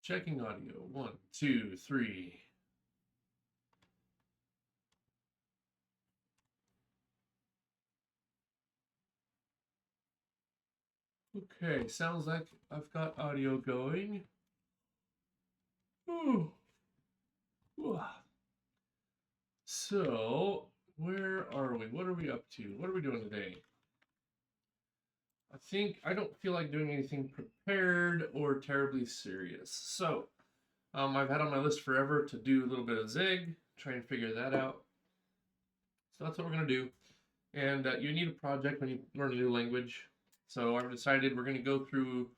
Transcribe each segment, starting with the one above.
Checking audio. 1, 2, 3. Okay, sounds like I've got audio going. Ooh. Ooh. So, where are we? What are we up to? What are we doing today? I don't feel like doing anything prepared or terribly serious. So, I've had on my list forever to do a little bit of Zig, try and figure that out. So that's what we're going to do. And you need a project when you learn a new language. So I've decided we're going to go through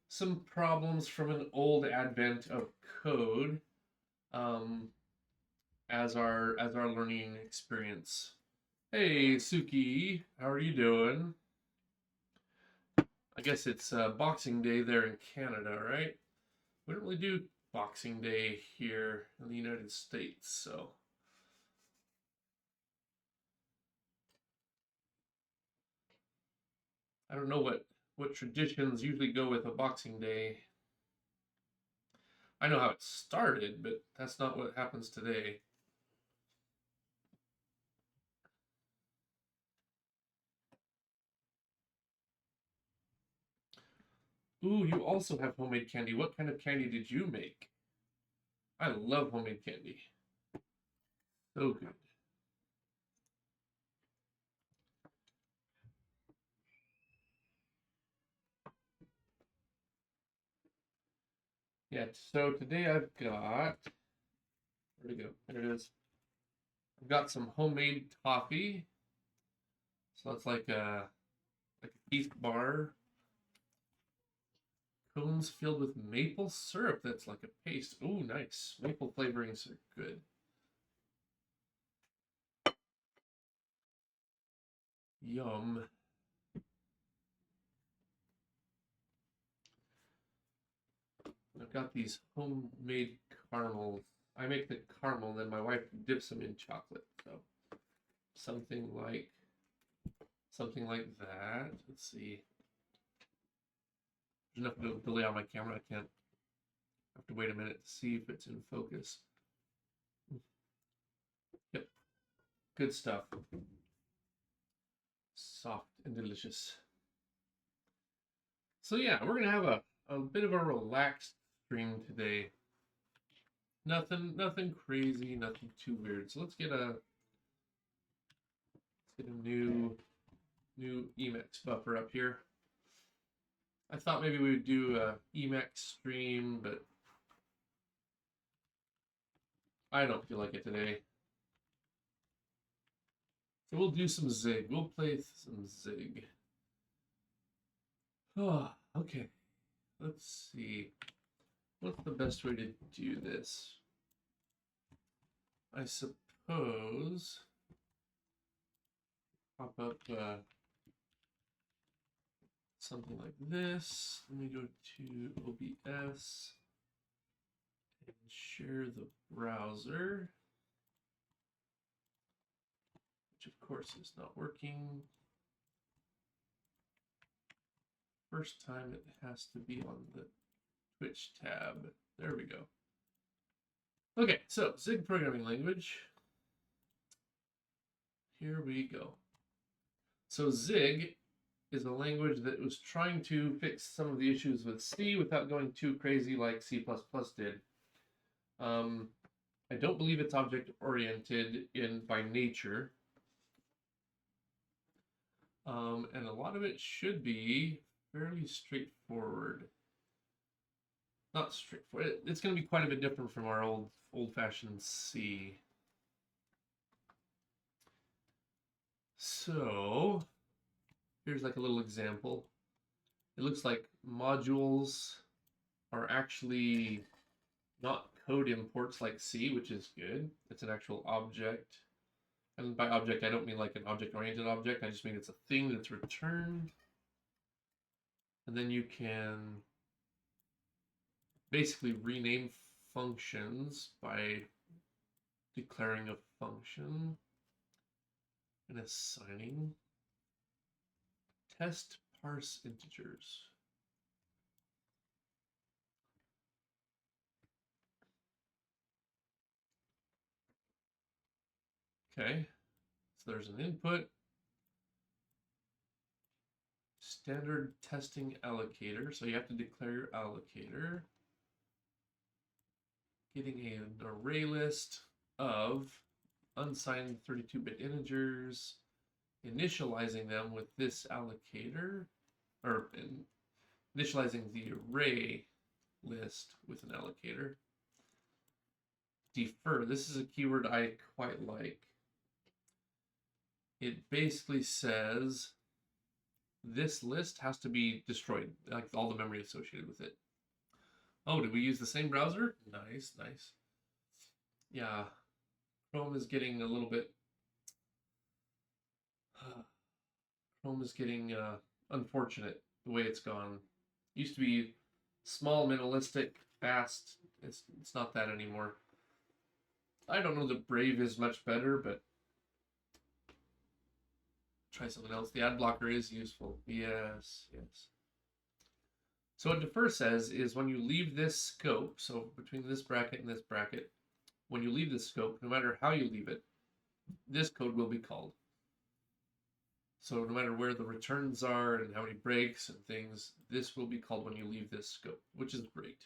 some problems from an old advent of code um, as our learning experience. Hey Suki, how are you doing? I guess it's Boxing Day there in Canada, right? We don't really do Boxing Day here in the United States, so I don't know what traditions usually go with a Boxing Day. I know how it started, but that's not what happens today. Ooh, you also have homemade candy. What kind of candy did you make? I love homemade candy. So good. Yeah, so today I've got, where'd it go? There it is. I've got some homemade toffee. So it's like a Keith bar. Cones filled with maple syrup that's like a paste. Ooh, nice. Maple flavorings are good. Yum. I've got these homemade caramels. I make the caramel, then my wife dips them in chocolate. So something like that. Let's see. There's enough delay on my camera. I can't. I have to wait a minute to see if it's in focus. Yep, good stuff. Soft and delicious. So yeah, we're gonna have a bit of a relaxed stream today. Nothing crazy, nothing too weird. So let's get a new Emacs buffer up here. I thought maybe we would do a Emacs stream, but I don't feel like it today. So we'll do some Zig. We'll play some Zig. Oh, okay. Let's see. What's the best way to do this? I suppose pop up something like this. Let me go to OBS and share the browser, which of course is not working. First time it has to be on the Twitch tab. There we go. Okay, so Zig programming language. Here we go. So Zig is a language that was trying to fix some of the issues with C without going too crazy like C++ did. I don't believe it's object-oriented by nature. And a lot of it should be fairly straightforward. Not straightforward. It's going to be quite a bit different from our old-fashioned C. So here's like a little example. It looks like modules are actually not code imports like C, which is good. It's an actual object. And by object, I don't mean like an object-oriented object. I just mean it's a thing that's returned. And then you can basically rename functions by declaring a function and assigning test parse integers. Okay, so there's an input. Standard testing allocator. So you have to declare your allocator. Getting an array list of unsigned 32-bit integers, initializing them with this allocator, or initializing the array list with an allocator. Defer, this is a keyword I quite like. It basically says this list has to be destroyed, like all the memory associated with it. Oh, did we use the same browser? Nice, nice. Yeah, Chrome is getting a little bit... Chrome is getting unfortunate the way it's gone. Used to be small, minimalistic, fast. It's not that anymore. I don't know that Brave is much better, but try something else. The ad blocker is useful. Yes, yes. So what defer says is when you leave this scope, so between this bracket and this bracket, when you leave this scope, no matter how you leave it, this code will be called. So no matter where the returns are and how many breaks and things, this will be called when you leave this scope, which is great.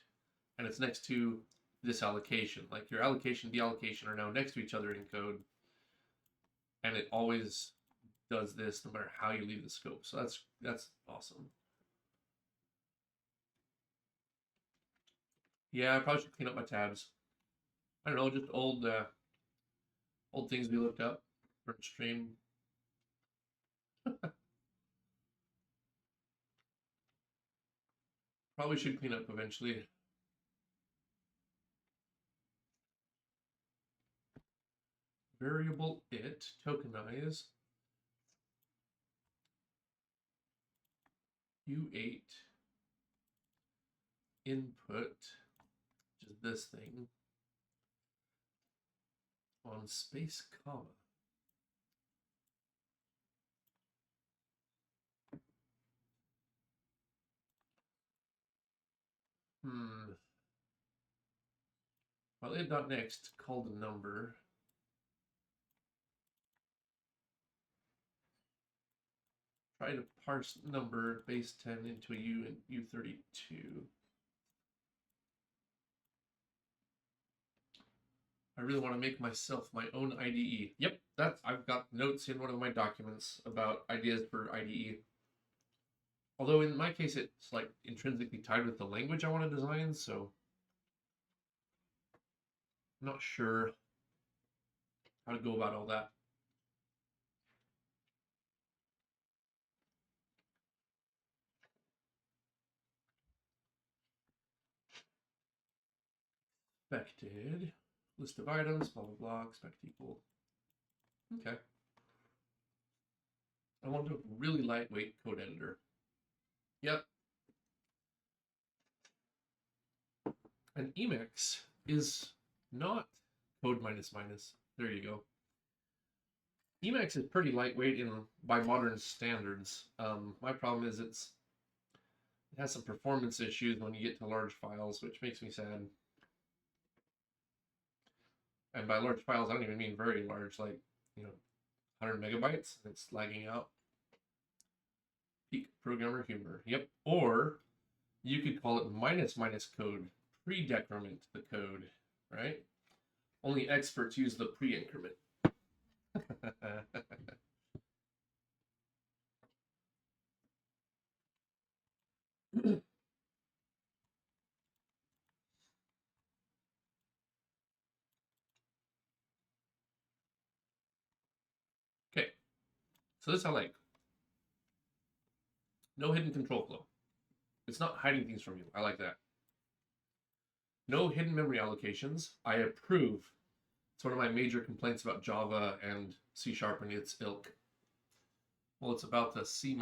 And it's next to this allocation. Like your allocation and deallocation are now next to each other in code. And it always does this no matter how you leave the scope. So that's awesome. Yeah, I probably should clean up my tabs. I don't know, just old things we looked up for stream. Probably should clean up eventually. Variable it, tokenize, U8 input, which is this thing, on space comma. Well, it.next called a number. Try to parse number base 10 into a U and U32. I really want to make myself my own IDE. Yep, I've got notes in one of my documents about ideas for IDE. Although in my case, it's like intrinsically tied with the language I want to design, so I'm not sure how to go about all that. Expected, list of items, blah, blah, blah, expect equal. Okay. I want a really lightweight code editor. Yep. And Emacs is not code minus minus. There you go. Emacs is pretty lightweight by modern standards. My problem is it has some performance issues when you get to large files, which makes me sad. And by large files, I don't even mean very large, like 100 megabytes. It's lagging out. Peak programmer humor. Yep. Or you could call it minus minus code, pre-decrement the code, right? Only experts use the pre-increment. Okay, so this I like. No hidden control flow. It's not hiding things from you. I like that. No hidden memory allocations. I approve. It's one of my major complaints about Java and C# and its ilk. Well, it's about the C++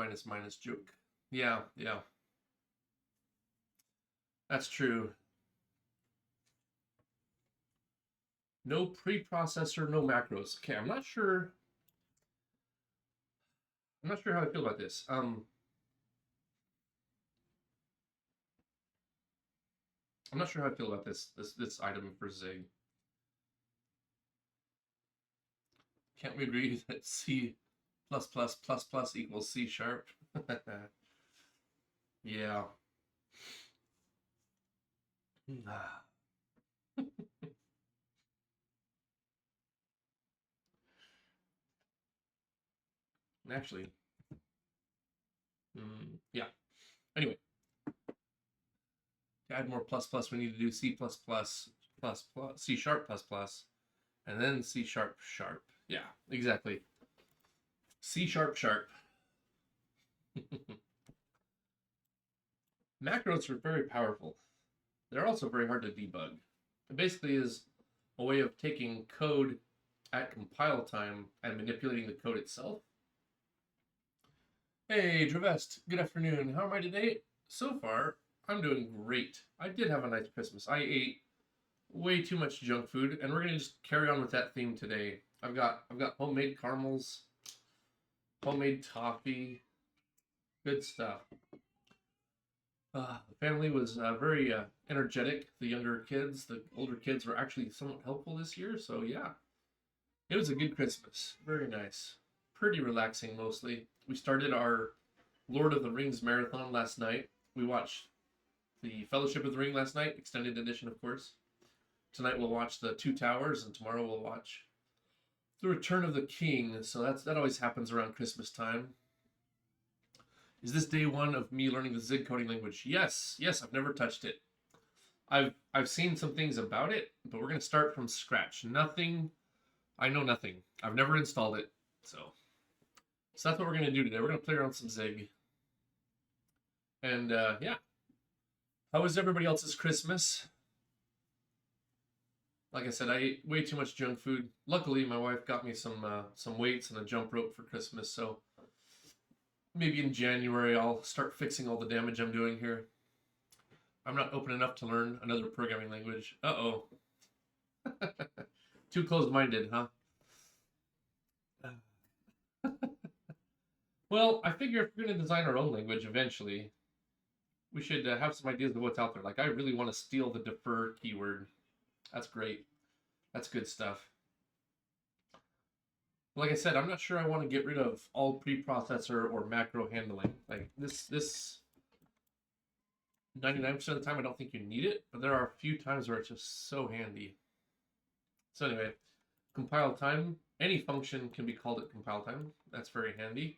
joke. Yeah. That's true. No preprocessor, no macros. Okay, I'm not sure how I feel about this. I'm not sure how I feel about this item for Zig. Can't we agree that C++ equals C sharp? Yeah. Actually, yeah. Anyway, to add more plus plus, we need to do C++, C sharp plus plus, and then C sharp sharp. Yeah, exactly. C sharp sharp. Macros are very powerful. They're also very hard to debug. It basically is a way of taking code at compile time and manipulating the code itself. Hey, Dravest, good afternoon. How am I today? So far, I'm doing great. I did have a nice Christmas. I ate way too much junk food, and we're gonna just carry on with that theme today. I've got homemade caramels, homemade toffee, good stuff. The family was very energetic. The younger kids, the older kids were actually somewhat helpful this year. So yeah, it was a good Christmas. Very nice. Pretty relaxing mostly. We started our Lord of the Rings marathon last night. We watched the Fellowship of the Ring last night, extended edition, of course. Tonight we'll watch the Two Towers, and tomorrow we'll watch the Return of the King. So that always happens around Christmas time. Is this day one of me learning the Zig coding language? Yes, I've never touched it. I've seen some things about it, but we're gonna start from scratch. Nothing. I know nothing. I've never installed it, so that's what we're gonna do today. We're gonna play around some Zig, and yeah. How was everybody else's Christmas? Like I said, I ate way too much junk food. Luckily, my wife got me some weights and a jump rope for Christmas, so maybe in January I'll start fixing all the damage I'm doing here. I'm not open enough to learn another programming language. Uh-oh. Too closed-minded, huh? Well, I figure if we're going to design our own language eventually, we should have some ideas of what's out there. Like, I really want to steal the defer keyword. That's great. That's good stuff. Like I said, I'm not sure I want to get rid of all preprocessor or macro handling. Like, this 99% of the time, I don't think you need it, but there are a few times where it's just so handy. So anyway, compile time. Any function can be called at compile time. That's very handy.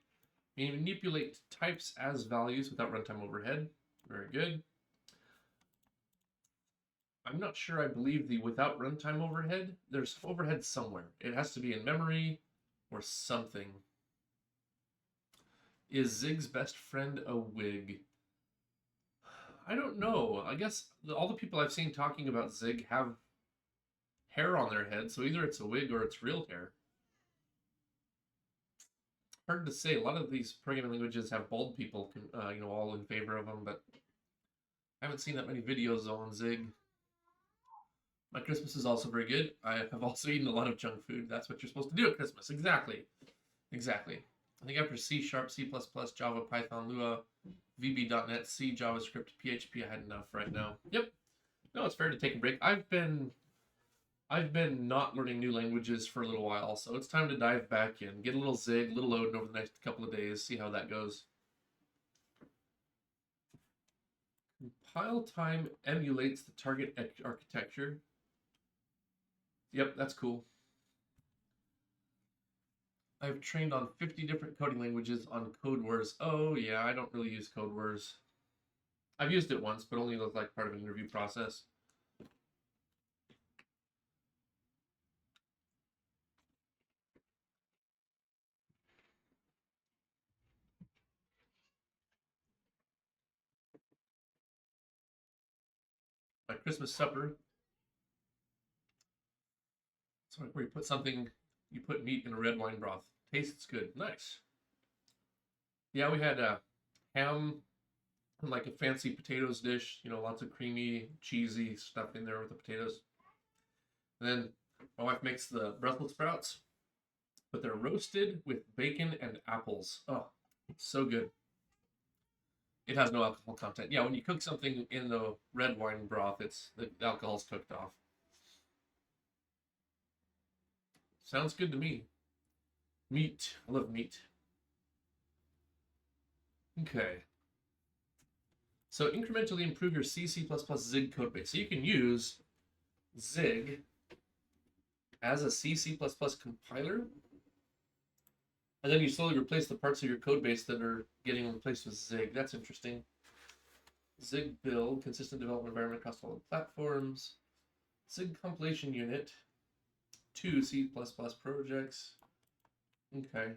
Manipulate types as values without runtime overhead. Very good. I'm not sure I believe the without runtime overhead. There's overhead somewhere. It has to be in memory or something. Is Zig's best friend a wig? I don't know. I guess all the people I've seen talking about Zig have hair on their head, so either it's a wig or it's real hair. Hard to say. A lot of these programming languages have bald people, all in favor of them, but I haven't seen that many videos on Zig. My Christmas is also very good. I have also eaten a lot of junk food. That's what you're supposed to do at Christmas. Exactly. I think after C Sharp, C++, Java, Python, Lua, VB.NET, C, JavaScript, PHP, I had enough right now. Yep. No, it's fair to take a break. I've been not learning new languages for a little while, so it's time to dive back in. Get a little Zig, a little Odin over the next couple of days, see how that goes. Compile time emulates the target architecture. Yep, that's cool. I've trained on 50 different coding languages on Code Wars. Oh yeah, I don't really use Code Wars. I've used it once, but only as like part of an interview process. My Christmas supper. It's like where you put meat in a red wine broth. Tastes good. Nice. Yeah, we had ham and like a fancy potatoes dish, lots of creamy, cheesy stuff in there with the potatoes. And then my wife makes the Brussels sprouts, but they're roasted with bacon and apples. Oh, so good. It has no alcohol content. Yeah, when you cook something in the red wine broth, the alcohol's cooked off. Sounds good to me. Meat. I love meat. Okay. So incrementally improve your C, C++ Zig code base. So you can use Zig as a C, C++ compiler, and then you slowly replace the parts of your code base that are getting replaced with Zig. That's interesting. Zig build, consistent development environment across all the platforms. Zig compilation unit, 2 C++ projects. Okay.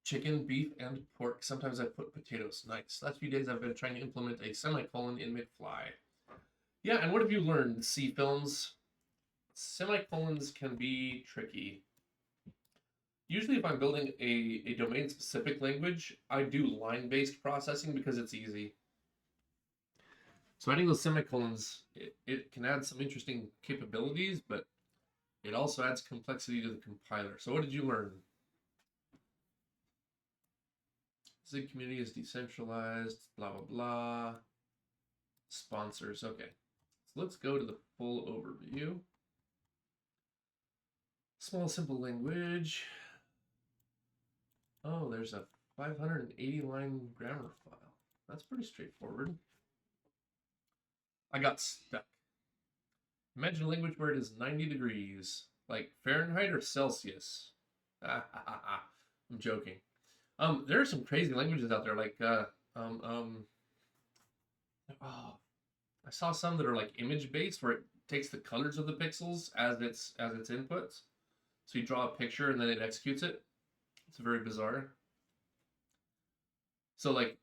Chicken, beef, and pork. Sometimes I put potatoes. Nice. Last few days I've been trying to implement a semicolon in mid-fly. Yeah, and what have you learned, C films? Semicolons can be tricky. Usually if I'm building a domain-specific language, I do line-based processing because it's easy. So adding those semicolons, it can add some interesting capabilities, but it also adds complexity to the compiler. So what did you learn? Zig community is decentralized, blah, blah, blah. Sponsors, okay. So let's go to the full overview. Small, simple language. Oh, there's a 580-line grammar file. That's pretty straightforward. I got stuck. Imagine a language where it is 90 degrees, like Fahrenheit or Celsius. I'm joking. There are some crazy languages out there, like oh, I saw some that are like image based, where it takes the colors of the pixels as its inputs. So you draw a picture and then it executes it. It's very bizarre. So like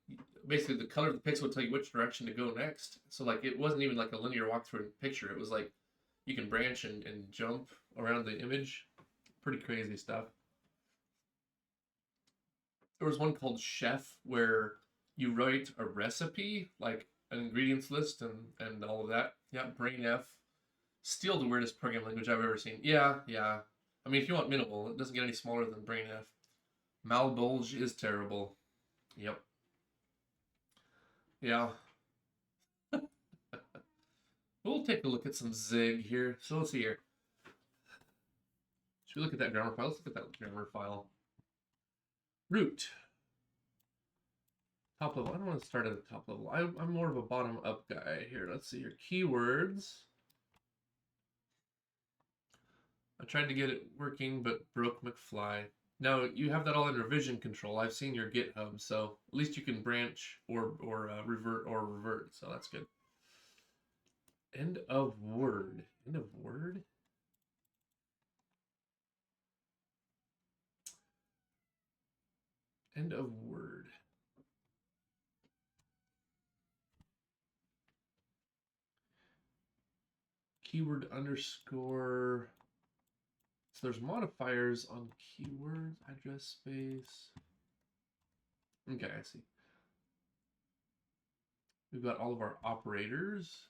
basically the color of the pixel would tell you which direction to go next. So like it wasn't even like a linear walkthrough picture. It was like you can branch and jump around the image. Pretty crazy stuff. There was one called Chef where you write a recipe, like an ingredients list and all of that. Yeah, Brain F. Still the weirdest programming language I've ever seen. Yeah. I mean, if you want minimal, it doesn't get any smaller than Brain F. Malbolge is terrible. Yep. Yeah. We'll take a look at some Zig here. So let's see here. Should we look at that grammar file? Let's look at that grammar file. Root. Top level. I don't want to start at the top level. I'm more of a bottom up guy here. Let's see here. Keywords. I tried to get it working, but broke McFly. Now you have that all under vision control. I've seen your GitHub, so at least you can branch or revert. So that's good. End of word. End of word. End of word. Keyword underscore. So there's modifiers on keywords, address space. Okay, I see. We've got all of our operators.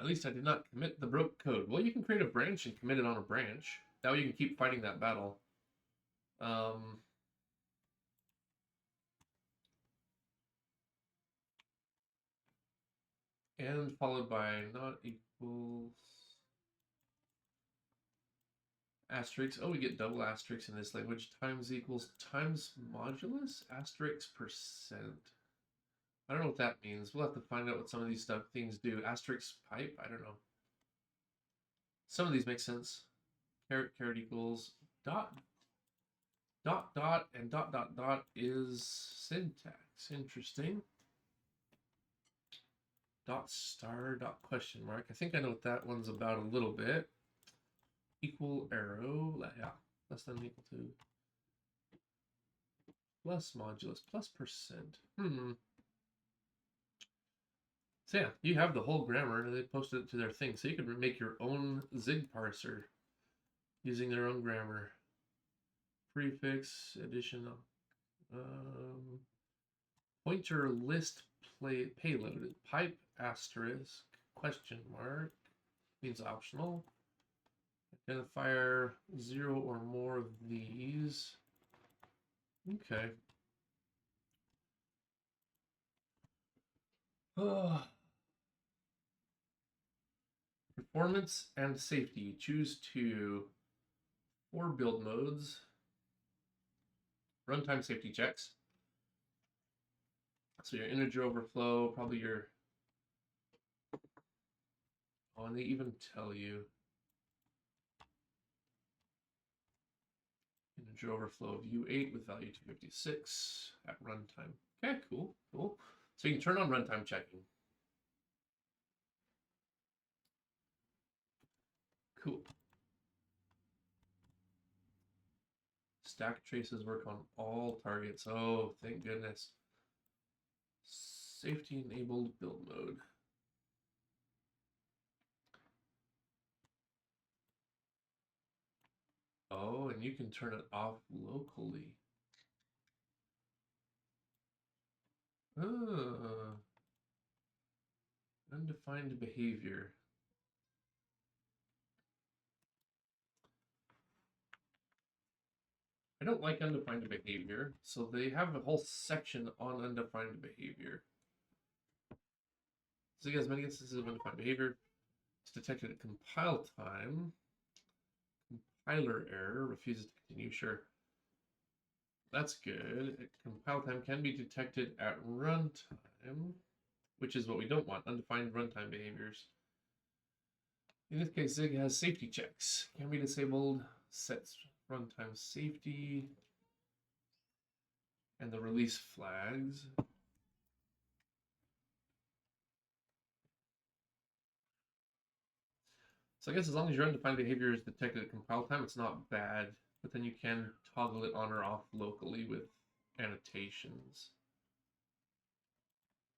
At least I did not commit the broke code. Well, you can create a branch and commit it on a branch. That way you can keep fighting that battle. And followed by not equals asterisk. Oh, we get double asterisk in this language. Times equals times modulus asterisk percent. I don't know what that means. We'll have to find out what some of these things do. Asterisk pipe? I don't know. Some of these make sense. Caret equals dot and dot is syntax. Interesting. Dot star dot question mark. I think I know what that one's about a little bit. Equal arrow. Yeah, less than equal to. Plus modulus plus percent. So yeah, you have the whole grammar. They posted it to their thing, so you can make your own Zig parser using their own grammar. Prefix, additional, pointer list payload. Pipe asterisk question mark means optional. Identifier 0 or more of these. Okay. performance and safety. Choose 4 build modes. Runtime safety checks. So your integer overflow, probably your... Oh, and they even tell you. Integer overflow of U8 with value 256 at runtime. Okay, cool. So you can turn on runtime checking. Cool. Stack traces work on all targets. Oh, thank goodness. Safety enabled build mode. Oh, and you can turn it off locally. Undefined behavior. I don't like undefined behavior, so they have a whole section on undefined behavior. So you have many instances of undefined behavior. It's detected at compile time. Compiler error, refuses to continue, sure. That's good. Compile time can be detected at runtime, which is what we don't want, undefined runtime behaviors. In this case, Zig has safety checks. Can be disabled, sets runtime safety, and the release flags. So I guess as long as your undefined behavior is detected at compile time, it's not bad, but then you can toggle it on or off locally with annotations.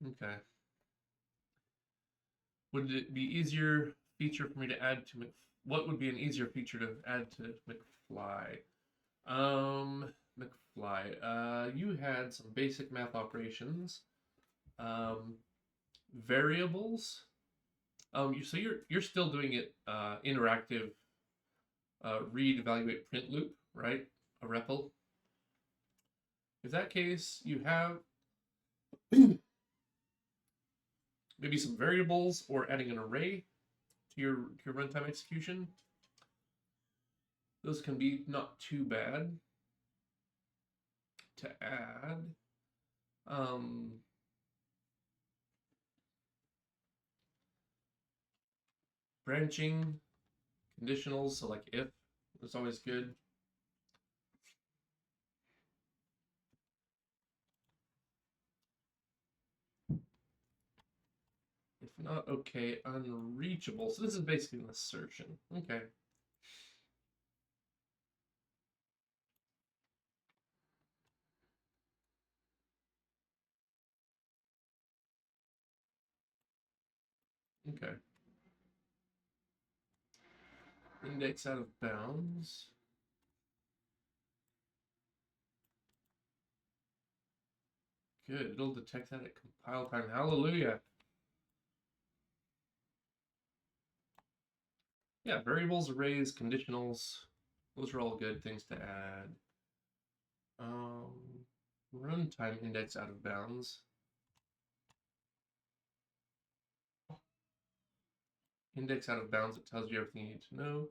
Okay. Would it be easier feature for me to add to what would be an easier feature to add to McFly? McFly, you had some basic math operations, variables. So you're still doing it interactive read, evaluate, print loop, right? A REPL. In that case, you have maybe some variables or adding an array to your runtime execution. Those can be not too bad to add. Branching, conditionals, so like if, is always good. If not, okay, unreachable. So this is basically an assertion. Okay. Okay. Index out of bounds. Good. It'll detect that at compile time. Hallelujah. Yeah, variables, arrays, conditionals. Those are all good things to add. Runtime index out of bounds. Index out of bounds, it tells you everything you need to know.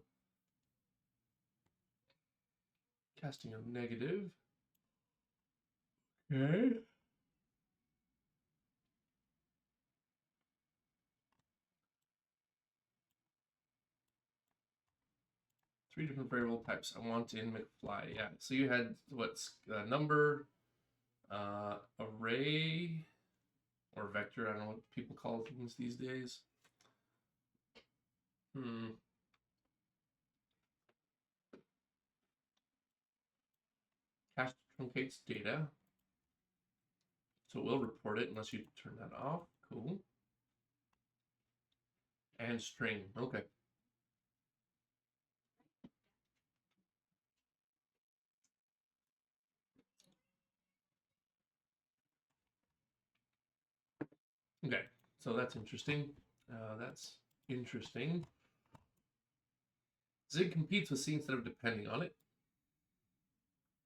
Casting a negative. Okay. Three different variable types I want in McFly. Yeah, so you had what's number, array, or vector. I don't know what people call things these days. Cache truncates data. So it will report it unless you turn that off. Cool. And string. Okay. Okay, so that's interesting. Zig competes with C instead of depending on it.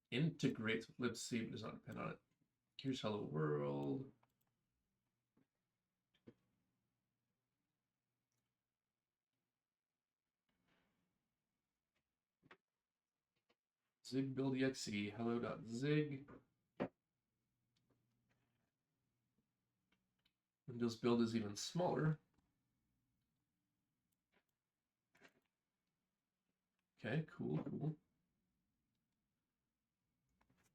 Integrates with libc but does not depend on it. Here's hello world. Zig build exe hello.zig. Windows build is even smaller. Okay, cool.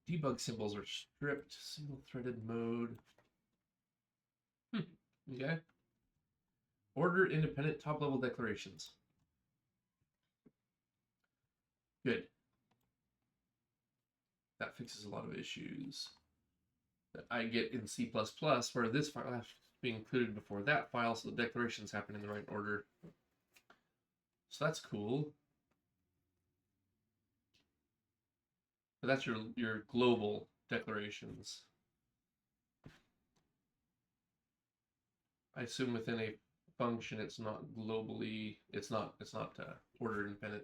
Debug symbols are stripped. Single-threaded mode. Okay. Order independent top-level declarations. Good. That fixes a lot of issues that I get in C++, where this file has to be included before that file, so the declarations happen in the right order. So that's cool. But that's your global declarations. I assume within a function, it's not globally, it's not order independent.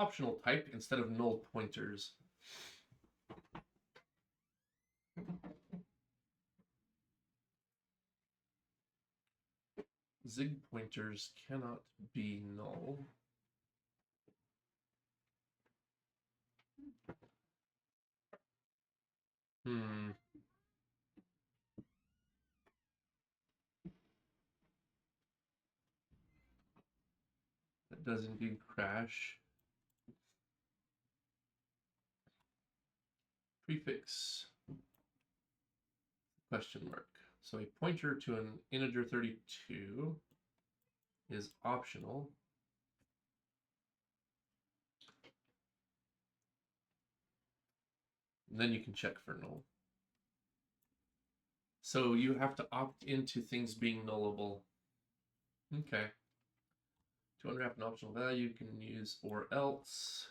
Optional type instead of null pointers. Zig pointers cannot be null. That does indeed crash. Prefix question mark. So a pointer to an integer 32 is optional. And then you can check for null. So you have to opt into things being nullable. Okay. To unwrap an optional value, you can use or else.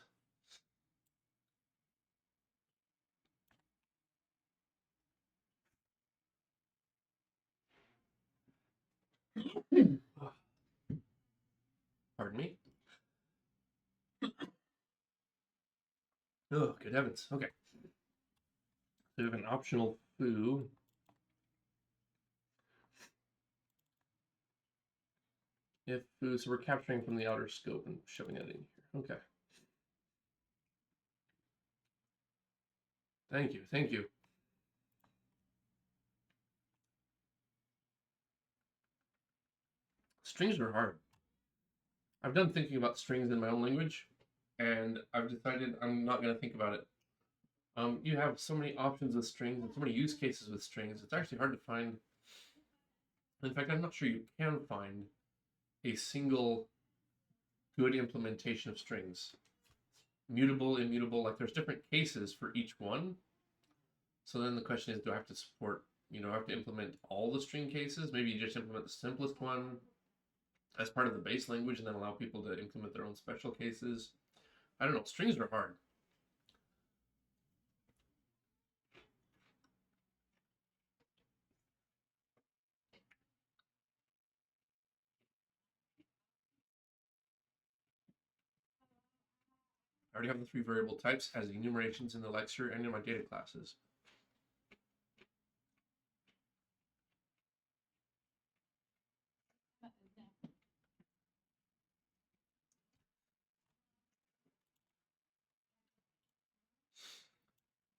Pardon me. Oh, good heavens. Okay. So we have an optional foo. If foo, so we're capturing from the outer scope and shoving it in here. Okay. Thank you. Strings are hard. I've done thinking about strings in my own language, and I've decided I'm not going to think about it. You have so many options with strings and so many use cases with strings. It's actually hard to find. In fact, I'm not sure you can find a single good implementation of strings. Mutable, immutable, like there's different cases for each one. So then the question is, do I have to support, I have to implement all the string cases? Maybe you just implement the simplest one as part of the base language and then allow people to implement their own special cases. I don't know, strings are hard. I already have the 3 variable types as enumerations in the lecture and in my data classes.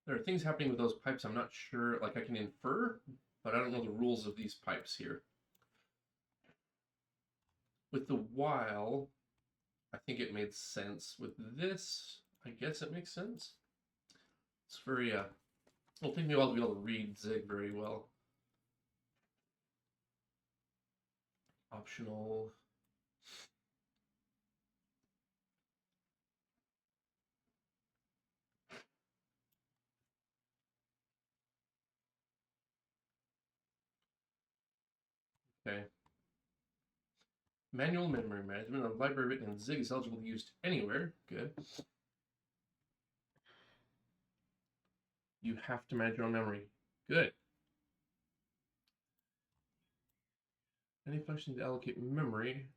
There are things happening with those pipes I'm not sure, like I can infer, but I don't know the rules of these pipes here. With the while, I think it made sense. With this, I guess it makes sense. It's very, it'll take me a while to be able to read Zig very well. Optional. Okay. Manual memory management. A library written in Zig is eligible to be used anywhere. Good. You have to manage your own memory. Good. Any function to allocate memory,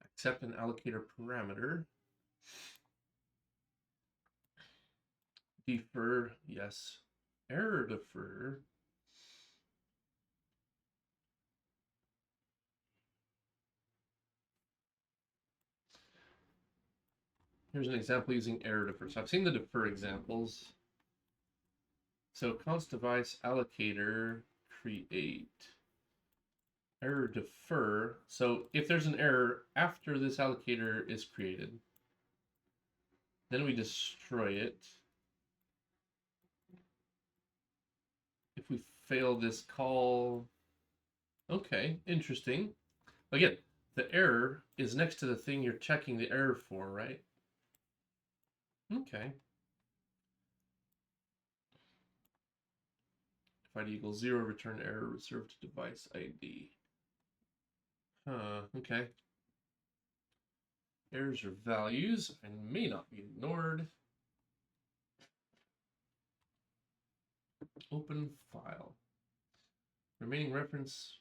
accept an allocator parameter. Defer, yes. Error defer. Here's an example using error defer. So I've seen the defer examples. So const device allocator create error defer. So if there's an error after this allocator is created, then we destroy it. If we fail this call, okay, interesting. Again, the error is next to the thing you're checking the error for, right? Okay. If ID equals 0, return error reserved to device ID. Okay. Errors are values and may not be ignored. Open file. Remaining reference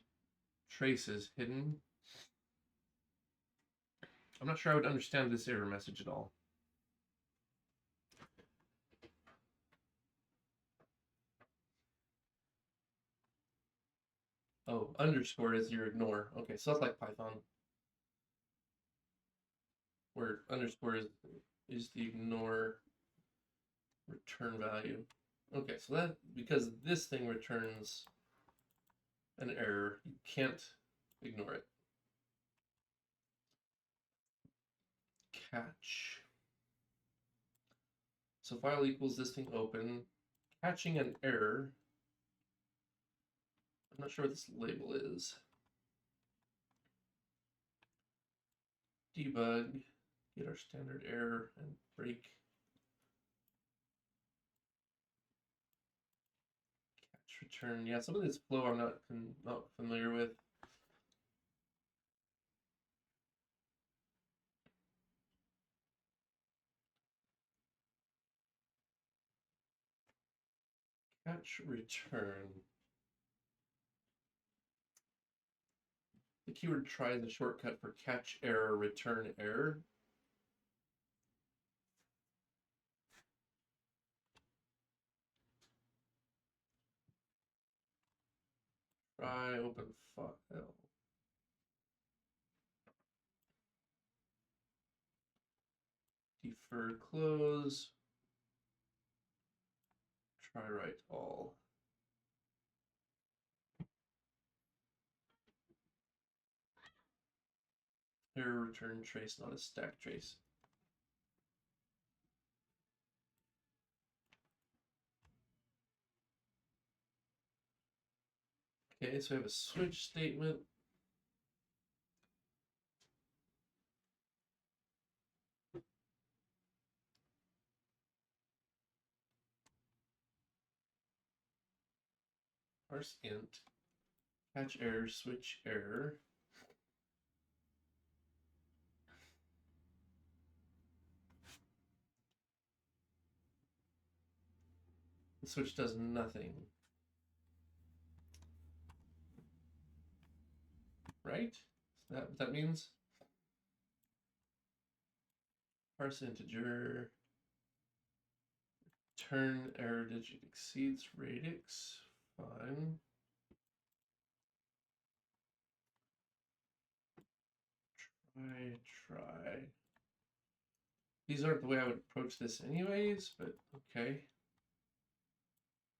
traces hidden. I'm not sure I would understand this error message at all. Oh, underscore is your ignore. Okay, so that's like Python, where underscore is the ignore return value. Okay, so that, because this thing returns an error, you can't ignore it. Catch. So file equals this thing open. Catching an error. I'm not sure what this label is. Debug, get our standard error and break. Catch return. Yeah, some of this flow I'm not familiar with. Catch return. The keyword try is a shortcut for catch error, return error. Try open file. Defer close. Try write all. Error return trace, not a stack trace. Okay, so we have a switch statement. Parse int, catch error, switch error. The switch does nothing. Right? Is that what that means? Parse integer. Return error digit exceeds radix. Fine. Try. These aren't the way I would approach this anyways, but okay.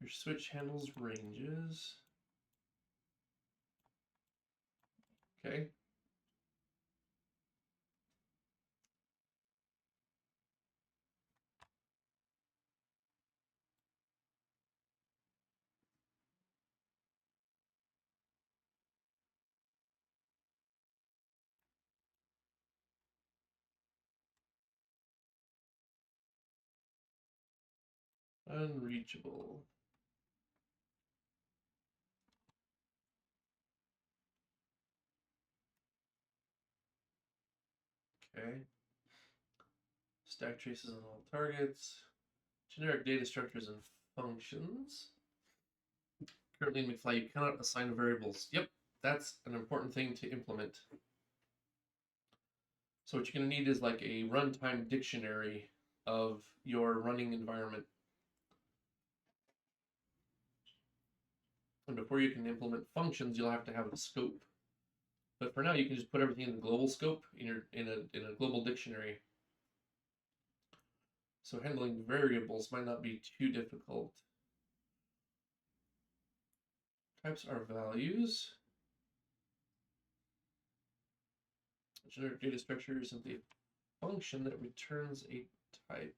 Your switch handles ranges. Okay. Unreachable. Okay. Stack traces on all targets. Generic data structures and functions. Currently in McFly, you cannot assign variables. Yep, that's an important thing to implement. So what you're going to need is like a runtime dictionary of your running environment. And before you can implement functions, you'll have to have a scope. But for now, you can just put everything in the global scope in a global dictionary. So handling variables might not be too difficult. Types are values. Generic data structure is simply a function that returns a type.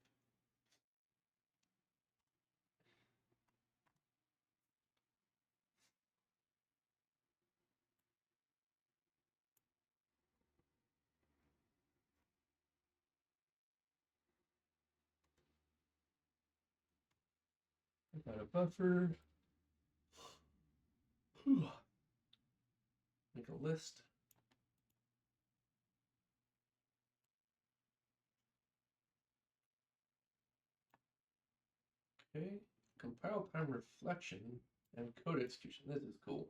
I got a buffer. Make a list. Okay. Compile time reflection and code execution. This is cool.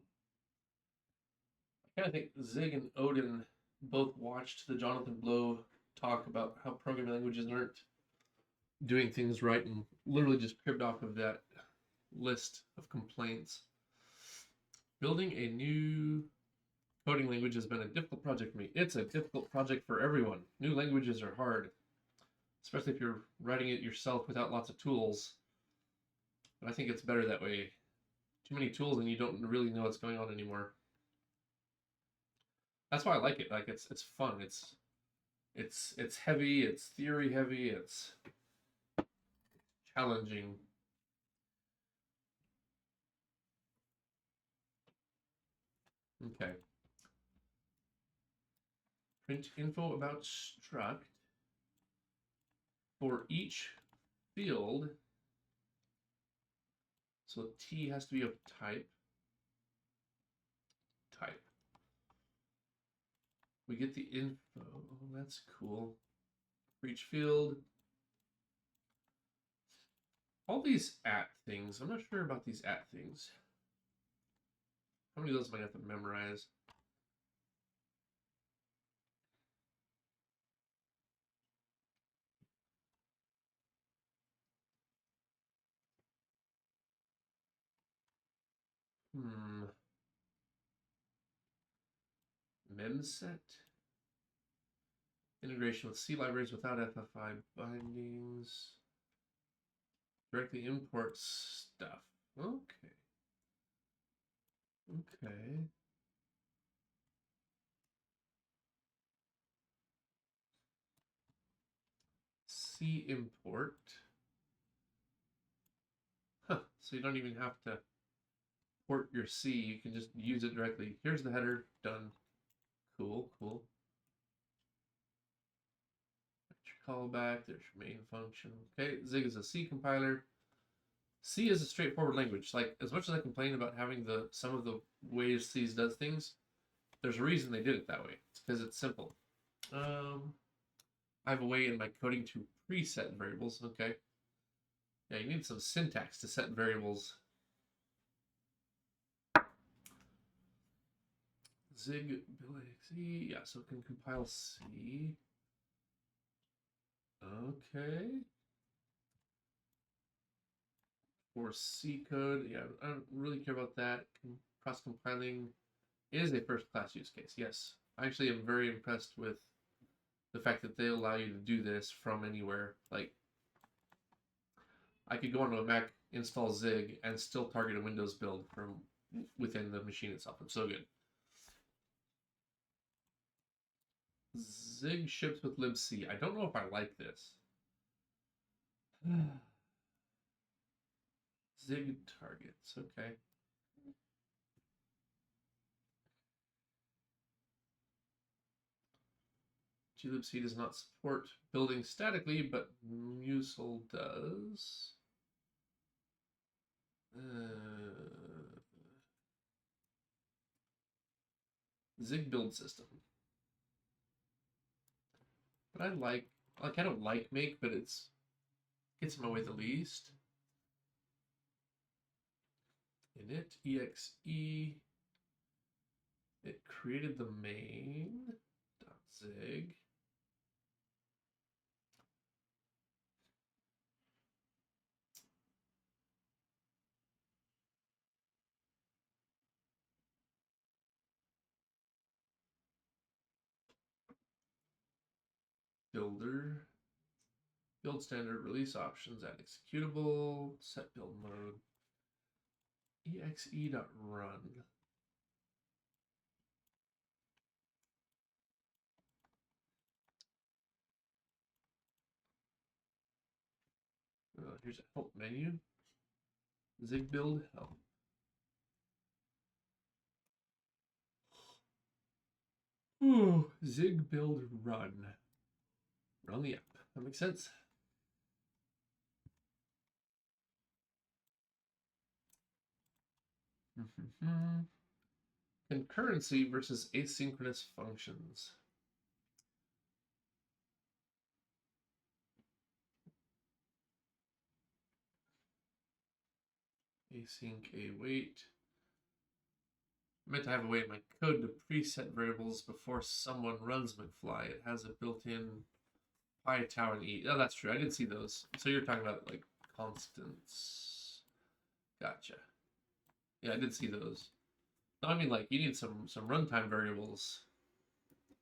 I kind of think Zig and Odin both watched the Jonathan Blow talk about how programming languages aren't doing things right and literally just cribbed off of that list of complaints. Building a new coding language has been a difficult project for me. It's a difficult project for everyone. New languages are hard, especially if you're writing it yourself without lots of tools. But I think it's better that way. Too many tools and you don't really know what's going on anymore. That's why I like it. Like it's fun. It's heavy, it's theory heavy, it's challenging. Okay. Print info about struct for each field. So T has to be of type. Type. We get the info. Oh, that's cool. For each field. All these at things. I'm not sure about these at things. How many of those am I going to have to memorize? Memset. Integration with C libraries without FFI bindings. Directly imports stuff. Okay. Okay. C import. Huh. So you don't even have to port your C. You can just use it directly. Here's the header. Done. Cool. Cool. Callback. There's your main function. Okay. Zig is a C compiler. C is a straightforward language. Like, as much as I complain about having some of the ways C does things, there's a reason they did it that way. It's because it's simple. I have a way in my coding to preset variables. Okay. Yeah, you need some syntax to set variables. Zig C. Yeah, so it can compile C. Okay. For C code, yeah, I don't really care about that. Cross compiling is a first class use case. Yes, I actually am very impressed with the fact that they allow you to do this from anywhere. Like, I could go onto a Mac, install Zig, and still target a Windows build from within the machine itself. It's so good. Zig ships with libc. I don't know if I like this. Zig targets. Okay. glibc does not support building statically, but Musil does. Zig build system. But I don't like make, but it's gets in my way the least. Init exe. It created the main.zig. Builder. build standard, release options, add executable, set build mode, exe.run. Here's a help menu. Zig build help. Ooh, Zig build run. Run the app. That makes sense. Concurrency versus asynchronous functions. Async await. I meant to have await my code to preset variables before someone runs McFly. It has a built-in tau and e. Oh, that's true. I did see those. So you're talking about like constants. Gotcha. Yeah, I did see those. No, I mean like you need some runtime variables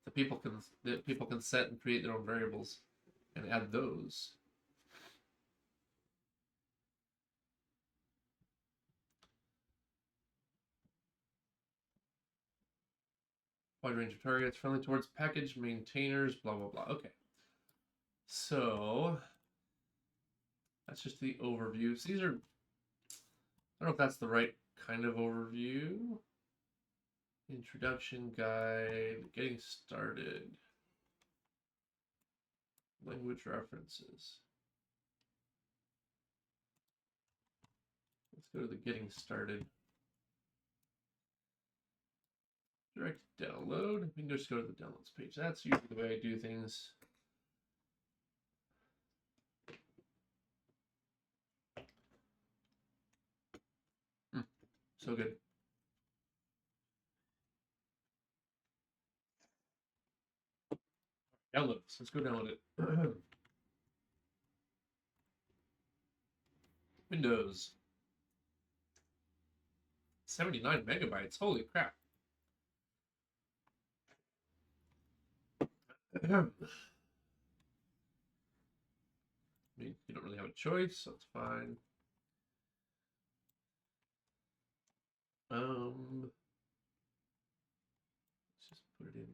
that people can set and create their own variables and add those. Wide range of targets, friendly towards package maintainers, blah blah blah. Okay. So that's just the overview. So these are, I don't know if that's the right kind of overview. Introduction guide, getting started, language references. Let's go to the getting started. Direct download. We can just go to the downloads page. That's usually the way I do things. So good. Downloads. Let's go download it. Windows. 79 megabytes. Holy crap. I mean, you don't really have a choice, so it's fine. Let's just put it in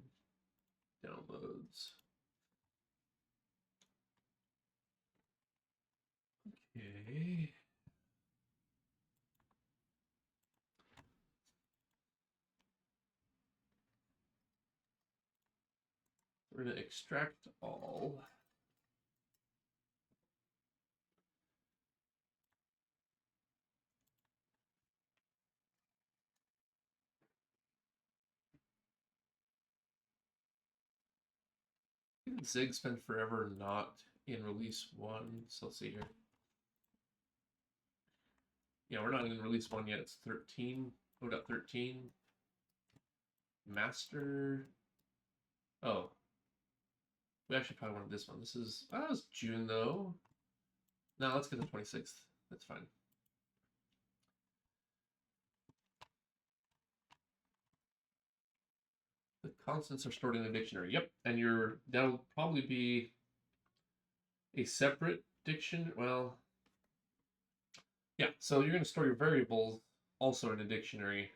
downloads. Okay. We're going to extract all. Zig spent forever not in release 1. So let's see here. Yeah, we're not in release 1 yet. It's 13. Load up 13. Master. Oh. We actually probably wanted this one. This is, that was June though. No, let's get the 26th. That's fine. The constants are stored in a dictionary. Yep, and that'll probably be a separate dictionary. Well, yeah. So you're going to store your variables also in a dictionary.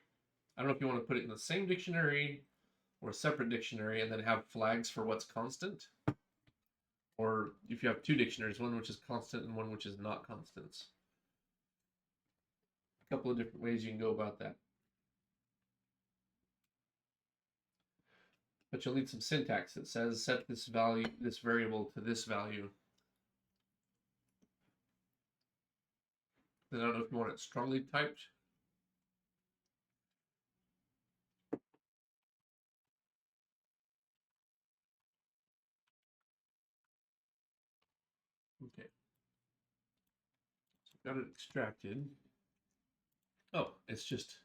I don't know if you want to put it in the same dictionary or a separate dictionary and then have flags for what's constant, or if you have two dictionaries, one which is constant and one which is not constants. A couple of different ways you can go about that. But you'll need some syntax that says set this value, this variable to this value. Then I don't know if you want it strongly typed. Okay. So got it extracted. Oh, it's just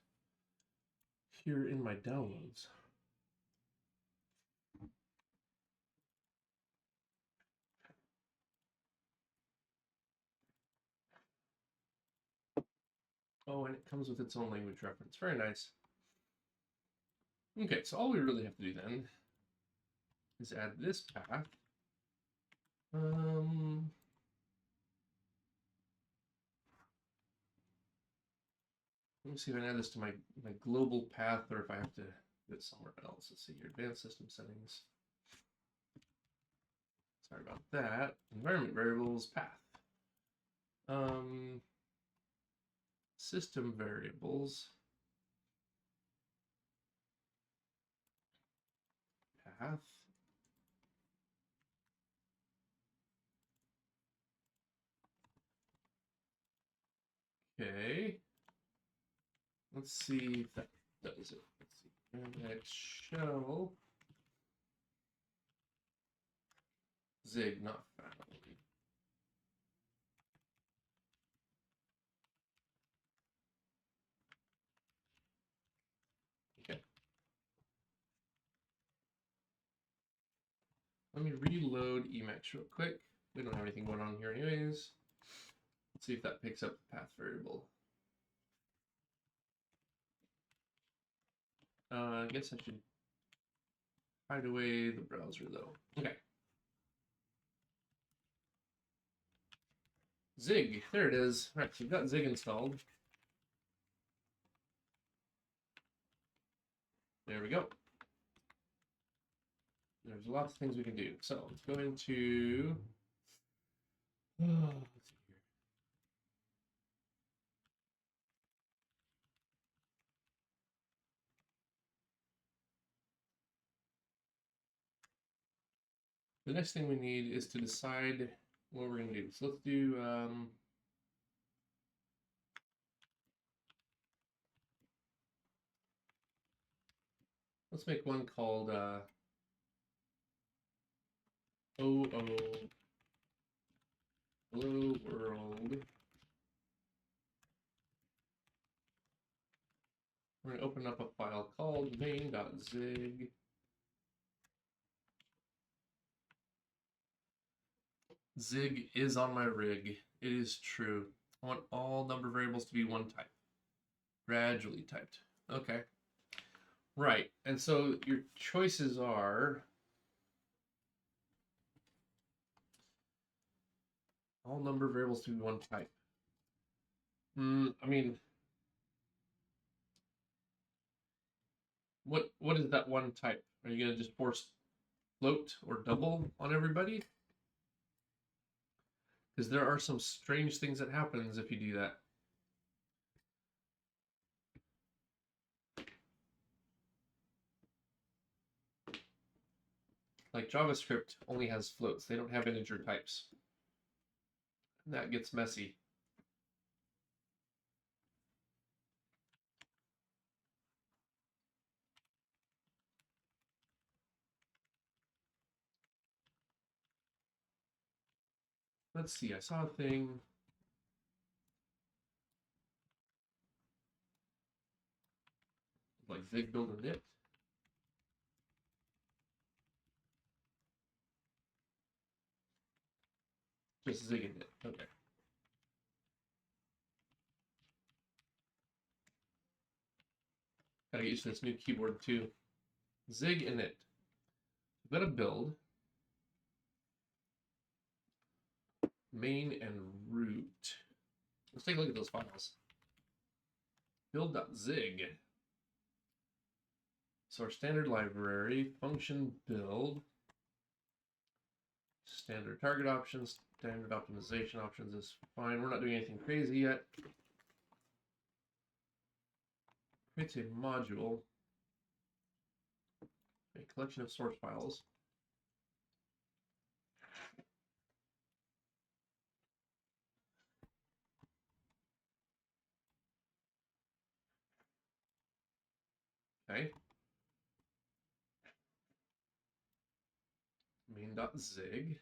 here in my downloads. Oh, and it comes with its own language reference. Very nice. Okay, so all we really have to do then is add this path. Let me see if I can add this to my global path or if I have to do it somewhere else. Let's see here, advanced system settings. Sorry about that. Environment variables, path. System variables, path. Okay. Let's see if that does it. Let's see. Next shell. Zig not found. Okay. Let me reload Emacs real quick. We don't have anything going on here anyways. Let's see if that picks up the path variable. I guess I should hide away the browser though. Okay. Zig, there it is. All right, so we've got Zig installed. There we go. There's lots of things we can do. So let's go into, let's see here. The next thing we need is to decide what we're going to do. So let's do, let's make one called hello world. We're going to open up a file called main.zig. Zig is on my rig. It is true. I want all number variables to be one type. Gradually typed. Okay. Right. And so your choices are all number variables to be one type. I mean, what is that one type? Are you going to just force float or double on everybody? Because there are some strange things that happens if you do that. Like JavaScript only has floats. They don't have integer types. And that gets messy. Let's see, I saw a thing. Like Zig build a knit. Just Zig and knit. Okay. Gotta get used to this new keyboard too. Zig and knit. We've got to build main and root. Let's take a look at those files. Build.zig. So our standard library, function build, standard target options, standard optimization options is fine. We're not doing anything crazy yet. Creates a module, a collection of source files. Okay. Main.zig.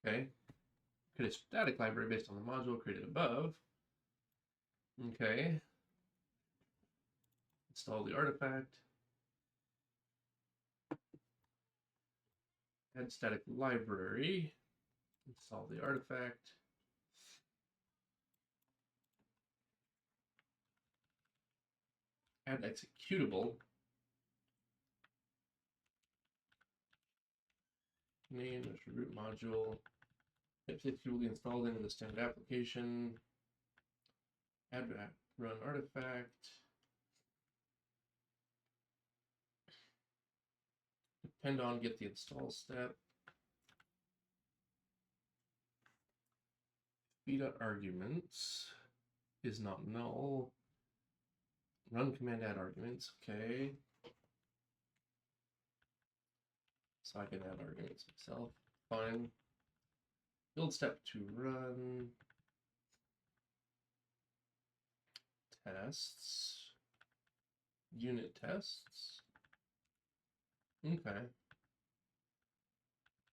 Okay. Create a static library based on the module created above. Okay. Install the artifact. Add static library. Install the artifact. Add executable. Name the root module. If executable installed into the standard application. Add run artifact. Depend on get the install step. B.arguments is not null. Run command add arguments, okay. So I can add arguments myself, fine. Build step to run. Tests. Unit tests. Okay.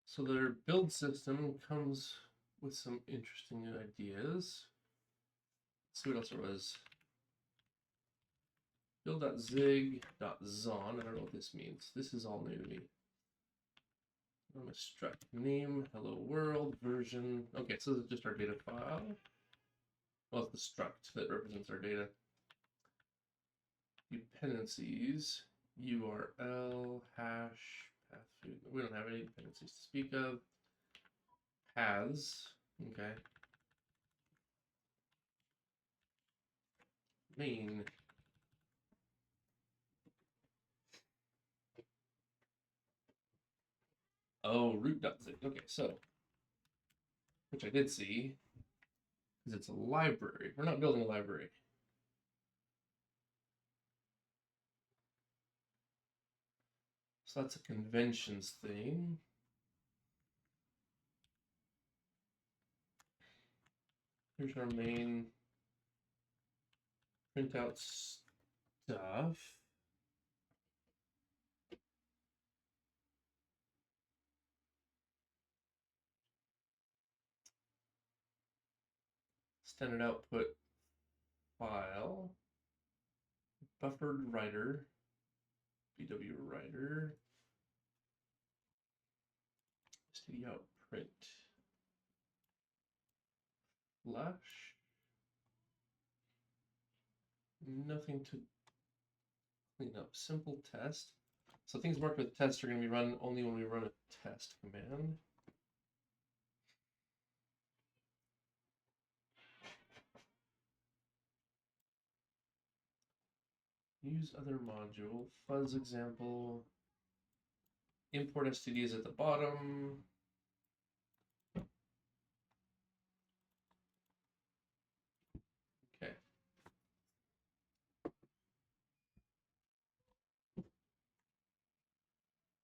So their build system comes with some interesting ideas. Let's see what else there was. Build.zig.zon. I don't know what this means. This is all new to me. I'm going to struct name, hello world, version. Okay, so this is just our data file. Well, it's the struct that represents our data. Dependencies, URL, hash, path. We don't have any dependencies to speak of. Paths, okay. Main. Oh, root.zig. Okay, so, which I did see, because it's a library. We're not building a library. So that's a conventions thing. Here's our main printout stuff. Standard output file, buffered writer, BW writer, std out print, flush, nothing to clean up, simple test. So things marked with test are going to be run only when we run a test command. Use other module, fuzz example, import stds at the bottom. Okay.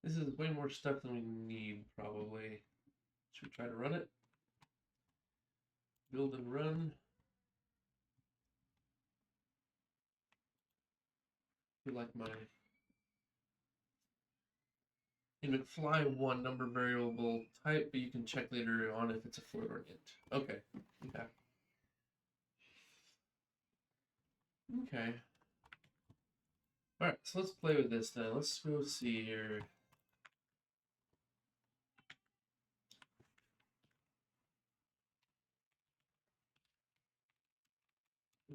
This is way more stuff than we need, probably. Should we try to run it? Build and run. I feel like my init fly one number variable type, but you can check later on if it's a float or an int. Okay. Okay. Okay. All right, so let's play with this then. Let's go see here.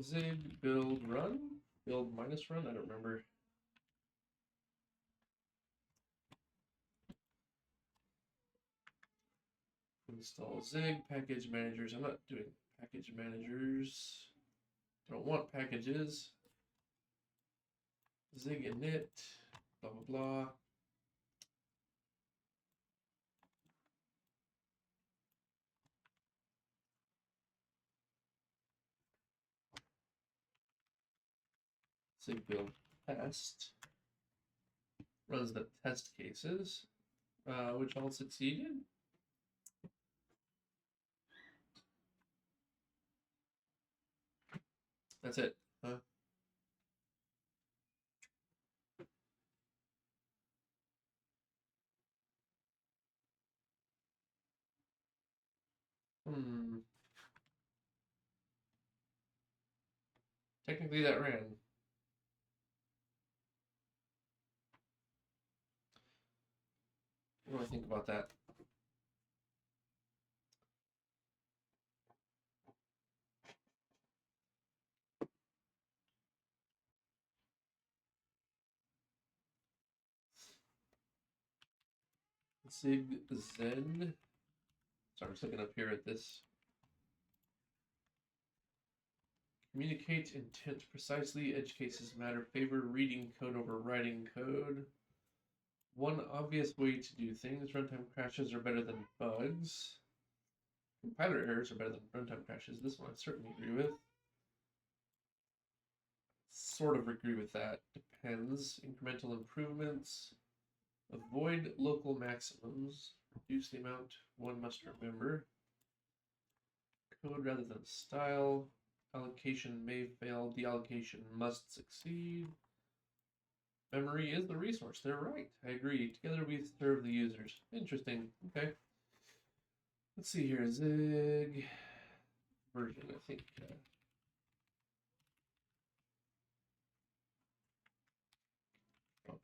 Zig build run? Build minus run? I don't remember. Install Zig package managers. I'm not doing package managers. I don't want packages. Zig init, blah, blah, blah. Zig build test. Runs the test cases, which all succeeded. That's it. Technically that ran. What do I think about that? Zig Zen. Sorry, I'm just looking up here at this. Communicate intent precisely. Edge cases matter. Favor reading code over writing code. One obvious way to do things. Runtime crashes are better than bugs. Compiler errors are better than runtime crashes. This one I certainly agree with. Sort of agree with that. Depends. Incremental improvements. Avoid local maximums. Reduce the amount one must remember. Code rather than style. Allocation may fail. Deallocation must succeed. Memory is the resource. They're right. I agree. Together we serve the users. Interesting. Okay. Let's see here. Zig version, I think.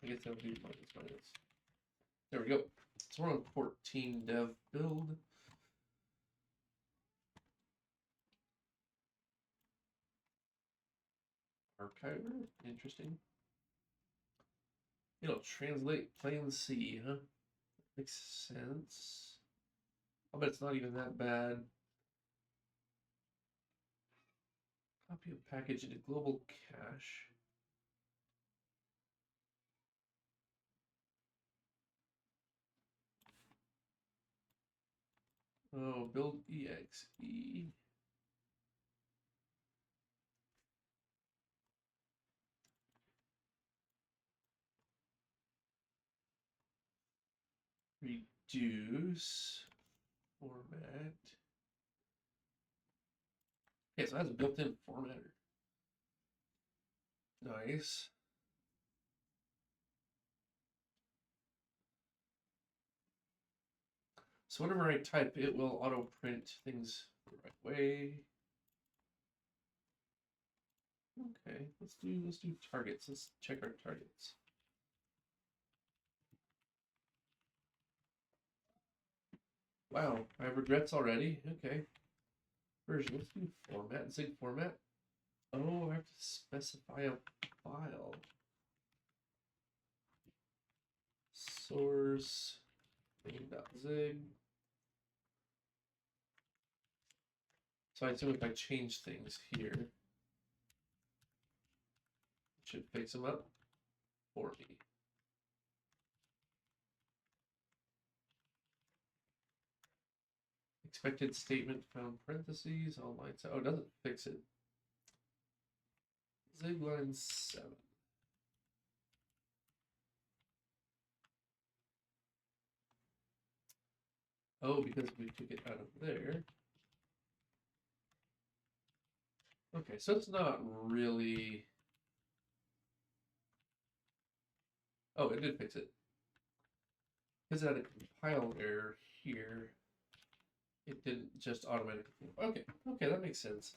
I guess that would be minus. There we go. So we're on 14 dev build. Archiver, interesting. It'll translate plain C, huh? Makes sense. I'll bet it's not even that bad. Copy a package into global cache. Oh, build exe. Reduce format. Okay, so it has a built-in formatter. Nice. So whenever I type, it will auto print things the right way. Okay, let's do targets. Let's check our targets. Wow, I have regrets already. Okay. Version. Let's do format. Zig format. Oh, I have to specify a file. Source main.zig. So I assume if I change things here, it should fix them up for me. Expected statement found parentheses, all lines. Oh, it doesn't fix it. Zig line 7. Oh, because we took it out of there. Okay, so it's not really. Oh, it did fix it. Because it had a compile error here. It didn't just automatically. Okay, that makes sense.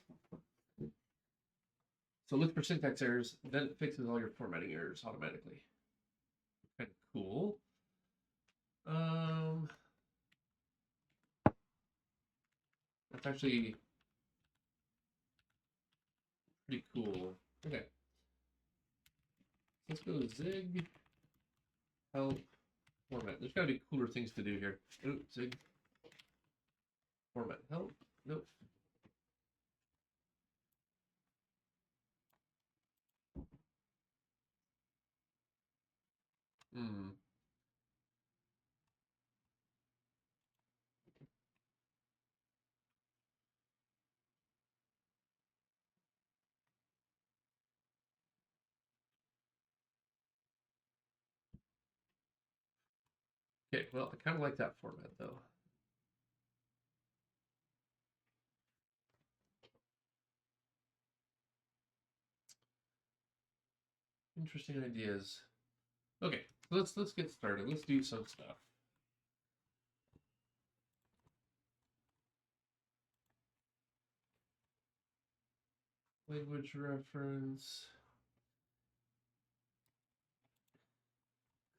So look for syntax errors, then it fixes all your formatting errors automatically. Kind of cool. That's actually pretty cool. Okay. Let's go to Zig help format. There's got to be cooler things to do here. Oops, Zig format help. Nope. Okay, well, I kind of like that format though. Interesting ideas. Okay, let's get started. Let's do some stuff. Language reference.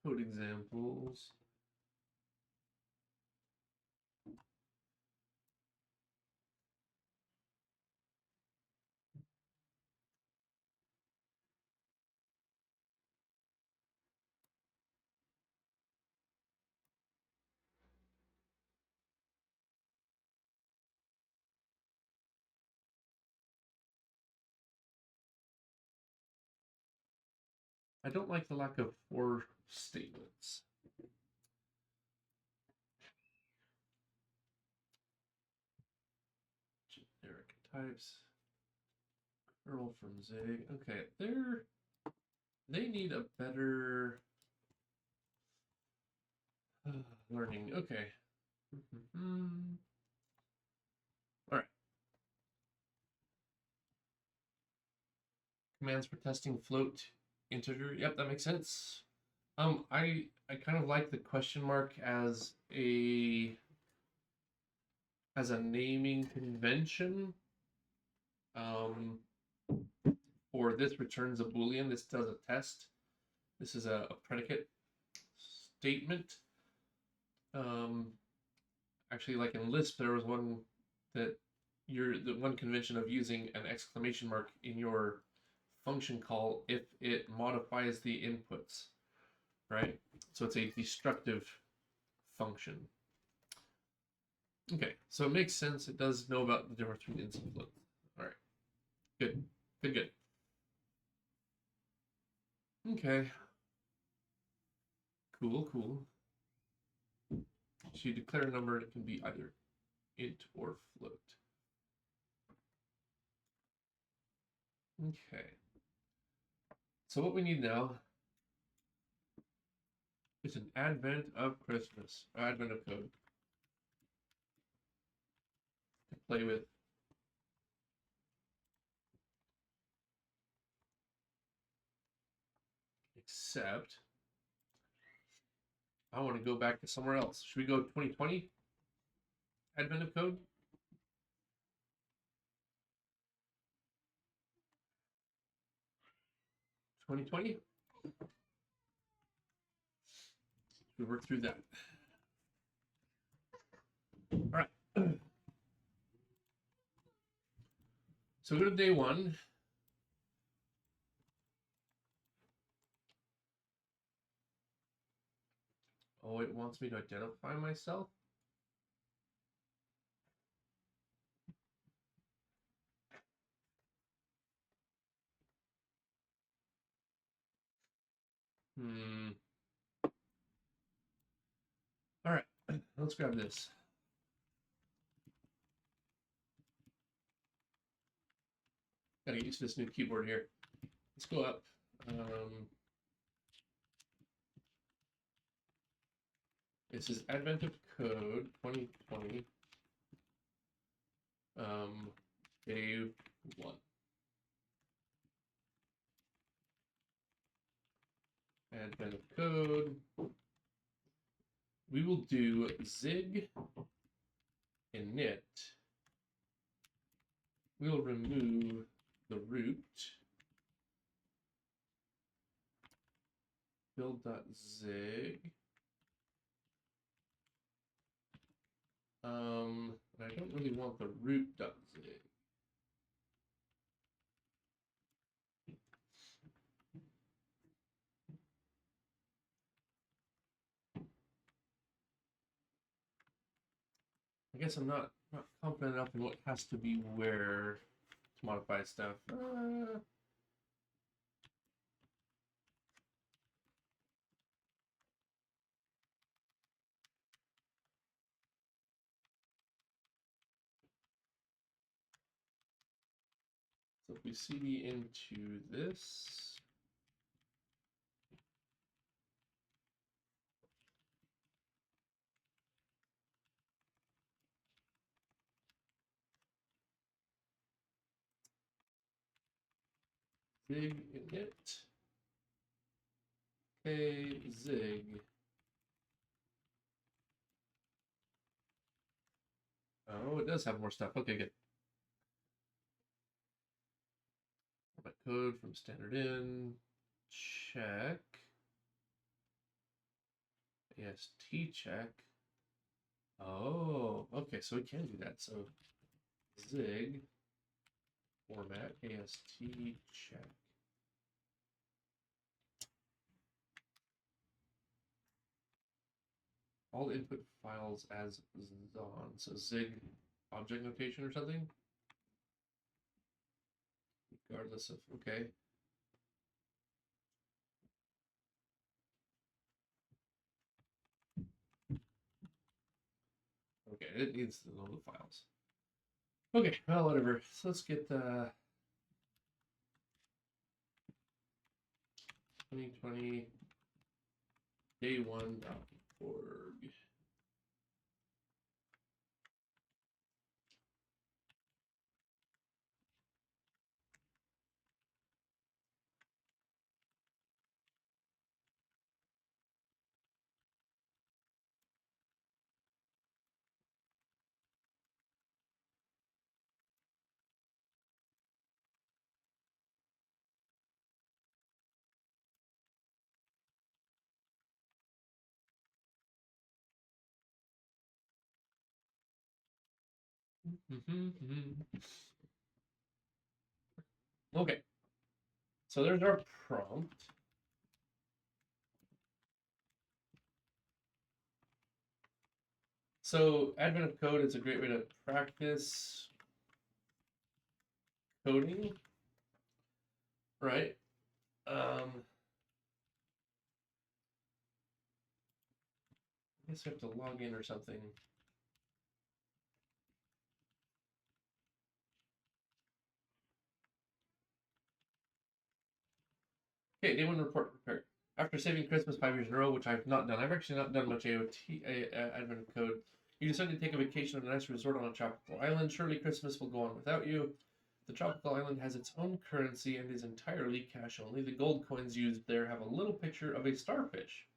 Code examples. I don't like the lack of for statements. Generic types. Curl from Zig. Okay, they need a better learning. Okay. All right. Commands for testing float integer. Yep, that makes sense. I kind of like the question mark as a naming convention. For this returns a boolean. This does a test. This is a predicate statement. Actually, like in Lisp, there was one that the one convention of using an exclamation mark in your function call if it modifies the inputs, right? So it's a destructive function. Okay, so it makes sense. It does know about the difference between int and float. All right, good, good, good. Okay, cool, cool. So you declare a number, and it can be either int or float. Okay. So what we need now is an advent of Christmas, advent of code to play with. Except I want to go back to somewhere else. Should we go 2020? Advent of code? 2020? We work through that. All right. So go to day one. Oh, it wants me to identify myself. All right, let's grab this. Gotta get used to this new keyboard here. Let's go up. This is Advent of Code 2020. Day one. Advent of Code. We will do zig init. We'll remove the root. Build.zig. I don't really want the root.zig. I guess I'm not confident enough in what has to be where to modify stuff. So if we cd into this, zig init, okay, zig. Oh, it does have more stuff. Okay, good. My code from standard in, check. AST check. Oh, okay, so we can do that. So zig format AST check. All input files as Zon. So zig object notation or something. Regardless of, okay. it needs to load the files. Okay, well, whatever. So let's get 2020 day1.org. Okay, so there's our prompt. So advent of code is a great way to practice coding, right? I guess we have to log in or something. Okay, day one report prepared. After saving Christmas 5 years in a row, which I've not done, I've actually not done much advent of code. You decided to take a vacation on a nice resort on a tropical island. Surely Christmas will go on without you. The tropical island has its own currency and is entirely cash only. The gold coins used there have a little picture of a starfish.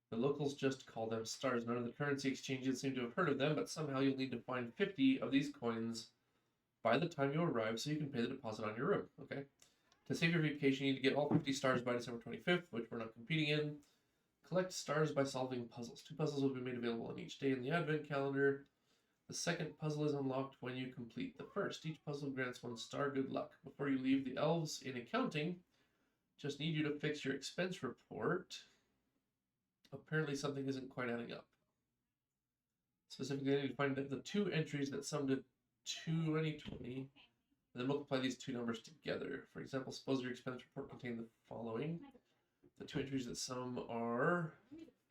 The locals just call them stars. None of the currency exchanges seem to have heard of them, but somehow you'll need to find 50 of these coins by the time you arrive so you can pay the deposit on your room. Okay. To save your vacation, you need to get all 50 stars by December 25th, which we're not competing in. Collect stars by solving puzzles. 2 puzzles will be made available on each day in the advent calendar. The second puzzle is unlocked when you complete the first. Each puzzle grants 1 star. Good luck. Before you leave, the elves in accounting just need you to fix your expense report. Apparently something isn't quite adding up. Specifically, I need to find the 2 entries that sum to 2020, and then multiply these 2 numbers together. For example, suppose your expense report contained the following. The 2 entries that sum are,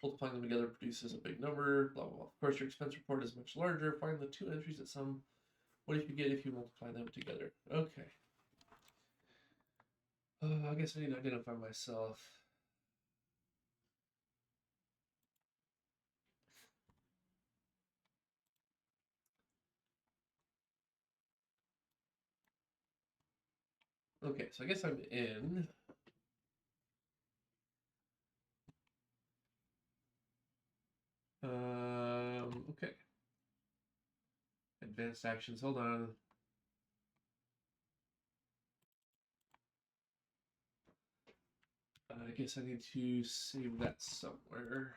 multiplying them together produces a big number, blah, blah, blah. Of course, your expense report is much larger. Find the 2 entries that sum. What do you get if you multiply them together? Okay. I guess I need to identify myself. Okay, so I guess I'm in. Okay. Advanced actions, hold on. I guess I need to save that somewhere.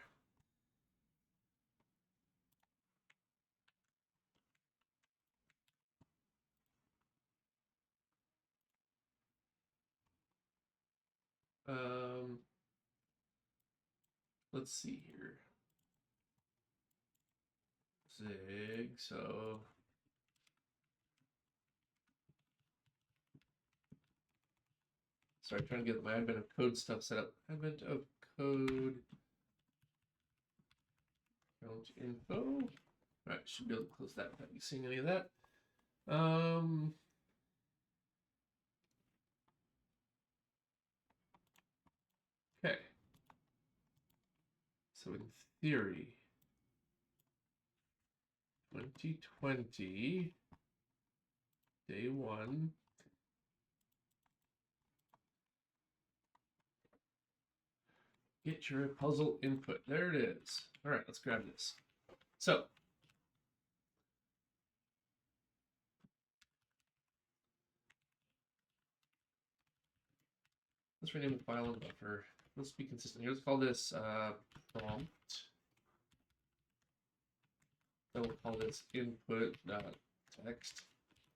Let's see here. Zig, so sorry, trying to get my advent of code stuff set up. Advent of code account info. All right, should be able to close that without you seeing any of that. Okay. So in theory, 2020 day 1. Get your puzzle input. There it is. All right, let's grab this. So let's rename the file and buffer. Let's be consistent here. Let's call this prompt. Then we'll call this input.text.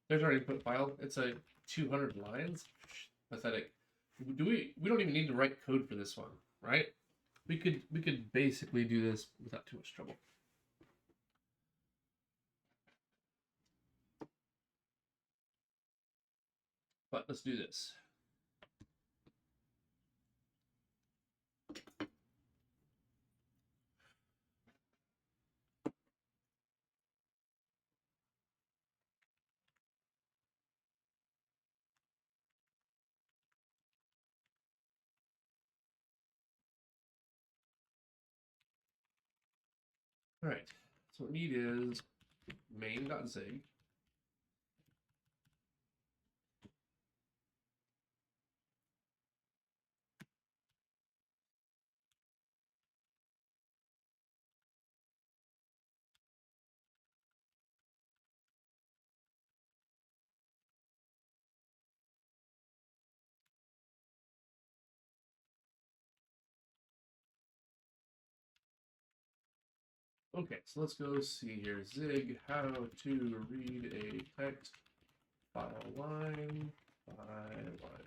There's our input file. It's a 200 lines. Pathetic. We don't even need to write code for this one, right? We could basically do this without too much trouble. But let's do this. All right, so what we need is main.zig. Okay, so let's go see here. Zig, how to read a text file line by line.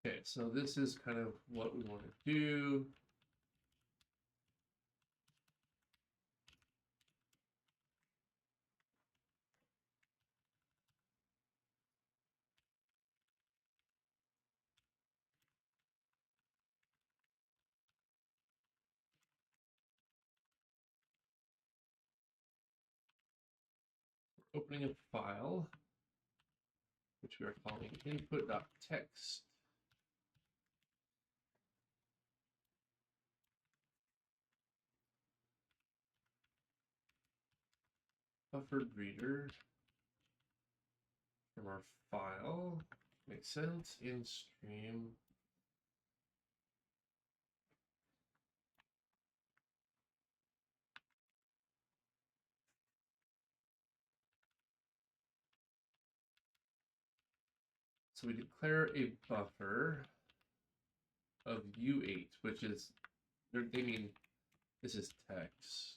Okay, so this is kind of what we want to do. We're opening a file, which we are calling input.text. Buffered reader from our file. Makes sense. In stream. So we declare a buffer of U8, which is, they mean this is text.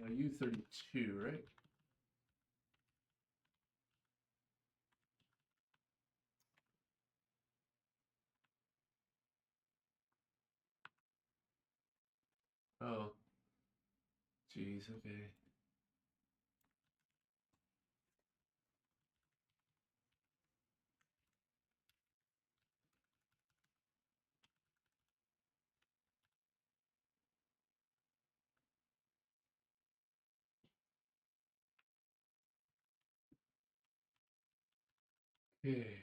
U32, right? Oh, geez, okay. Okay.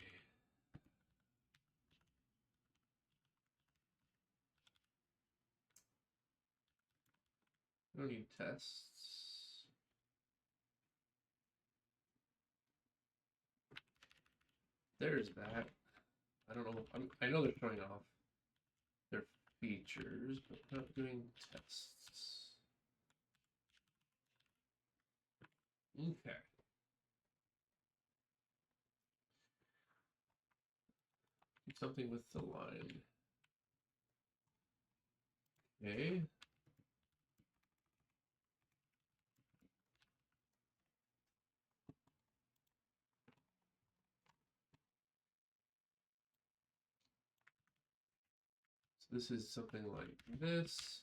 I don't need tests. There's that. I don't know. I know they're showing off their features, but not doing tests. Okay. Do something with the line. Okay. So this is something like this.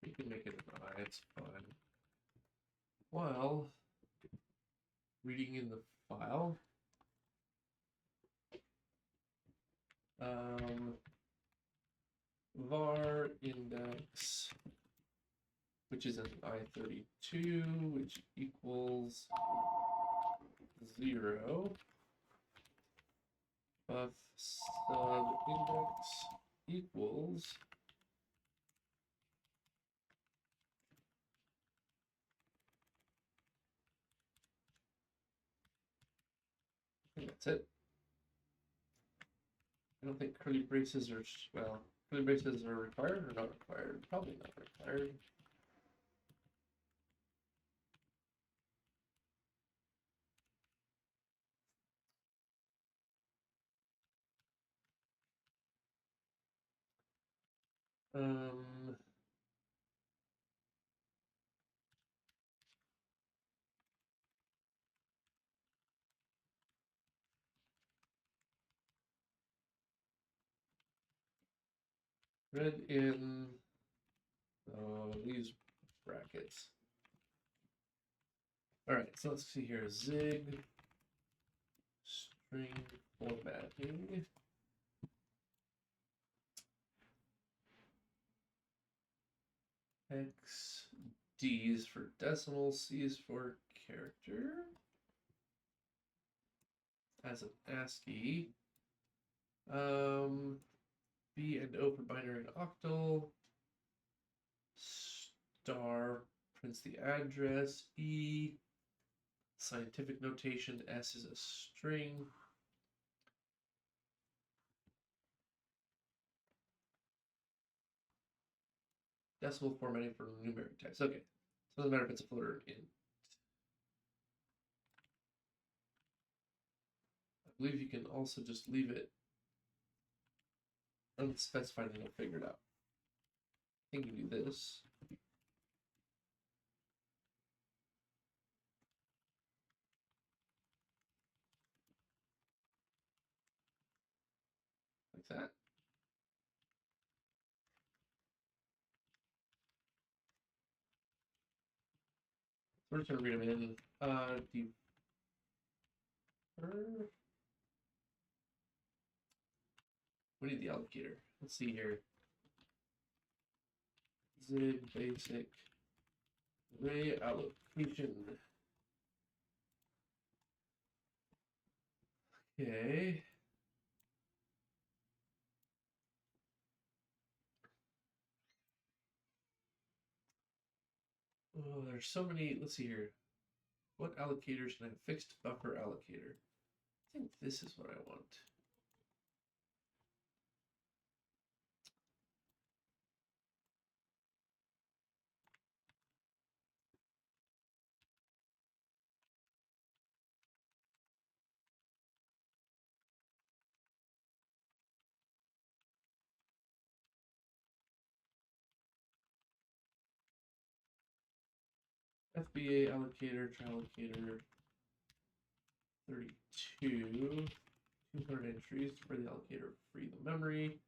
You can make it an I, it's fine. Well, reading in the file. Var index, which is an I32, which equals 0. Buff sub index equals that's it. I don't think curly braces are, well, curly braces are required or not required? Probably not required. Um, read in these brackets. All right, so let's see here. Zig string formatting. X, D is for decimal, C is for character. As an ASCII. B and O for binary and octal. Star prints the address. E, scientific notation. S is a string. Decimal formatting for numeric text. Okay, so it doesn't matter if it's a float or int. I believe you can also just leave it unspecified and it'll figure it out. I think you do this. Like that. We're just gonna read them in. We need the allocator. Let's see here. Zig basic array allocation. Okay. Oh, there's so many. Let's see here. What allocator should I have? Fixed buffer allocator. I think this is what I want. FBA allocator, try allocator 32. 200 entries for the allocator, free the memory.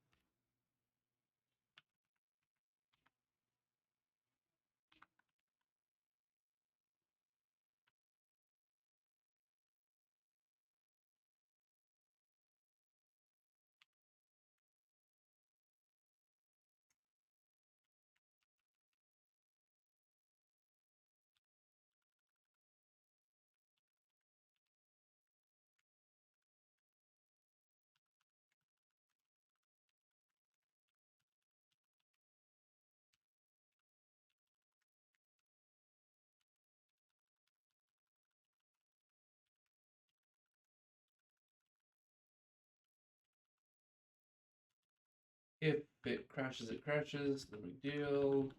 If it crashes, it crashes. No big deal.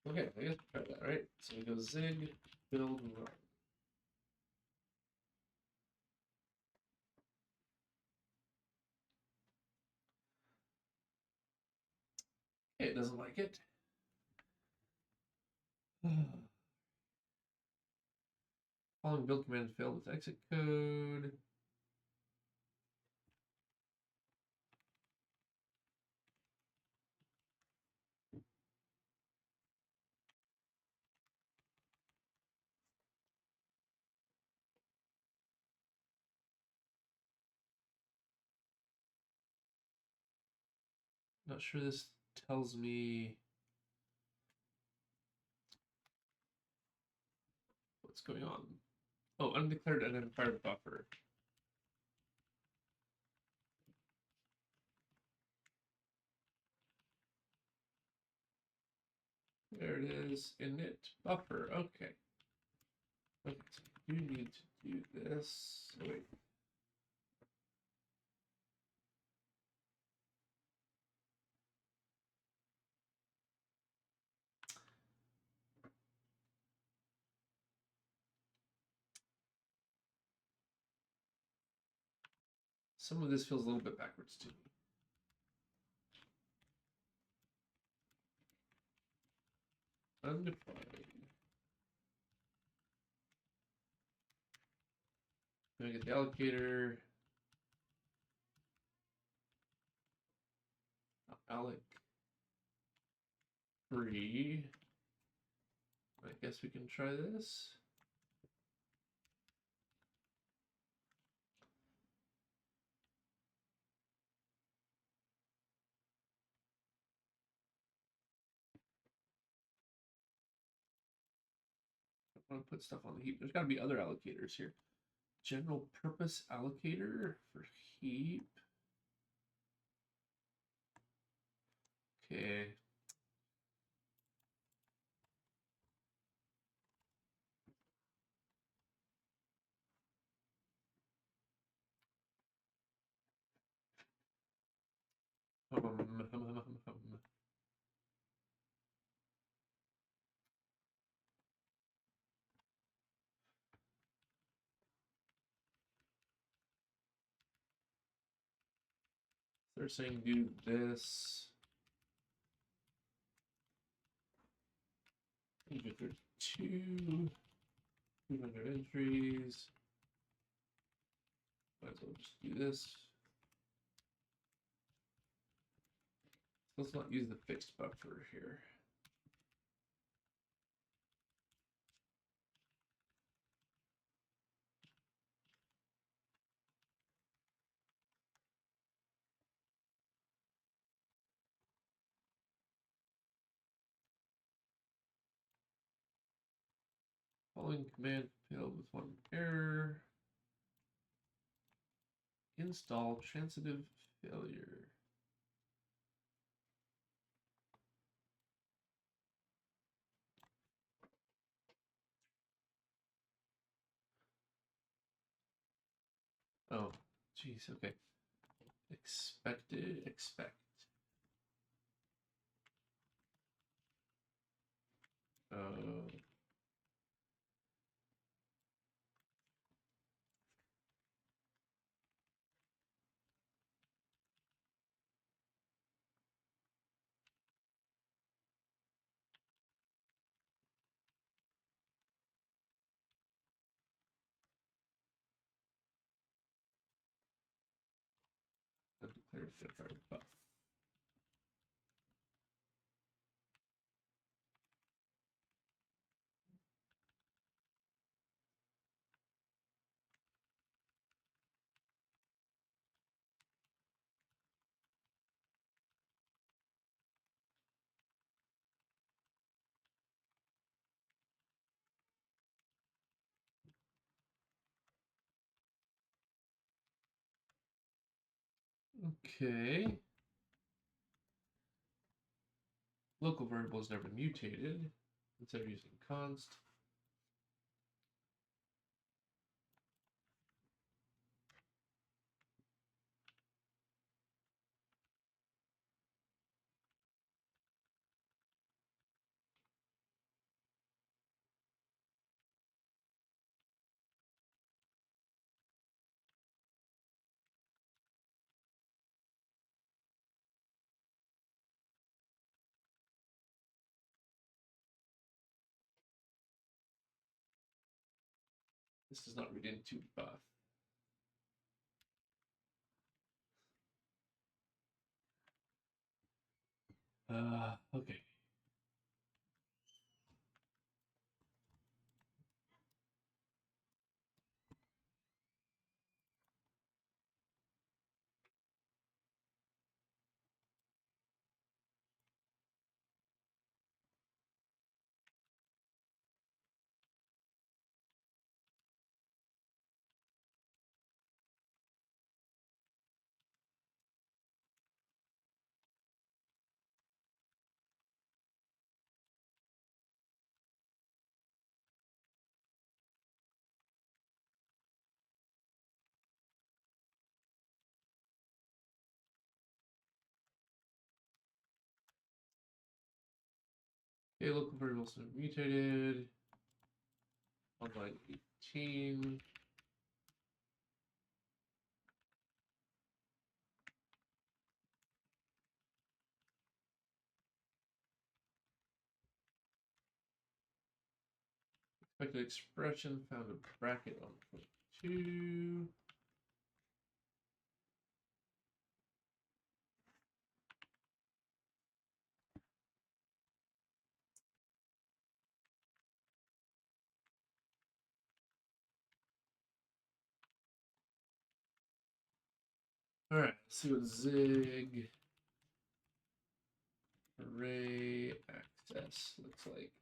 Okay, I guess we'll try that, right? So we go zig, build, run. Okay, it doesn't like it. Following build command failed with exit code. Not sure this tells me what's going on. Oh, undeclared identifier buffer. There it is, init buffer. Okay. Okay, so you need to do this. Oh, wait. Some of this feels a little bit backwards to me. undefined. Then we get the allocator. Alloc free. I guess we can try this. I want to put stuff on the heap. There's got to be other allocators here. General purpose allocator for heap. Okay. They're saying do this. If there's 200 entries, might as well just do this. Let's not use the fixed buffer here. Following command failed with one error. Install transitive failure. Oh, geez, okay. Expected, expect. Undeclared third-party buff. Okay. Local variable is never mutated. Instead of using const. This does not read into buff. Okay. Okay, local variables are mutated. On line 18. Expected expression found a bracket on 22. All right, let's see what zig array access looks like.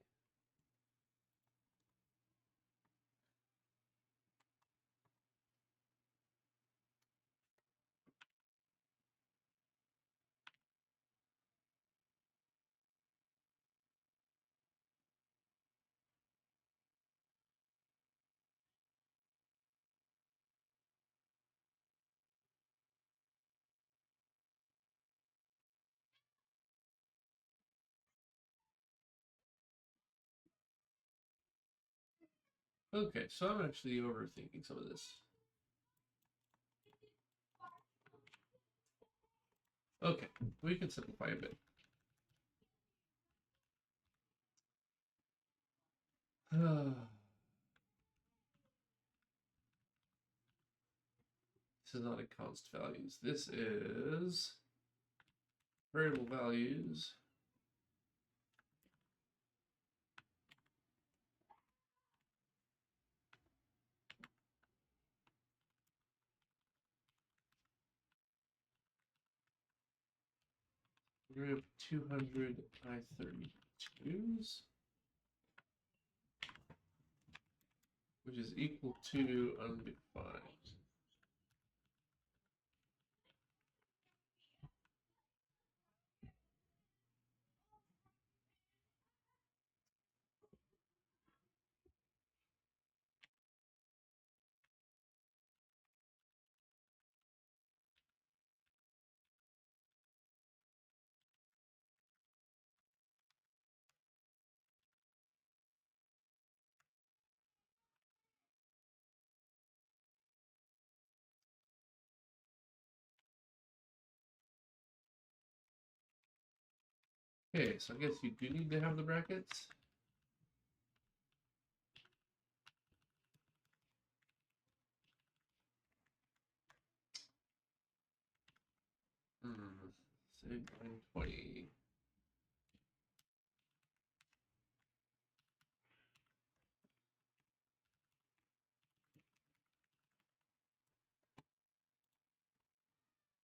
Okay, so I'm actually overthinking some of this. Okay, we can simplify a bit. This is not a const values. This is variable values. We're going to have 200 I32s, which is equal to undefined. Okay, so I guess you do need to have the brackets. Say 920.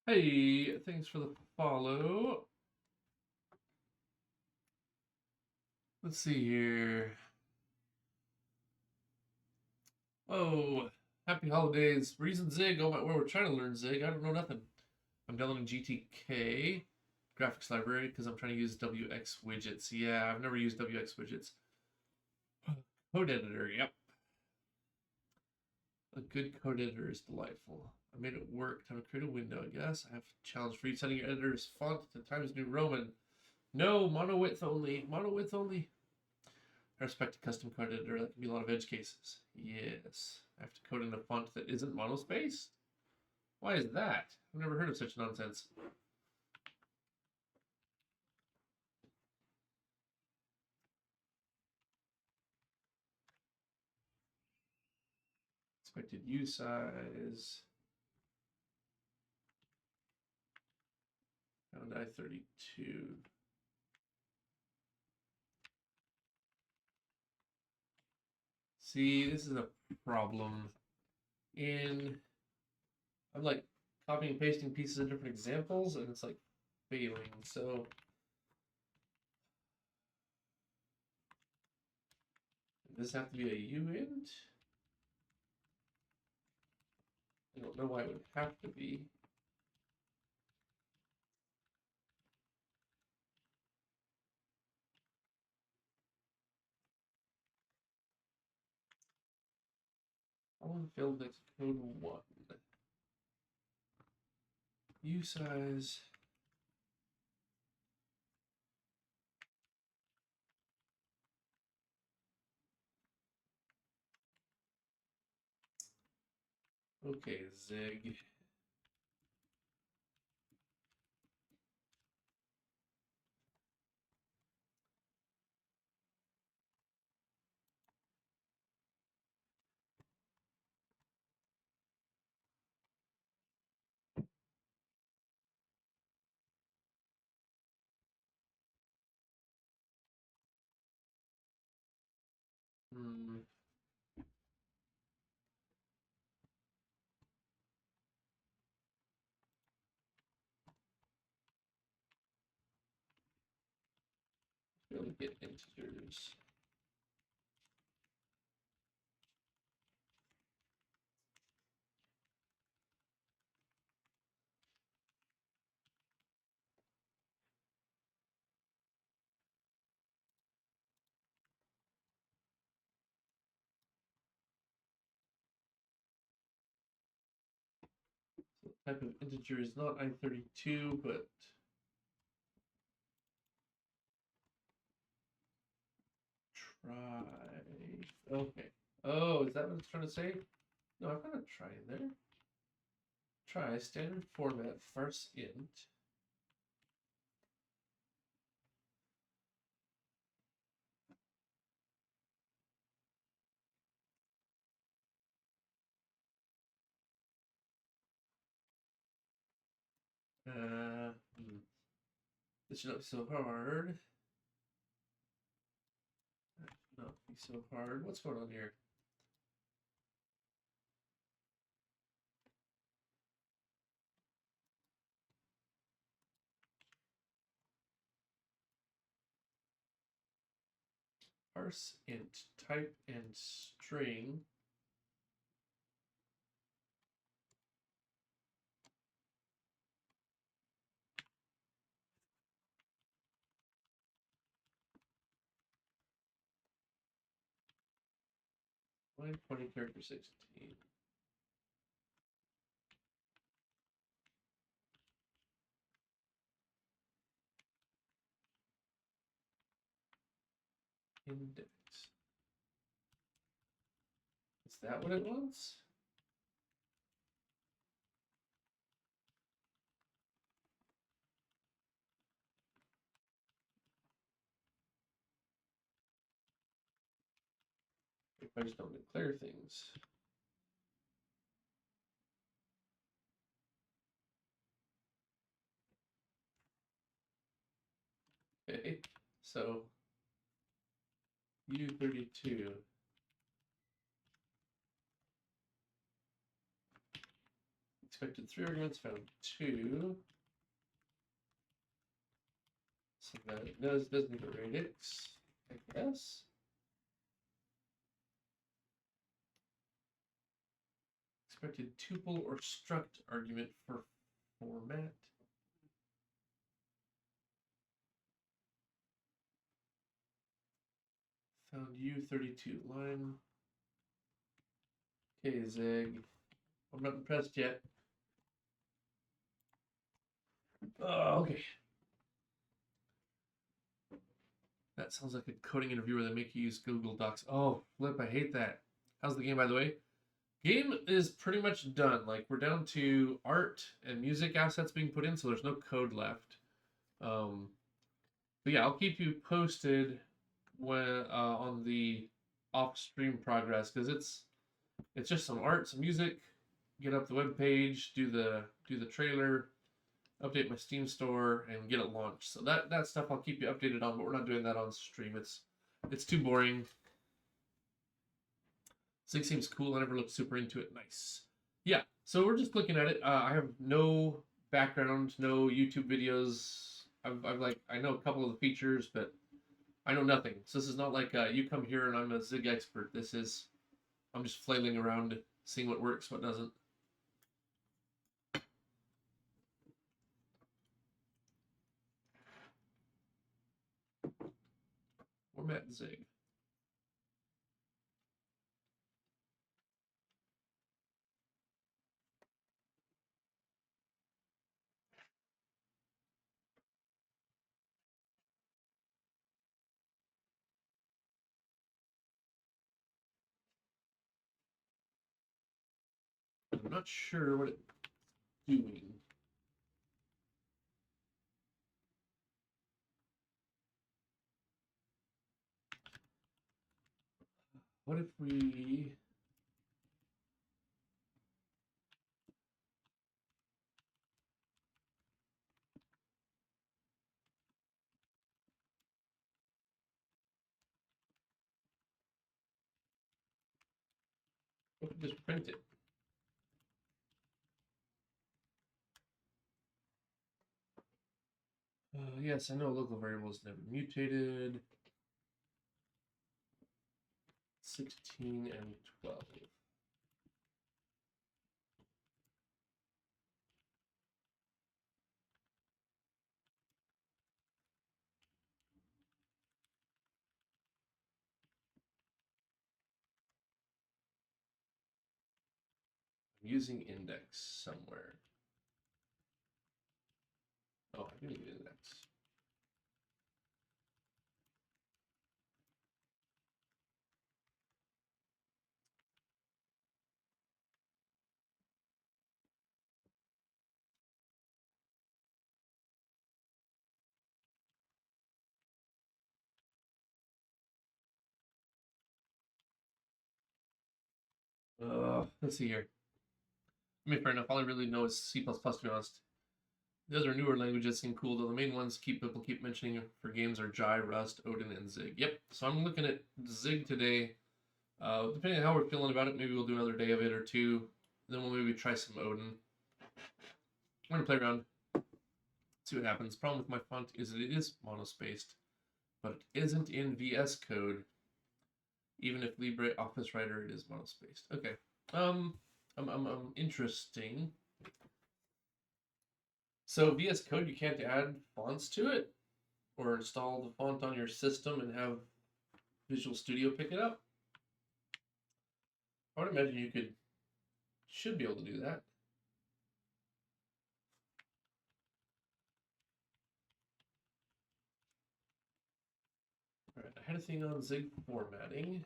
Hey, thanks for the follow. Let's see here. Oh, happy holidays. Reason Zig. Oh my, we're trying to learn Zig. I don't know nothing. I'm downloading GTK graphics library because I'm trying to use WX widgets. Yeah, I've never used WX widgets. Code editor, yep. A good code editor is delightful. I made it work. Time to create a window, I guess. I have a challenge for you. Setting your editor's font to Times New Roman. No, mono width only. Mono width only. I respect a custom code editor. That can be a lot of edge cases. Yes. I have to code in a font that isn't monospaced? Why is that? I've never heard of such nonsense. Expected U size. Found I32. See, this is a problem. I'm like copying and pasting pieces of different examples, and it's like failing. So does this have to be a uint? I don't know why it would have to be. I want to fill next code 1. U size. Okay, Zig. Really get integers. So type of integer is not I32, but try. Okay. Oh, is that what it's trying to say? No, I've got a try in there. Try standard format farce int. This should not be so hard. That should not be so hard. What's going on here? Parse int type and string. Line 20 character 16. Index. Is that what it wants? If I just don't declare things. Okay, so U32. Expected 3 arguments, found 2. So that it doesn't need a radix, I guess. Expected tuple or struct argument for format. Found U32 line. Okay, Zig. I'm not impressed yet. Oh, okay. That sounds like a coding interview where they make you use Google Docs. Oh, flip, I hate that. How's the game, by the way? Game is pretty much done. Like, we're down to art and music assets being put in, so there's no code left. But yeah, I'll keep you posted when on the off-stream progress, because it's just some art, some music, get up the web page, do the trailer, update my Steam store, and get it launched. So that stuff I'll keep you updated on, but we're not doing that on stream. It's too boring. Zig seems cool. I never looked super into it. Nice. Yeah, so we're just looking at it. I have no background, no YouTube videos. I've like, I know a couple of the features, but I know nothing. So this is not like you come here and I'm a Zig expert. I'm just flailing around, seeing what works, what doesn't. Format Zig. I'm not sure what it's doing. What if we... Just print it. Yes, I know local variables never mutated. 16 and 12. I'm using index somewhere. Oh, I do need index. Let's see here. I mean, fair enough. All I really know is C++, to be honest. The other newer languages seem cool, though the main ones people keep mentioning for games are Jai, Rust, Odin, and Zig. Yep, so I'm looking at Zig today. Depending on how we're feeling about it, maybe we'll do another day of it or two. Then we'll maybe try some Odin. I'm gonna play around, see what happens. Problem with my font is that it is monospaced, but it isn't in VS Code. Even if LibreOffice Writer it is monospaced. Okay. Interesting. So VS Code, you can't add fonts to it or install the font on your system and have Visual Studio pick it up. I would imagine you should be able to do that. All right, I had a thing on Zig formatting.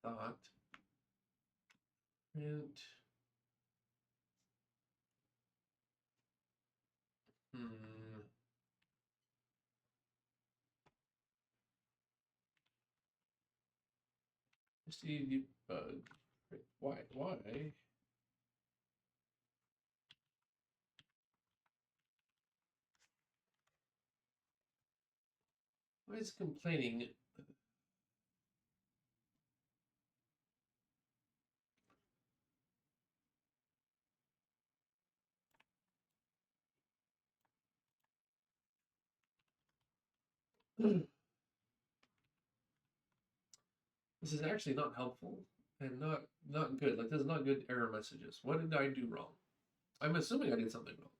I thought. Print. std debug. Why? Why is it complaining? This is actually not helpful and not good. Like, this is not good error messages. What did I do wrong? I'm assuming I did something wrong.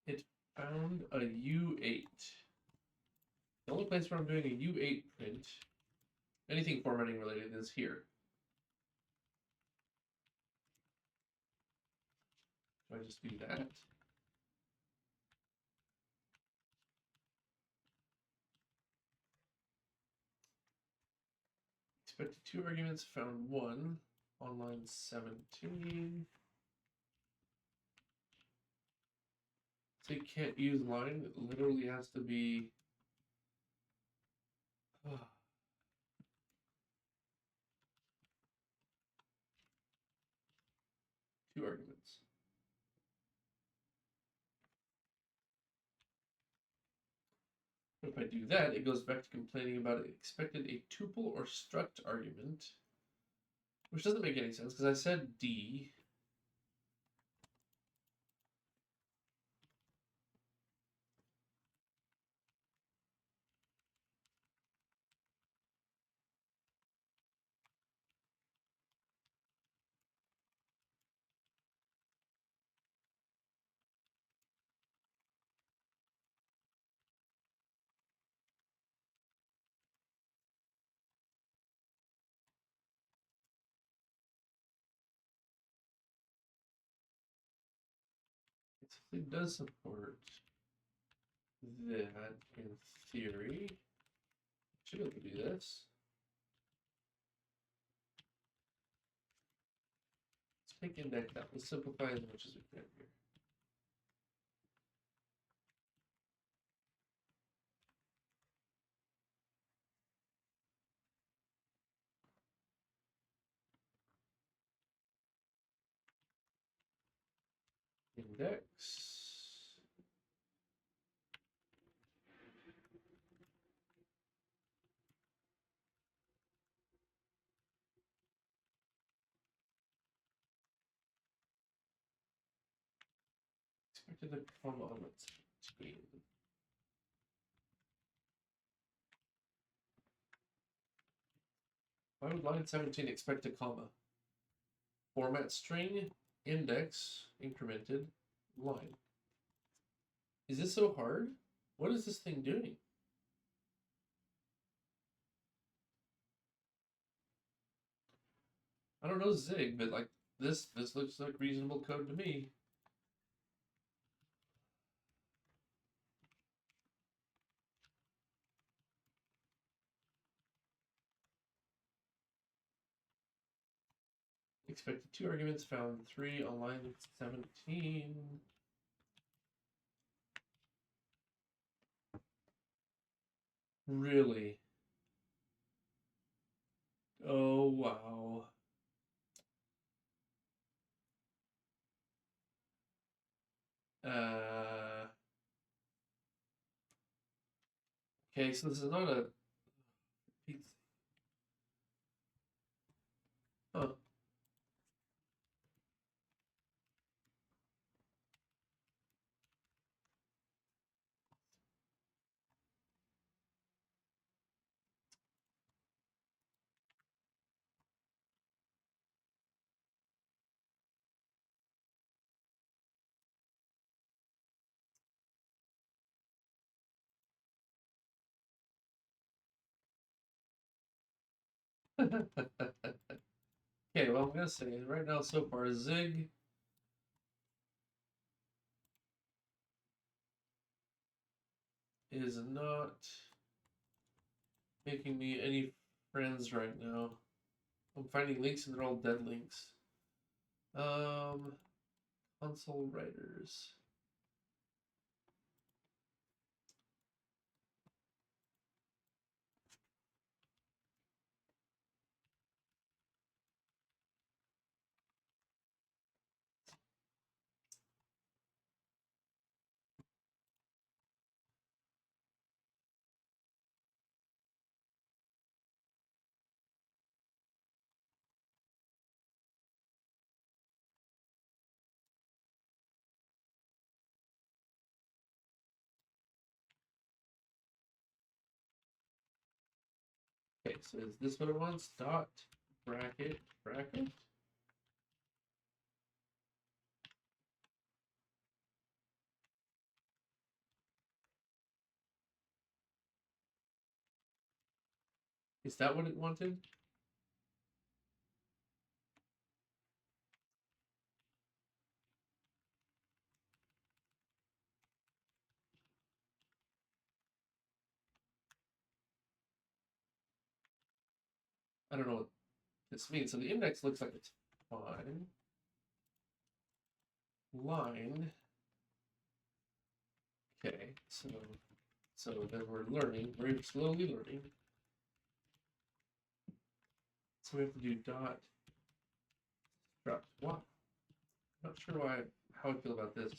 It found a U8. The only place where I'm doing a U8 print, anything formatting related, is here. Do I just do that? Expected 2 arguments, found 1 on line 17. So you can't use line, it literally has to be 2 arguments. If I do that, it goes back to complaining about it expected a tuple or struct argument, which doesn't make any sense because I said D. It does support that in theory. Should be able to do this. Let's take index out. Let's simplify as much as we can here. index. Expected a comma on its screen. Why would line 17 expect a comma? Format string, index, incremented, line. Is this so hard? What is this thing doing? I don't know Zig, but like this looks like reasonable code to me. Expected 2 arguments, found 3 on line 17. Really? Oh, wow. Okay, so this is not a pizza. Huh. Okay, well, I'm gonna say right now so far, Zig is not making me any friends right now. I'm finding links and they're all dead links. Console writers. Okay, so is this what it wants? Dot, bracket, bracket? Is that what it wanted? I don't know what this means. So the index looks like it's fine. Line. Okay, so then we're learning, we're slowly learning. So we have to do dot struct. What? I'm not sure how I feel about this.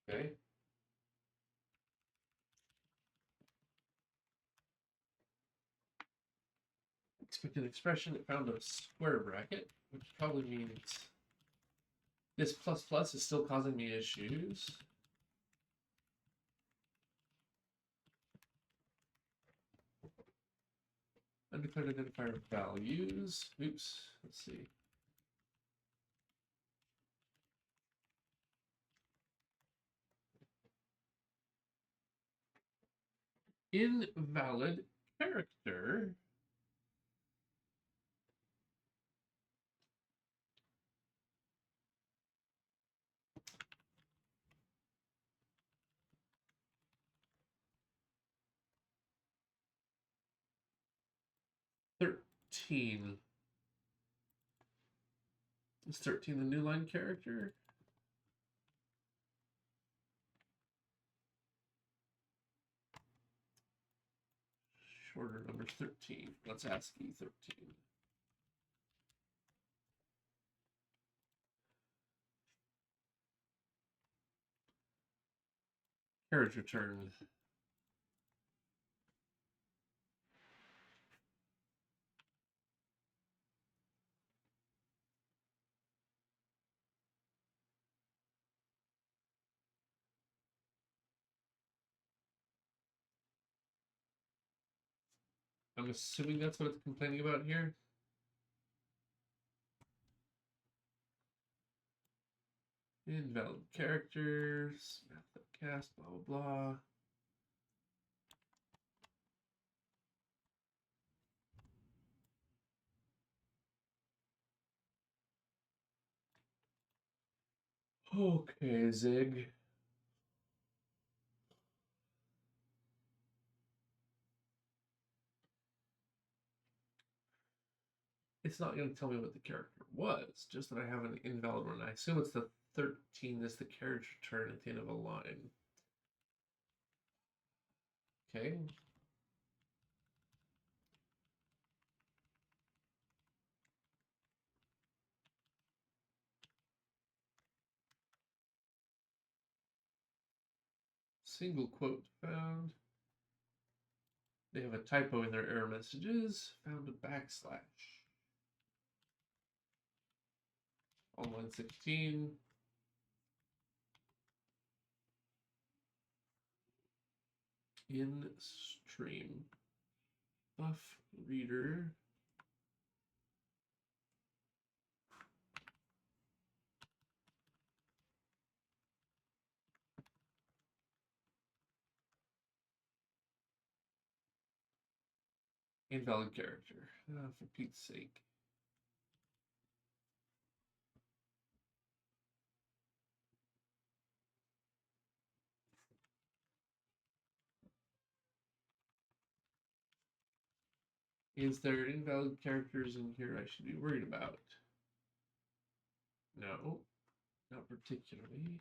Okay. Expected expression, it found a square bracket, which probably means this plus plus is still causing me issues. Undeclared identifier values. Oops, let's see. Invalid character. Is 13 the new line character? order number 13. Let's ASCII 13. Carriage return. I'm assuming that's what it's complaining about here. Invalid characters, method cast, blah, blah, blah. Okay, Zig. It's not going to tell me what the character was, just that I have an invalid one. I assume it's the 13 is the carriage return at the end of a line. Okay. Single quote found. They have a typo in their error messages. Found a backslash. On line 16. In stream. Buff reader. Invalid character. For Pete's sake. Is there invalid characters in here I should be worried about? No, not particularly.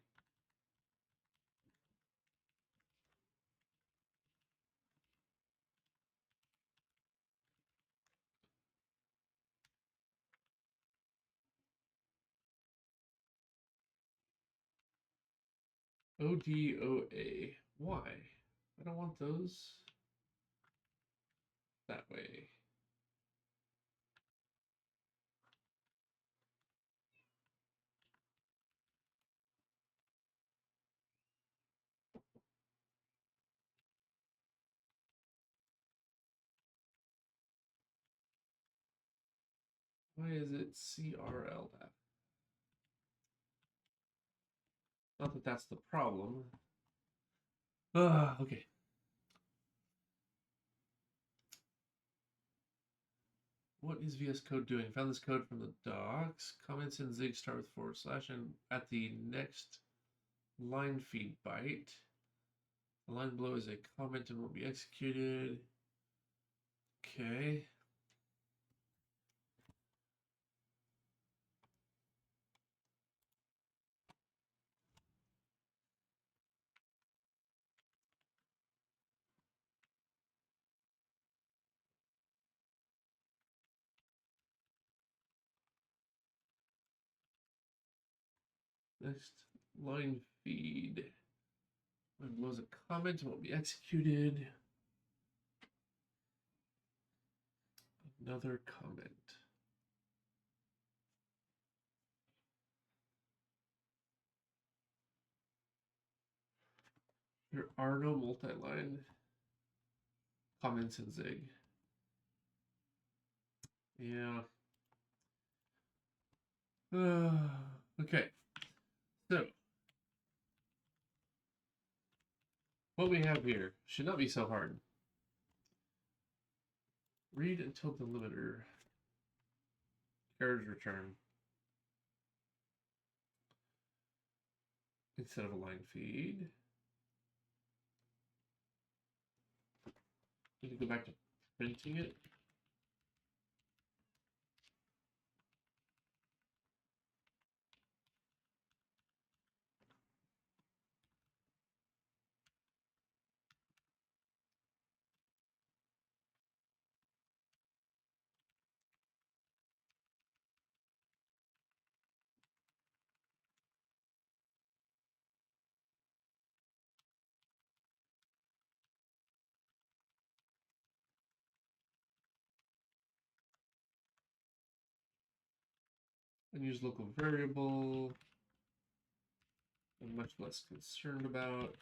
ODOA. Why? I don't want those that way. Why is it CRLF? Not that that's the problem. Okay. What is VS Code doing? Found this code from the docs. Comments in Zig start with / and at the next line feed byte. The line below is a comment and will be executed. Okay. Next line feed. Line below is a comment and will be executed. Another comment. There are no multi-line comments in Zig. Yeah. Okay. So, what we have here should not be so hard. Read until delimiter. Carriage return. Instead of a line feed. Need to go back to printing it. and use local variable. I'm much less concerned about.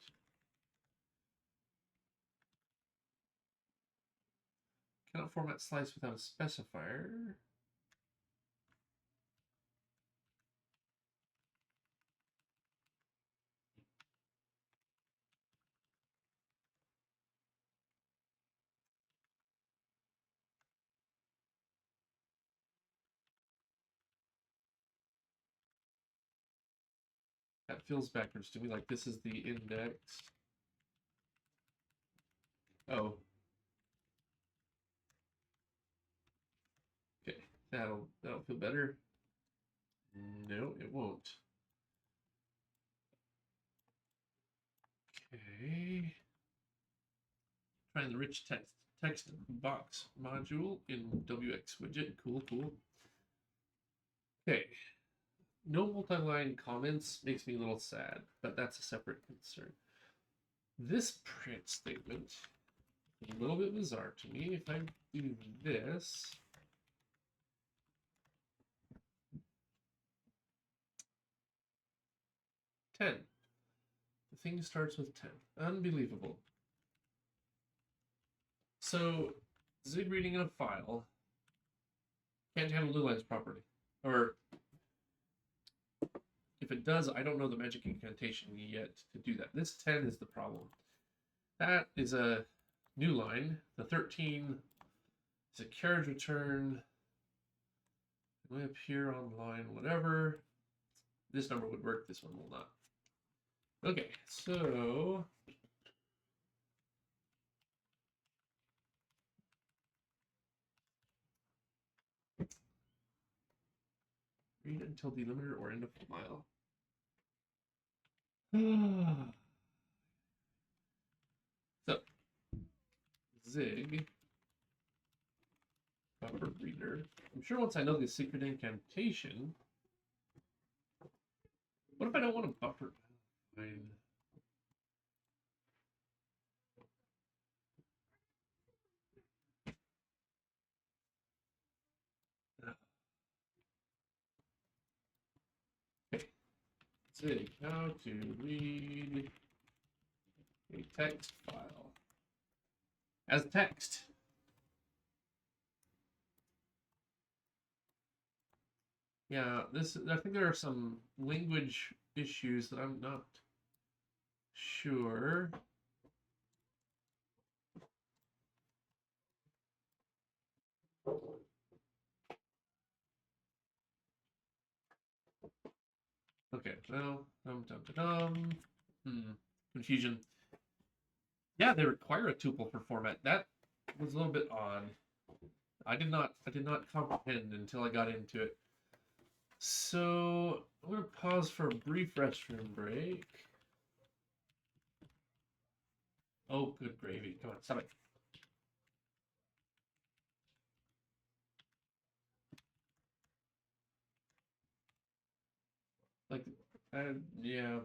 Cannot format slice without a specifier. That feels backwards to me, like this is the index. Oh. Okay, that'll feel better. No, it won't. Okay. Trying the rich text box module in WX widget. Cool, cool. Okay. No multi-line comments makes me a little sad, but that's a separate concern. This print statement is a little bit bizarre to me. If I do this, $10. The thing starts with 10. Unbelievable. So, Zig reading in a file can't handle new lines properly. Or, if it does, I don't know the magic incantation yet to do that. This 10 is the problem. That is a new line. The 13 is a carriage return. It may appear on line whatever. This number would work, this one will not. Okay, so read until delimiter or end of file. So Zig buffer reader. I'm sure once I know the secret incantation. What if I don't want to buffer? Fine. Okay. Zig, how to read a text file as text. Yeah, I think there are some language issues that I'm not sure. Okay, well, confusion. Yeah, they require a tuple for format. That was a little bit odd. I did not comprehend until I got into it. So I'm gonna pause for a brief restroom break. Oh, good gravy! Come on, stop it. Like, yeah.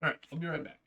All right, I'll be right back.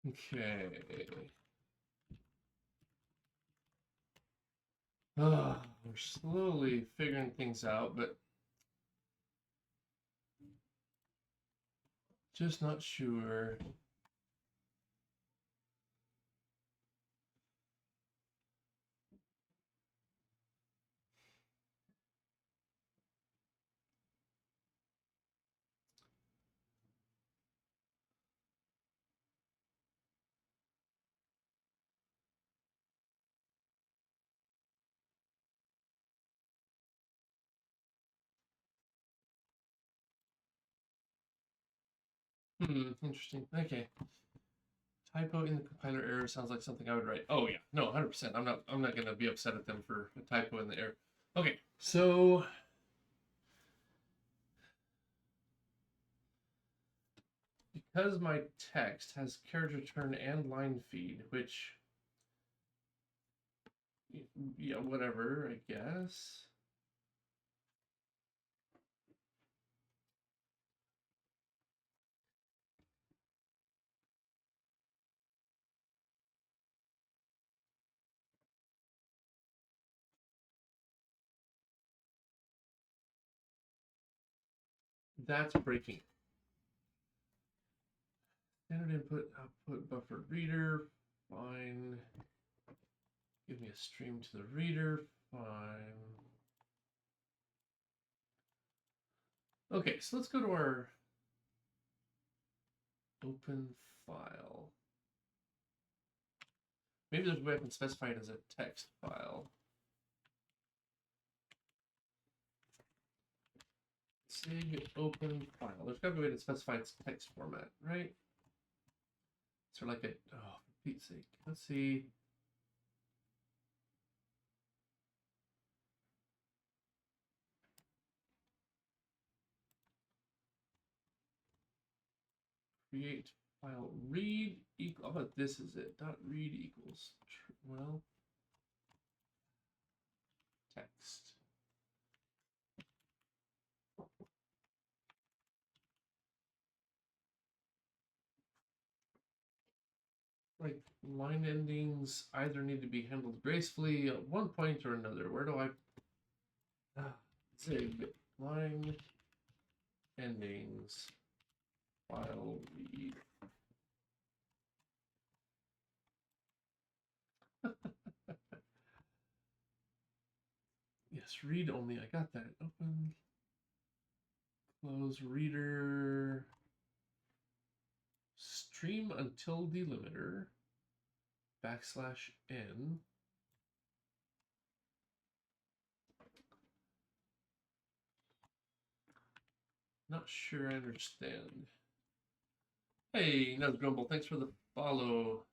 Okay. We're slowly figuring things out, but just not sure. Interesting. Okay. Typo in the compiler error sounds like something I would write. Oh yeah, no, 100%. I'm not gonna be upset at them for a typo in the error. Okay, so because my text has carriage return and line feed, which yeah, whatever, I guess. That's breaking. Standard input, output, buffer reader, fine. Give me a stream to the reader, fine. Okay, so let's go to our open file. Maybe there's a way I can specify it as a text file. Sig open file. There's got to be a way to specify its text format, right? So like a, oh, for Pete's sake. Let's see. Create file read equal. How about this is it? Dot read equals, well, text. Like line endings either need to be handled gracefully at one point or another. Where do I zig line endings file read? Yes, read only. I got that. Open, close reader, stream until delimiter, \n. Not sure I understand. Hey, Nuz Grumble, thanks for the follow.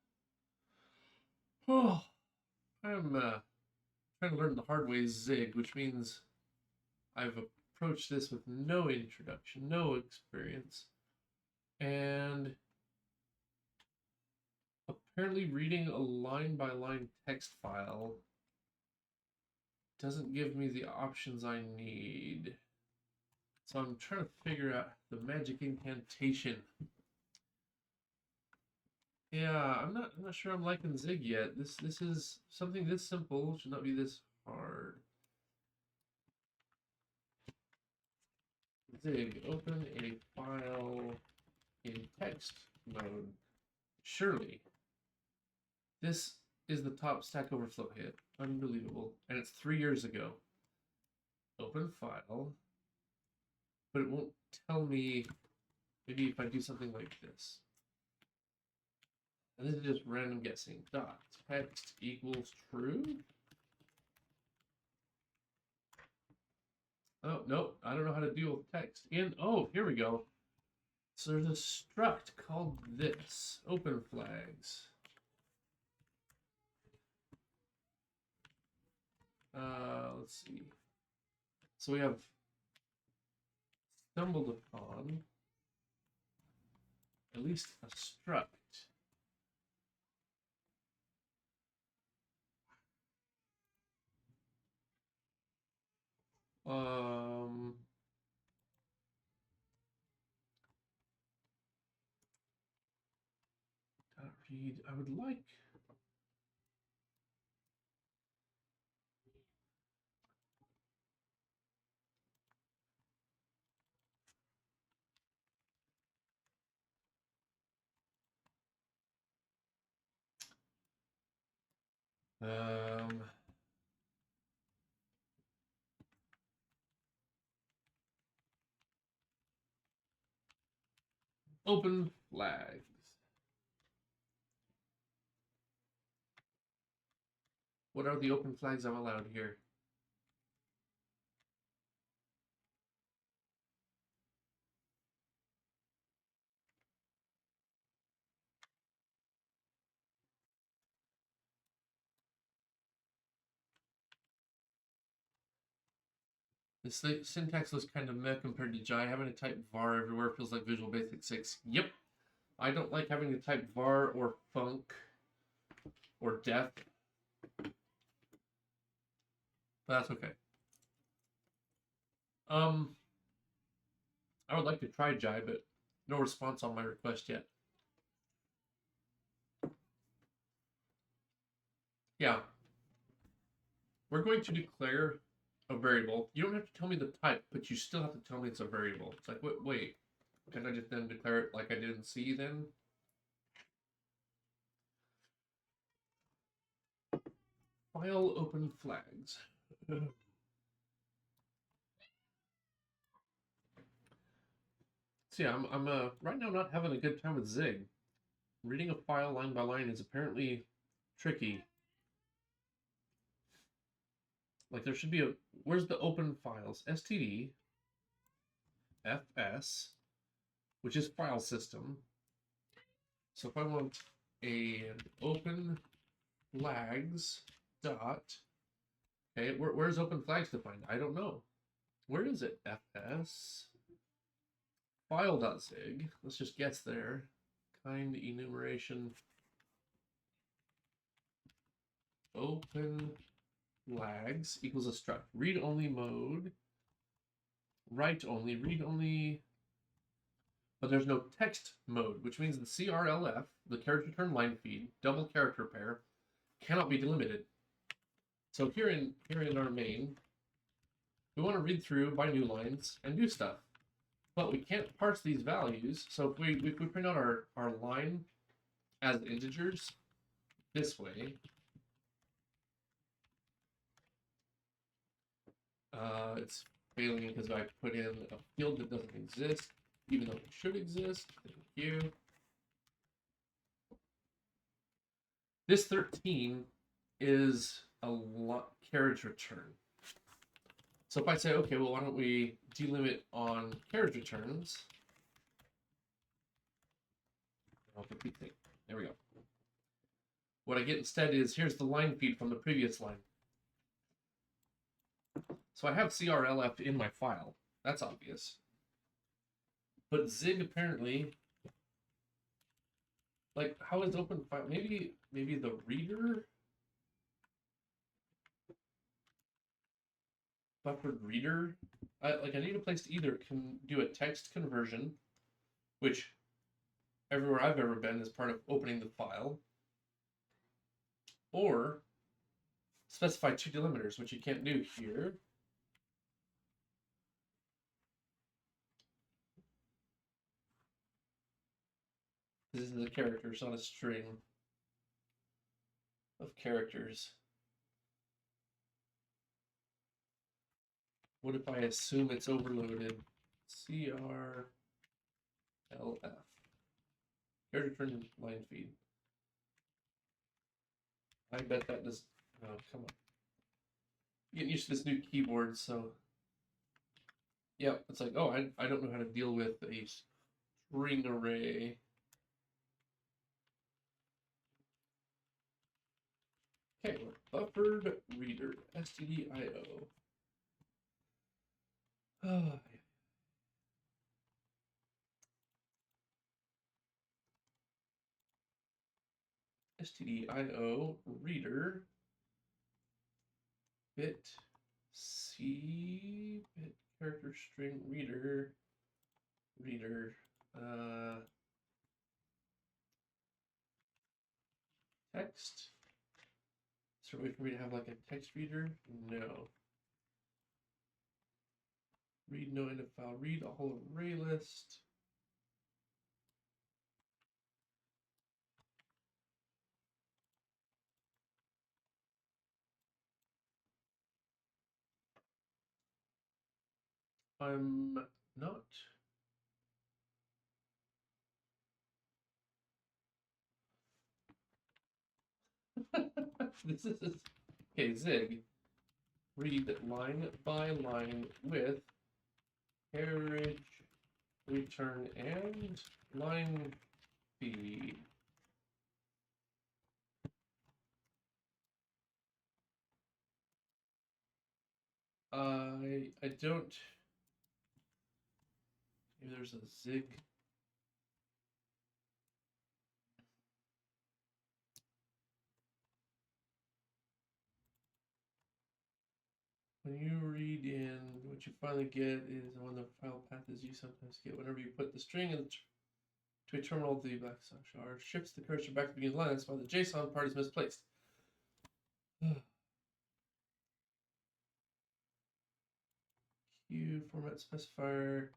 Oh, I'm trying to learn the hard way Zig, which means I've approached this with no introduction, no experience, and apparently reading a line-by-line text file doesn't give me the options I need. So I'm trying to figure out the magic incantation. Yeah, I'm not sure I'm liking Zig yet. This is something this simple should not be this hard. Zig, open a file in text mode. Surely. This is the top Stack Overflow hit. Unbelievable. And it's 3 years ago. Open file. But it won't tell me maybe if I do something like this. And this is just random guessing. Dot text equals true. Oh, nope. I don't know how to deal with text. Oh, here we go. So there's a struct called this. Open flags. Let's see. So we have stumbled upon at least a struct. read. I would like. Open flags. What are the open flags I'm allowed here? This syntax looks kind of meh compared to Jai. Having to type var everywhere feels like Visual Basic 6. Yep. I don't like having to type var or func or def. But that's okay. I would like to try Jai, but no response on my request yet. Yeah. We're going to declare a variable. You don't have to tell me the type, but you still have to tell me it's a variable. It's like, wait. Can I just then declare it like I did in C then? File open flags. See, I'm right now not having a good time with Zig. Reading a file line by line is apparently tricky. Like there should be a, where's the open files? std fs, which is file system. So if I want a open flags dot, okay, where's open flags defined? I don't know. Where is it? Fs file.zig. Let's just guess there. Kind enumeration open flags equals a struct. Read only mode. Write only, read only. But there's no text mode, which means the CRLF, the character return line feed, double character pair, cannot be delimited. So here in our main, we want to read through by new lines and do stuff. But we can't parse these values. So if we print out our line as integers this way, it's failing because I put in a field that doesn't exist, even though it should exist. Thank you. This 13 is a lot carriage return. So if I say, okay, well, why don't we delimit on carriage returns? There we go. What I get instead is, here's the line feed from the previous line. So I have CRLF in my file. That's obvious. But Zig apparently, like, how is open file? Maybe the reader, buffered reader. I need a place to either can do a text conversion, which everywhere I've ever been is part of opening the file, or specify two delimiters, which you can't do here. This is a character, it's not a string of characters. What if I assume it's overloaded? CRLF. Character return line feed. I bet that does. Oh, come on. Getting used to this new keyboard, so. Yep, it's like, oh, I don't know how to deal with a string array. Okay, buffered reader, std.io. std.io reader bit c bit character string reader text. Is there a way for me to have like a text reader? No. Read no end of file. Read a whole array list. I'm not. This is okay. Zig. Read line by line with carriage return and line feed. I don't. Maybe there's a Zig. When you read in, what you finally get is when the file path is you sometimes get whenever you put the string in to a terminal, the backslash r shifts the cursor back to the beginning line. That's why the JSON part is misplaced. Q format specifier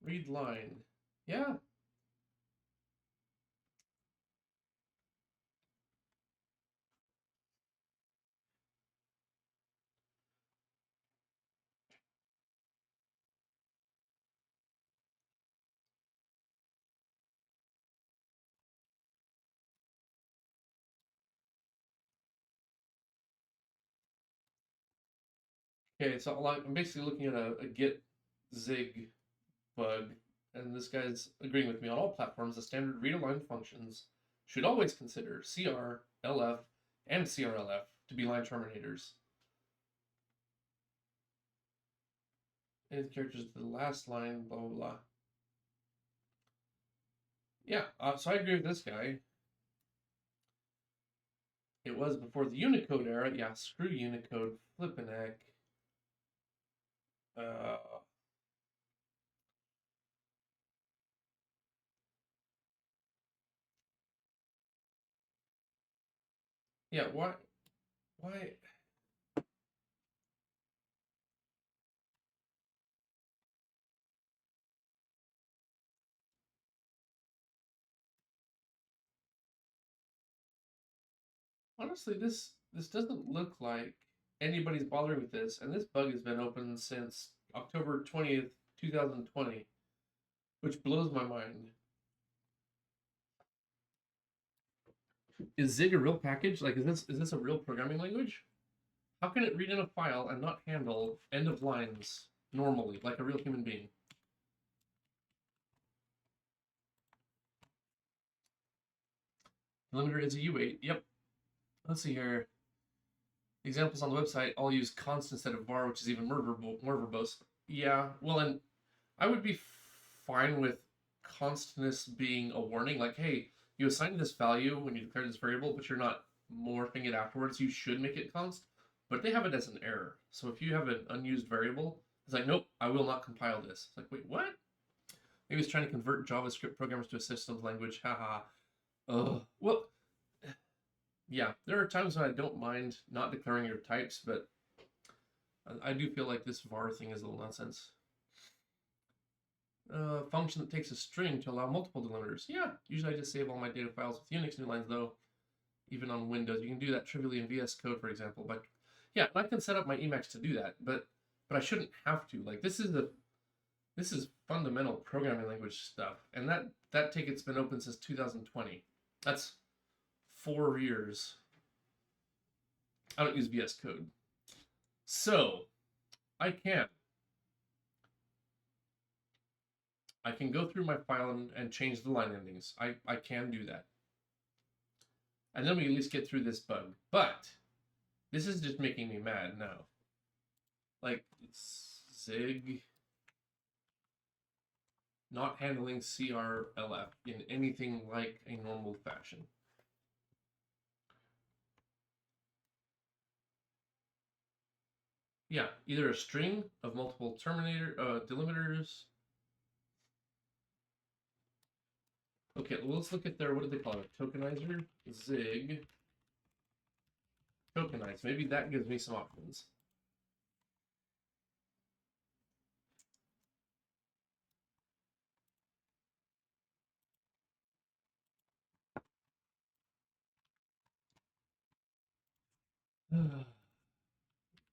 read line. Yeah. Okay, so I'm basically looking at a get Zig bug, and this guy's agreeing with me. On all platforms, the standard read-align functions should always consider CR, LF, and CRLF to be line terminators. And characters to the last line, blah, blah, blah. Yeah, so I agree with this guy. It was before the Unicode era. Yeah, screw Unicode, flippin' heck. Yeah, why? Honestly, this doesn't look like anybody's bothering with this, and this bug has been open since October 20th, 2020, which blows my mind. Is Zig a real package? Like, is this a real programming language? How can it read in a file and not handle end of lines normally, like a real human being? Limiter is a U8. Yep. Let's see here. Examples on the website all use const instead of var, which is even more verbose. Yeah, well, and I would be fine with constness being a warning, like, hey, you assigned this value when you declare this variable, but you're not morphing it afterwards. You should make it const, but they have it as an error. So if you have an unused variable, it's like, nope, I will not compile this. It's like, wait, what? Maybe it's trying to convert JavaScript programmers to a systems language. Haha. Well, yeah, there are times when I don't mind not declaring your types, but I do feel like this var thing is a little nonsense. Function that takes a string to allow multiple delimiters. Yeah, usually I just save all my data files with Unix new lines, though. Even on Windows, you can do that trivially in VS Code, for example. But yeah, I can set up my Emacs to do that, but I shouldn't have to. Like, this is fundamental programming language stuff, and that ticket's been open since 2020. That's 4 years. I don't use VS Code, so I can go through my file and change the line endings. I can do that. And then we at least get through this bug. But this is just making me mad now. Like, Zig not handling CRLF in anything like a normal fashion. Yeah, either a string of multiple delimiters. Okay, well, let's look at their, what do they call it? Tokenizer? Zig. Tokenize. Maybe that gives me some options.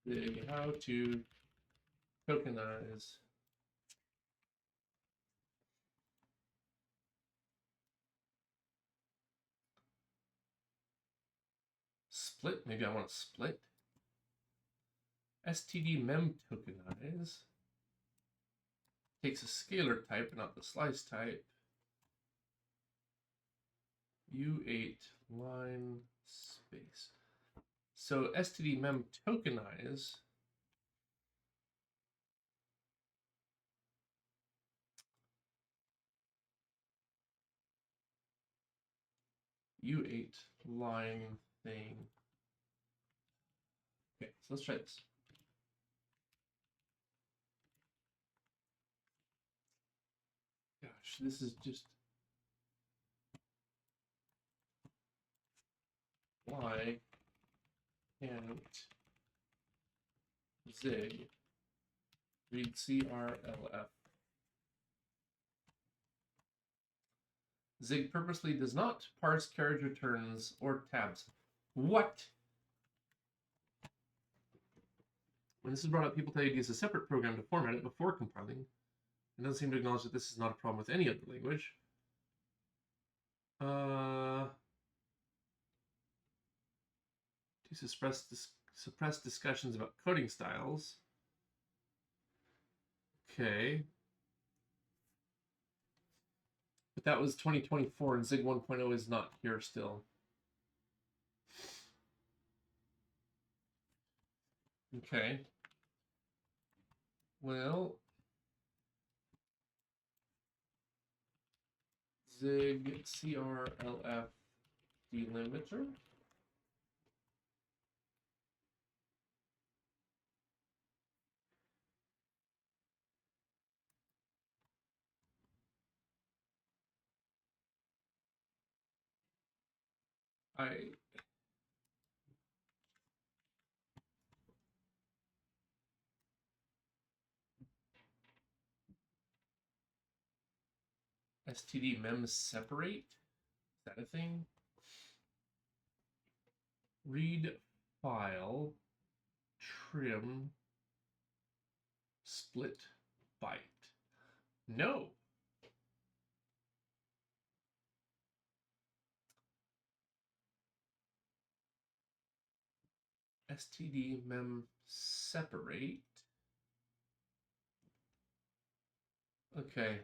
Zig, how to tokenize. Split, maybe I want to split. std.mem.tokenize. Takes a scalar type, but not the slice type. U8 line space. So std.mem.tokenize U8 line thing. Okay, so let's try this. Gosh, this is just why can't Zig read CRLF? Zig purposely does not parse carriage returns or tabs. What? When this is brought up, people tell you to use a separate program to format it before compiling. It doesn't seem to acknowledge that this is not a problem with any other language. To suppress discussions about coding styles. Okay. But that was 2024 and Zig 1.0 is not here still. Okay. Well, Zig CRLF delimiter. std mem separate? Is that a thing? Read file trim split byte. No. std mem separate. Okay.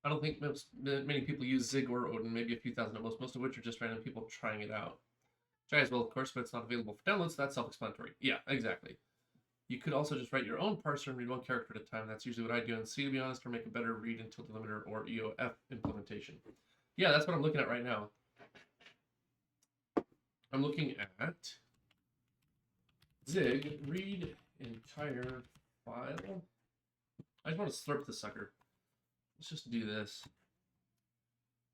I don't think many people use Zig or Odin, maybe a few thousand at most of which are just random people trying it out. Try as well, of course, but it's not available for download, so that's self-explanatory. Yeah, exactly. You could also just write your own parser and read one character at a time. That's usually what I do in C, to be honest, or make a better read until delimiter or EOF implementation. Yeah, that's what I'm looking at right now. I'm looking at Zig, read entire file. I just want to slurp the sucker. Let's just do this.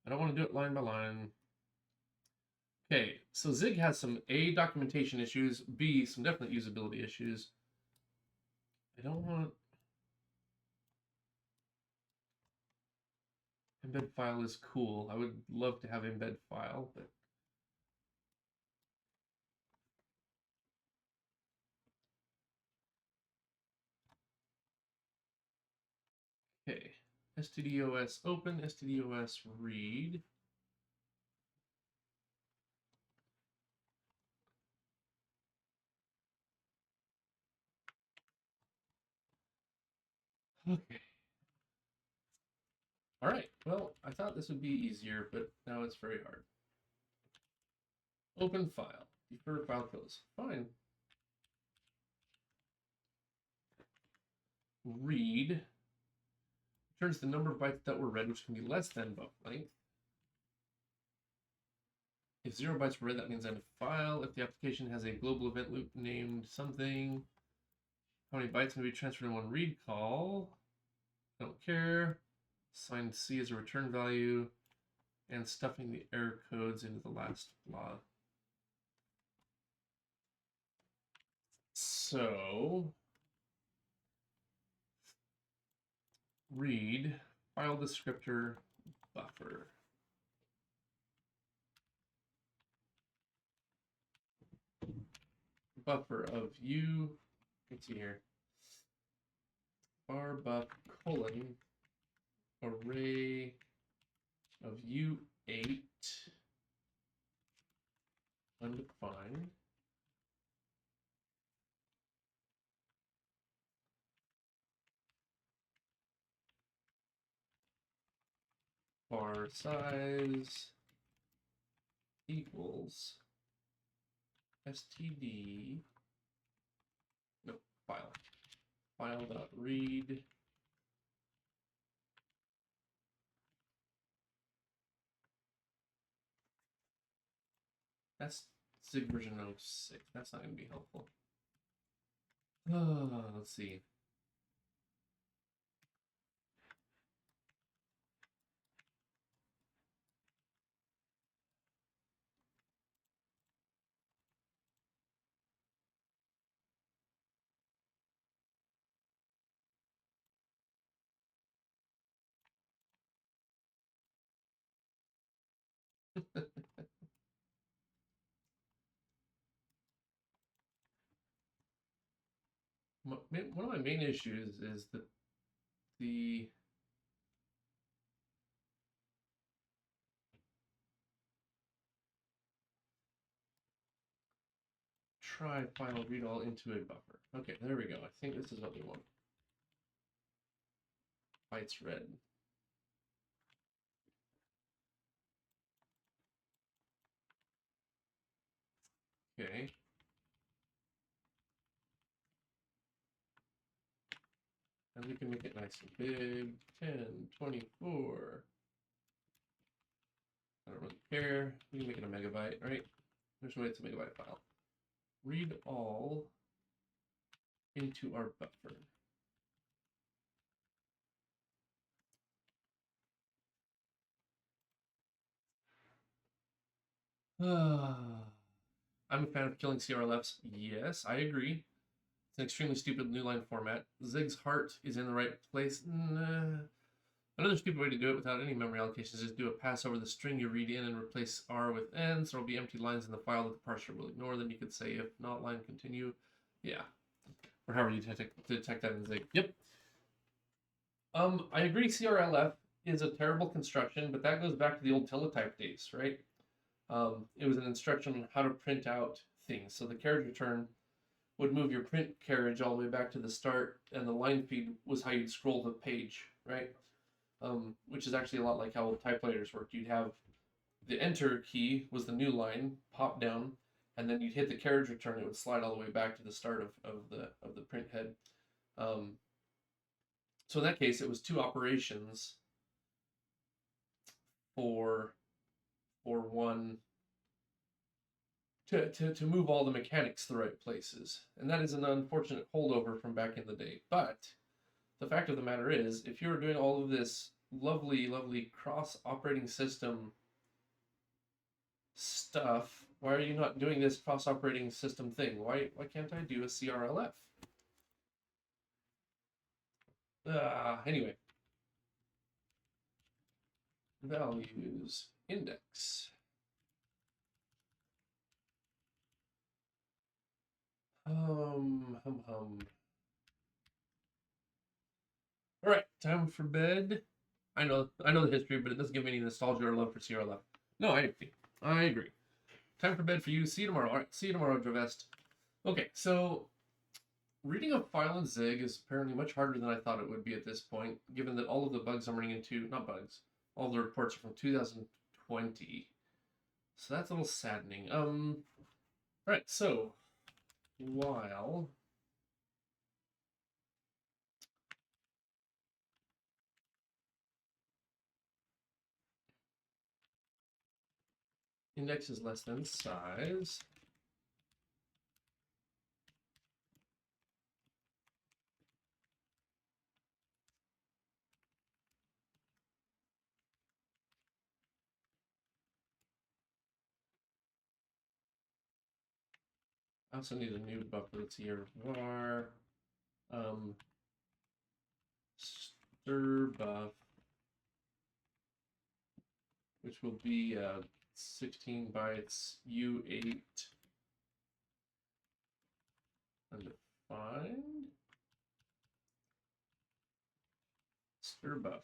I don't want to do it line by line. Okay, so Zig has some A, documentation issues, B, some definite usability issues. I don't want... Embed file is cool. I would love to have embed file, but... Okay, stdos open, stdos read. Okay. All right, well, I thought this would be easier, but now it's very hard. Open file, defer file close. Fine. read returns the number of bytes that were read, which can be less than buffer length. If 0 bytes were read, that means end of file. If the application has a global event loop named something, how many bytes can be transferred in one read call? Don't care. Assigned C as a return value, and stuffing the error codes into the last blah. So read file descriptor buffer. Buffer of u, let's see here, bar buff colon array of u8 undefined bar size equals std, no, file.read that's Zig version 06. That's not going to be helpful. Let's see. One of my main issues is that the try file read all into a buffer. Okay, there we go. I think this is what we want. Bytes read. Okay. And we can make it nice and big. 10, 24. I don't really care. We can make it a megabyte, right? There's no way it's a megabyte file. Read all into our buffer. I'm a fan of killing CRLFs. Yes, I agree. It's an extremely stupid new line format. Zig's heart is in the right place. Nah. Another stupid way to do it without any memory allocations is do a pass over the string you read in and replace R with N, so there'll be empty lines in the file that the parser will ignore. Then you could say if not line continue. Yeah. Or however you detect that in Zig. Yep. I agree CRLF is a terrible construction, but that goes back to the old teletype days, right? It was an instruction on how to print out things. So the carriage return would move your print carriage all the way back to the start, and the line feed was how you'd scroll the page, right? Which is actually a lot like how typewriters worked. You'd have the enter key was the new line, pop down, and then you'd hit the carriage return. It would slide all the way back to the start of the print head. So in that case, it was two operations for one to move all the mechanics to the right places. And that is an unfortunate holdover from back in the day. But the fact of the matter is, if you're doing all of this lovely, lovely cross-operating system stuff, why are you not doing this cross-operating system thing? Why can't I do a CRLF? Anyway. Values index. All right, time for bed. I know the history, but it doesn't give me any nostalgia or love for CRLF. No, I agree. Time for bed for you. See you tomorrow. All right, see you tomorrow, Dravest. Okay, so reading a file in Zig is apparently much harder than I thought it would be at this point, given that all of the bugs I'm running into, not bugs, all the reports are from 2020. So that's a little saddening. All right, so while index is less than size. I also need a new buffer. Let's see here. Var stir buff, which will be 16 bytes U8 undefined. Stir buff.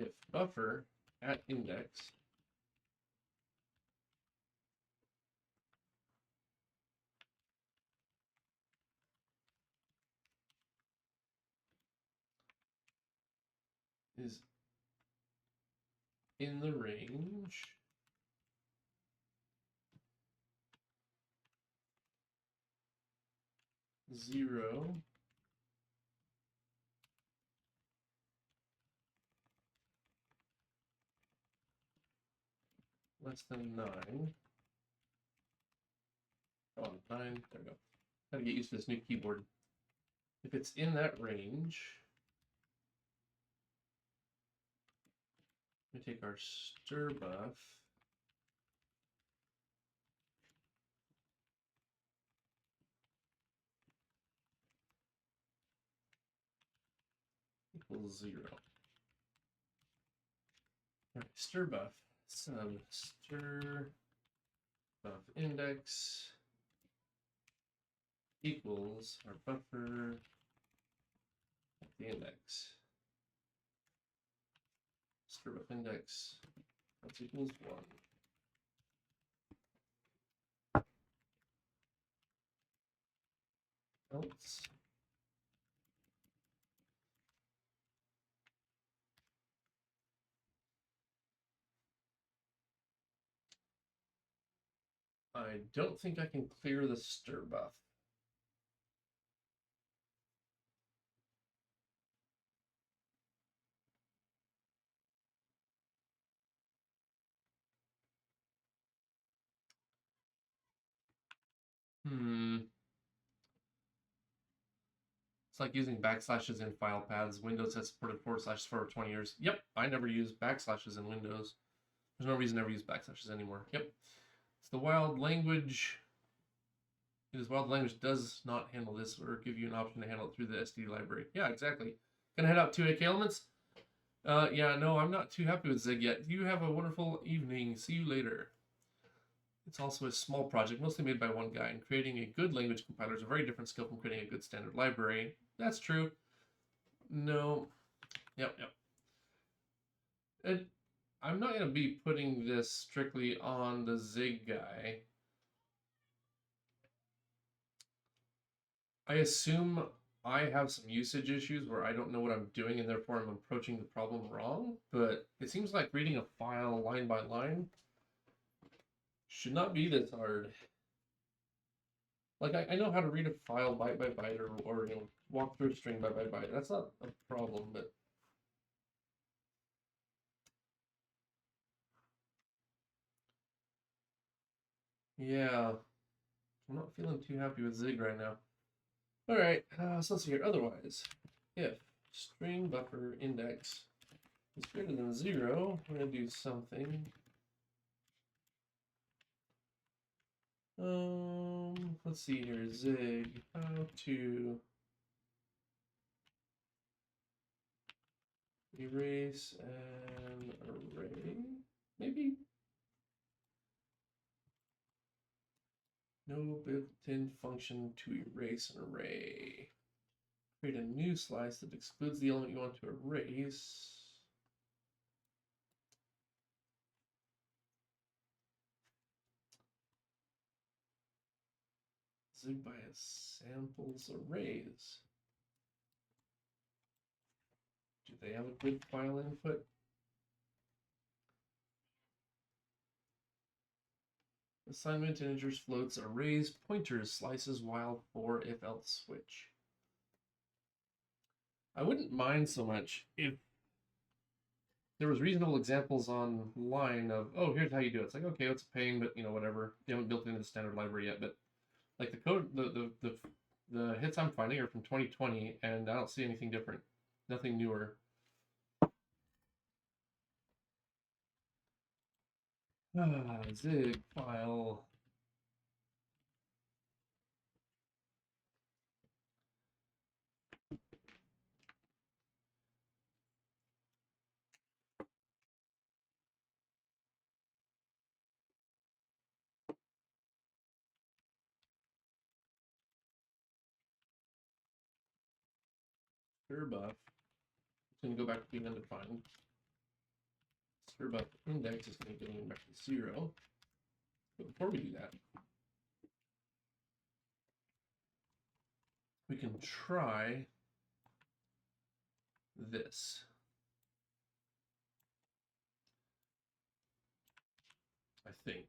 If buffer at index is in the range zero less than 9. Oh, 9. There we go. Gotta get used to this new keyboard. If it's in that range, we take our stir buff equals 0. All right, stir buff sub stir buff index equals our buffer at the index. Stir buff index that's equals 1. Else I don't think I can clear the stir buff. It's like using backslashes in file paths. Windows has supported // for 20 years. Yep, I never use backslashes in Windows. There's no reason to ever use backslashes anymore. Yep. It's the wild language. Because wild language does not handle this or give you an option to handle it through the std library. Yeah, exactly. Gonna head out to AK Elements. Yeah, no, I'm not too happy with Zig yet. You have a wonderful evening. See you later. It's also a small project, mostly made by one guy, and creating a good language compiler is a very different skill from creating a good standard library. That's true. No. Yep. I'm not going to be putting this strictly on the Zig guy. I assume I have some usage issues where I don't know what I'm doing and therefore I'm approaching the problem wrong, but it seems like reading a file line by line should not be this hard. Like, I know how to read a file byte by byte or you know, walk through a string byte by byte. That's not a problem, but yeah, I'm not feeling too happy with Zig right now. All right, so let's see here. Otherwise, if string buffer index is greater than 0, we're going to do something. Let's see here. Zig, how to erase an array, maybe? No built-in function to erase an array. Create a new slice that excludes the element you want to erase. Zig by samples arrays. Do they have a good file input? Assignment, integers, floats, arrays, pointers, slices, while, for, if, else, switch. I wouldn't mind so much if there was reasonable examples online of, oh, here's how you do it. It's like, okay, it's a pain, but whatever. You haven't built it into the standard library yet, but like the code, the hits I'm finding are from 2020, and I don't see anything different, nothing newer. Zig file. Stir-buff. It's going to go back to being undefined. Stir-buff index is going to go back to 0. But before we do that, we can try this. I think.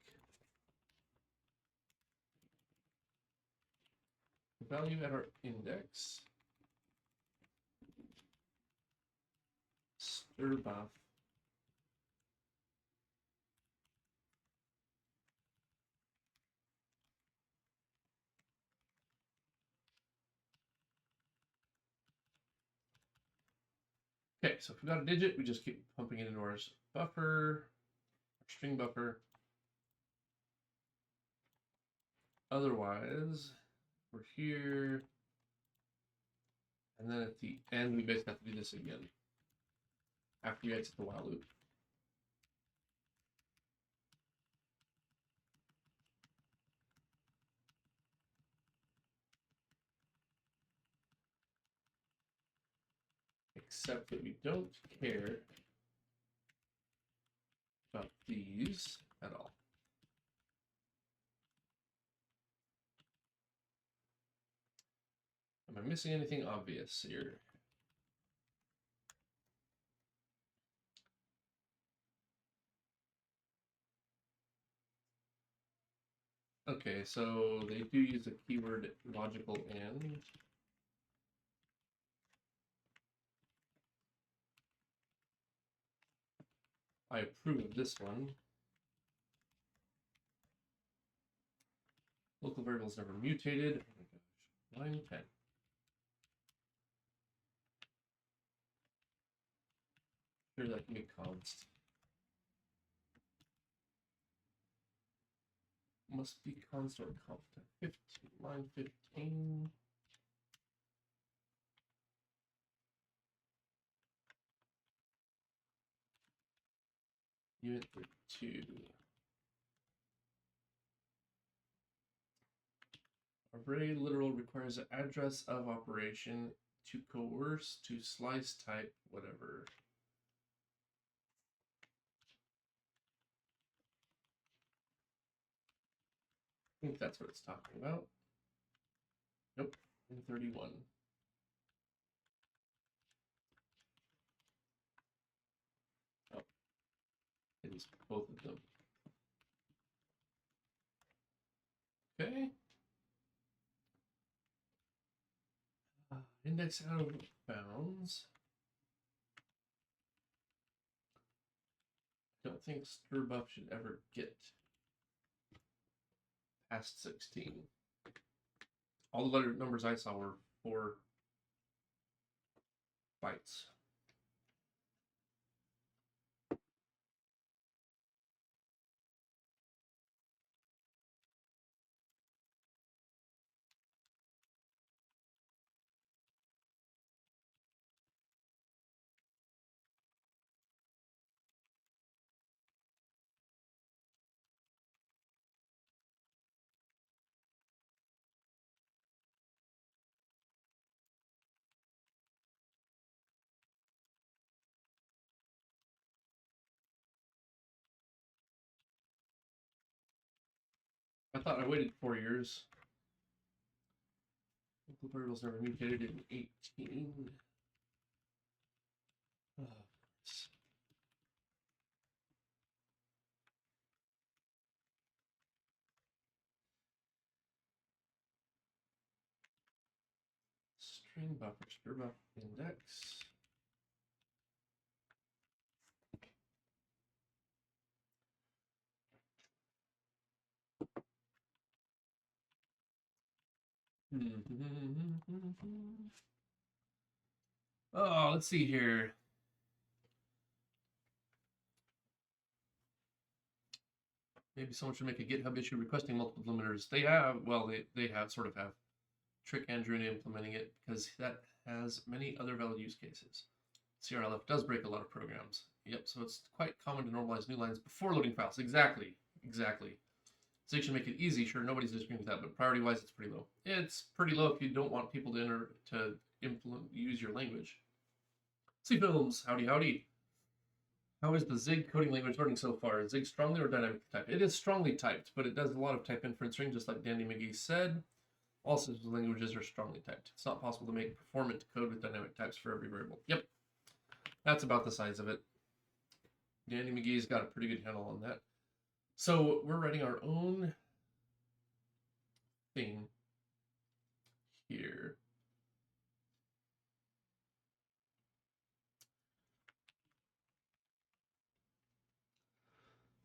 The value at our index. Stir-buff. Okay, so if we got a digit, we just keep pumping it into our buffer, our string buffer. Otherwise, we're here. And then at the end, we basically have to do this again after you exit the while loop. Except that we don't care about these at all. Am I missing anything obvious here? Okay, so they do use the keyword logical and. I approve of this one. Local variables never mutated. Oh my gosh, line 10. Sure, that can be const. Must be const or const 15, line 15. Unit 32. Array literal requires the address of operation to coerce to slice type whatever. I think that's what it's talking about. Nope, in 31. Oh, it is both of them. Okay. Index out of bounds. I don't think stir-buff should ever get past 16. All the letter numbers I saw were 4 bytes. I thought I waited 4 years. Local variables never mutated in 18. Oh, string buffer stir buff index. Oh, let's see here. Maybe someone should make a GitHub issue requesting multiple limiters. They have, well, they have sort of have. Trick Andrew into implementing it because that has many other valid use cases. CRLF does break a lot of programs. Yep, so it's quite common to normalize new lines before loading files. Exactly. Zig should make it easy. Sure, nobody's disagreeing with that, but priority-wise, it's pretty low. It's pretty low if you don't want people to use your language. See films, howdy. How is the Zig coding language learning so far? Is Zig strongly or dynamic typed? It is strongly typed, but it does a lot of type inferencing, just like Dandy McGee said. All systems languages are strongly typed. It's not possible to make performant code with dynamic types for every variable. Yep, that's about the size of it. Dandy McGee's got a pretty good handle on that. So we're writing our own thing here.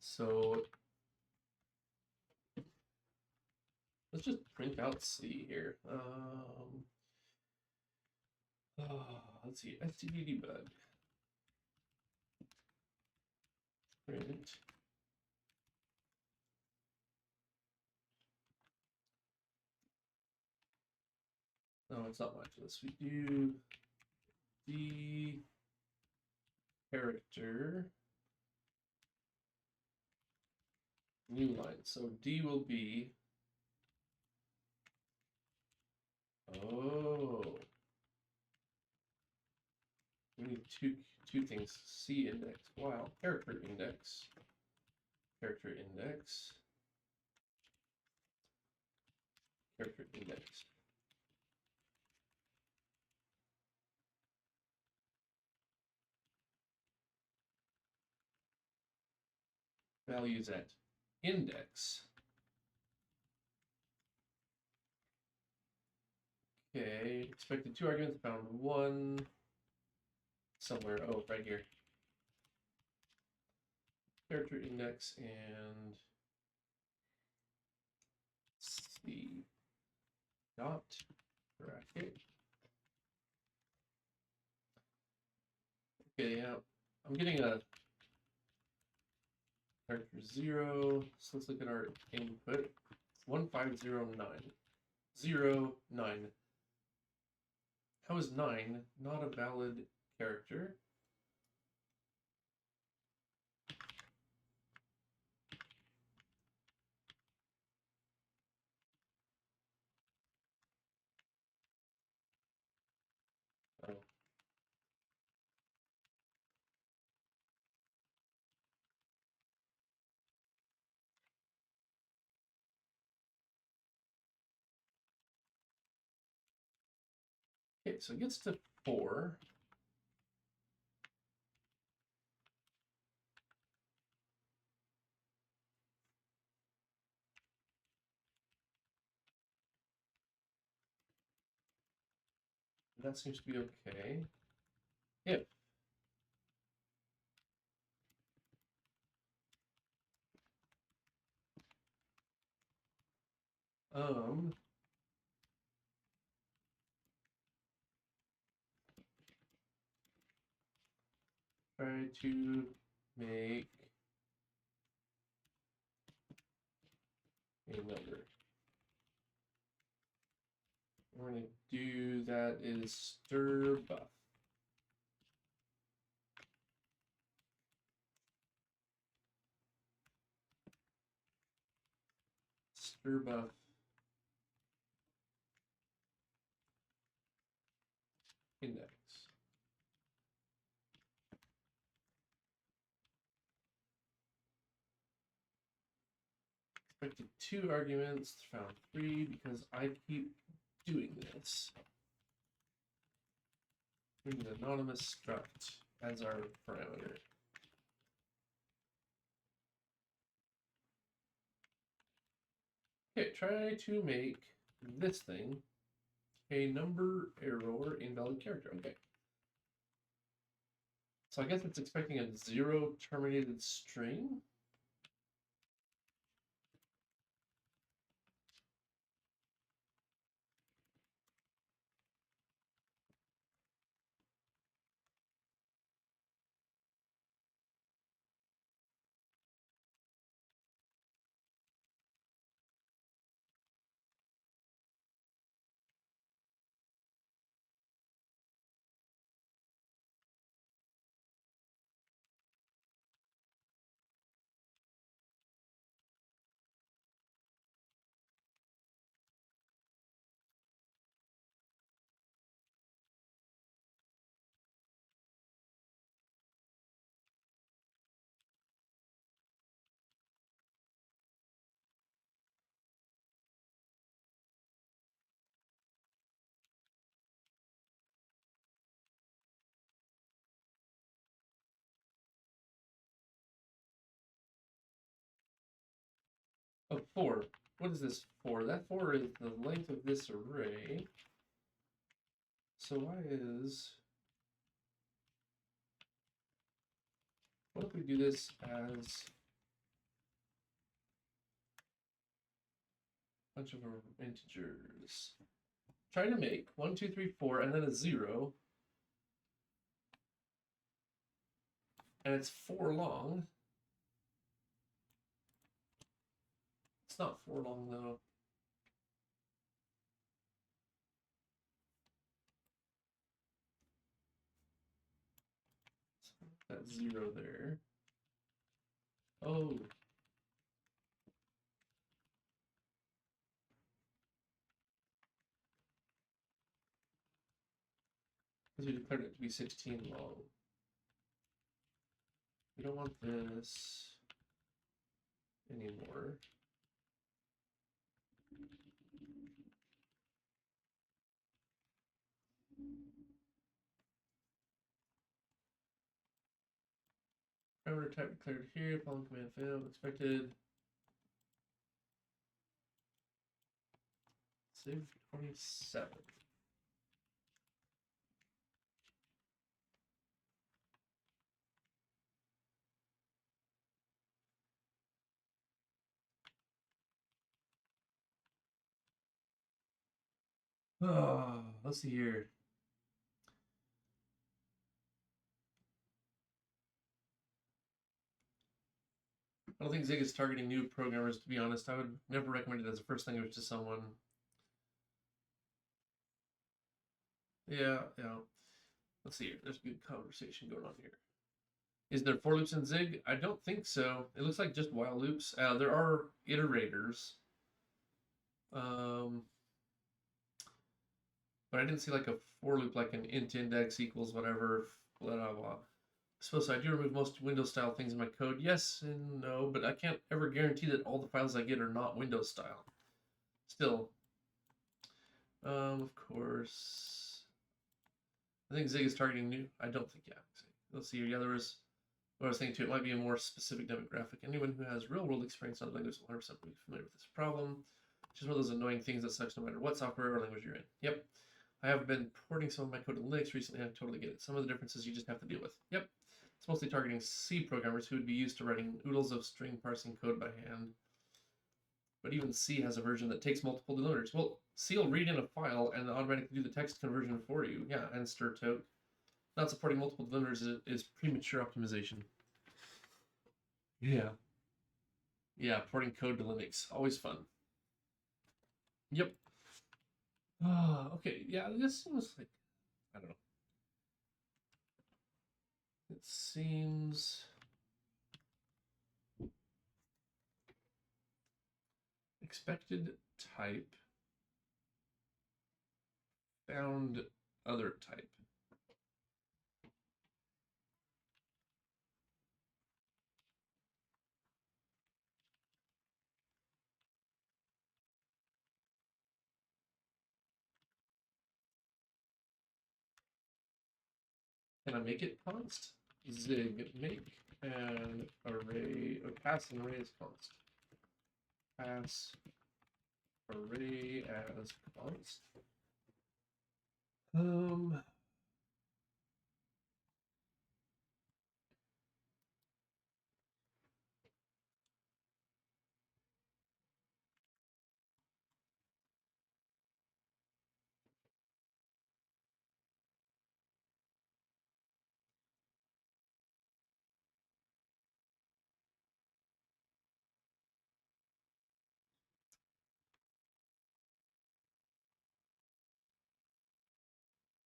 So let's just print out C here. Let's see, std debug. Print. No, it's not much. Let's do the character new line. So D will be, we need two things. C index, while character index, character index. Values at index. Okay, expected 2 arguments, found 1 somewhere. Oh, right here. Character index and C dot bracket. Okay, yeah, I'm getting a character 0. So let's look at our input. 1509. 09. How is 9 not a valid character? Oh. Okay, so it gets to 4. That seems to be okay. If try to make a number. We're going to do that is stir buff. Stir buff index. Expected 2 arguments, found 3 because I keep doing this. Bring an anonymous struct as our parameter. Okay, try to make this thing a number, error, invalid character. Okay. So I guess it's expecting a 0 terminated string. Oh, 4. What is this 4? That 4 is the length of this array. So why is... What if we do this as a bunch of integers? Try to make 1, 2, 3, 4, and then a 0. And it's 4 long. It's not 4 long though. That 0 there. Oh. Because we declared it to be 16 long. We don't want this anymore. Parameter type declared here, following command failed, expected. Save 27. Oh, let's see here. I don't think Zig is targeting new programmers, to be honest. I would never recommend it as a first language to someone. Yeah. Let's see here. There's a good conversation going on here. Is there for loops in Zig? I don't think so. It looks like just while loops. There are iterators. But I didn't see like a for loop, like an int index equals whatever, blah, blah, blah. Suppose I do remove most Windows style things in my code. Yes and no, but I can't ever guarantee that all the files I get are not Windows style. Still, of course, I think Zig is targeting new. I don't think, yeah. Let's see here. Yeah, there was what I was thinking too. It might be a more specific demographic. Anyone who has real world experience on language will 100% be familiar with this problem. Just one of those annoying things that sucks no matter what software or language you're in. Yep. I have been porting some of my code to Linux recently, and I totally get it. Some of the differences you just have to deal with. Yep. It's mostly targeting C programmers who would be used to writing oodles of string parsing code by hand. But even C has a version that takes multiple delimiters. Well, C will read in a file and automatically do the text conversion for you. Yeah, and stir tote. Not supporting multiple delimiters is premature optimization. Yeah. Yeah, porting code to Linux. Always fun. Yep. Okay, yeah, this seems like, I don't know. It seems expected type found other type. Can I make it const? Zig make an array, or pass an array as const. Pass array as const.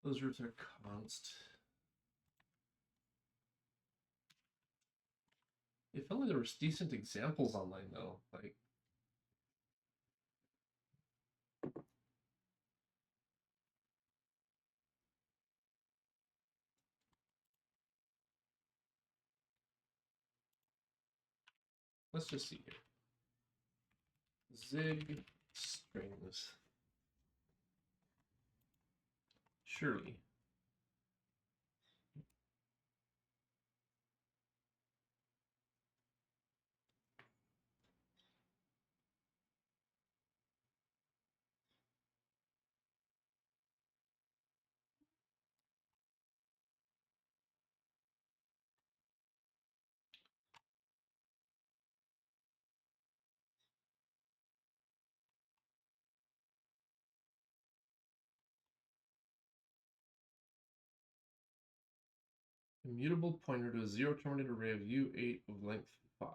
those roots are const. If only there was decent examples online though, like. Let's just see here. Zig strings. Surely. Immutable pointer to a zero terminated array of U8 of length 5.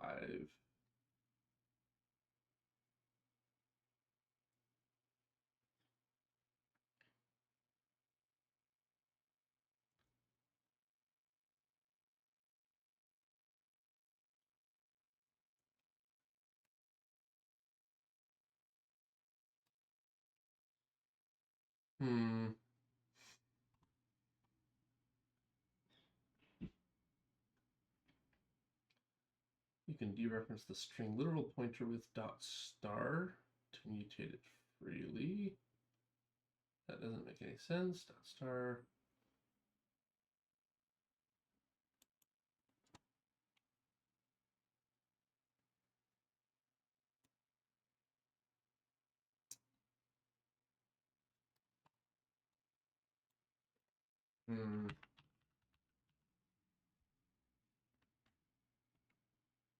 You can dereference the string literal pointer with .star to mutate it freely. That doesn't make any sense. .star.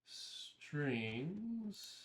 Strings.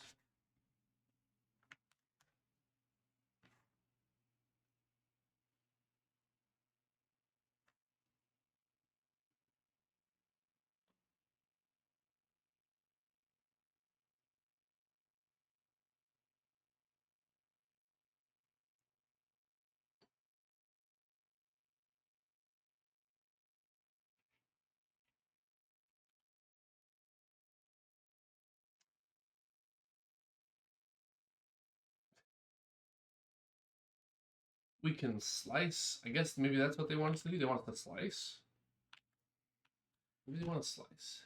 We can slice. I guess maybe that's what they want us to do. They want us to slice. Maybe they want to slice.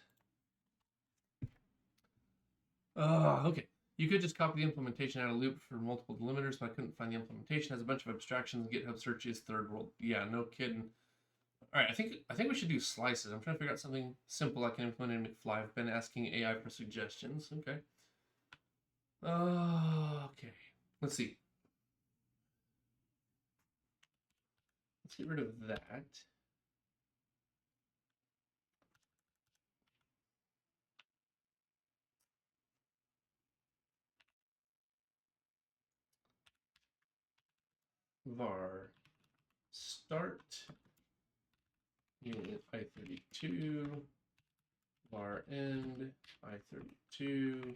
Okay. You could just copy the implementation out of loop for multiple delimiters, but I couldn't find the implementation. It has a bunch of abstractions. GitHub search is third world. Yeah, no kidding. All right, I think we should do slices. I'm trying to figure out something simple I can implement in McFly. I've been asking AI for suggestions. Okay. Okay. Let's see. Let's get rid of that. Var start unit I32 var end I32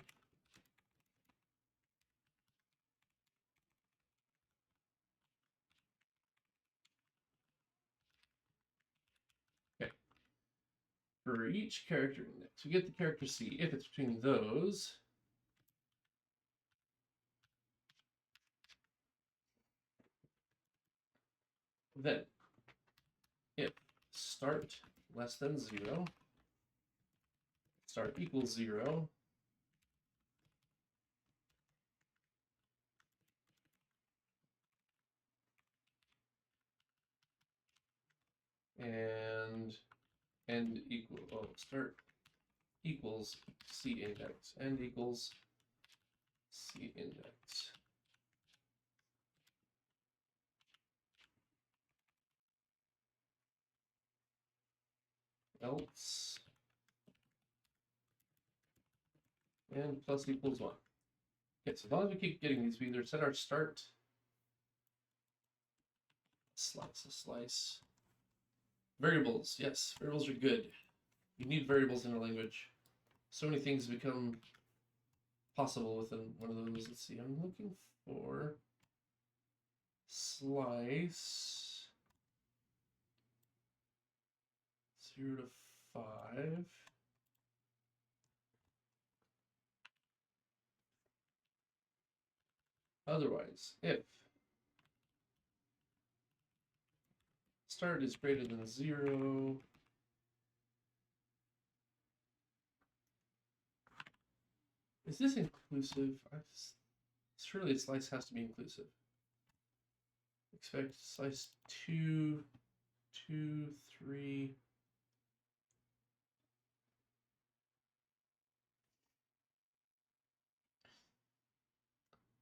okay. For each character index, we get the character C. If it's between those, then if start less than 0, start equals 0, and end equal start equals C index, end equals C index. else and plus equals 1. Okay, so as long as we keep getting these, we either set our start slice. Variables, yes, variables are good. You need variables in a language. So many things become possible within one of those. Let's see, I'm looking for slice 0 to 5. Otherwise, if start is greater than 0, is this inclusive? Surely slice has to be inclusive. Expect slice 2, 2, 3.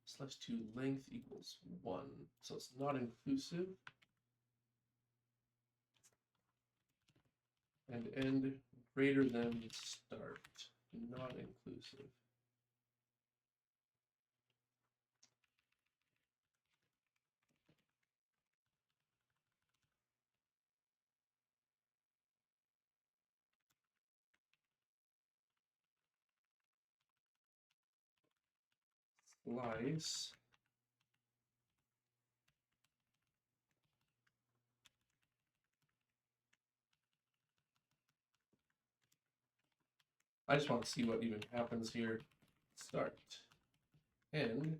Slice 2 length equals 1. So it's not inclusive. And end greater than start, not inclusive. Slice I just want to see what even happens here. Start, end,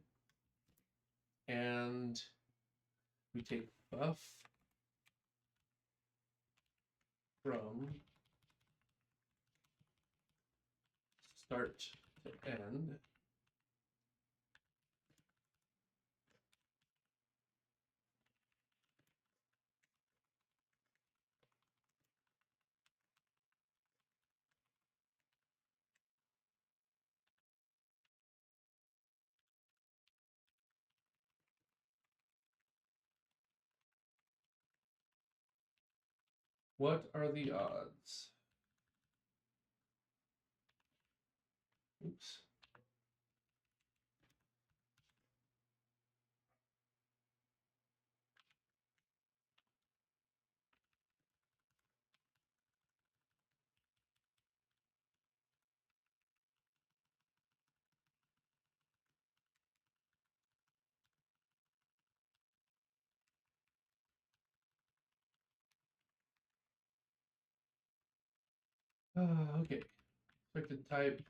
and we take buff from start to end. What are the odds? Oops. Okay. Expected type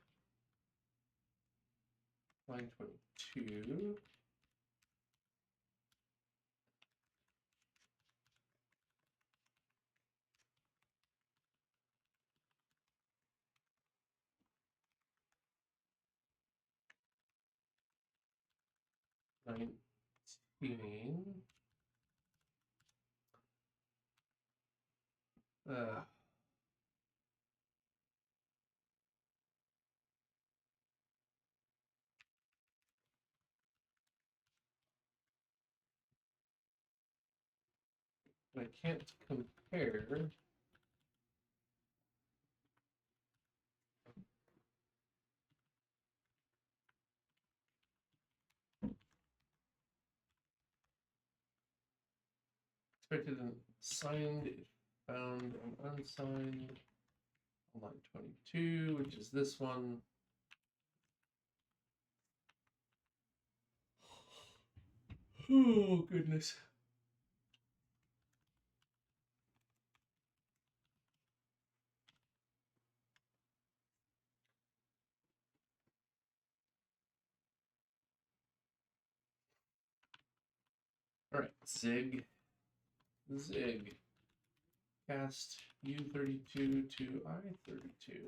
line 22. Line 19. I can't compare. Expected and signed, found and unsigned. Line 22, which is this one. Oh, goodness. All right, zig. Cast U32 to I32.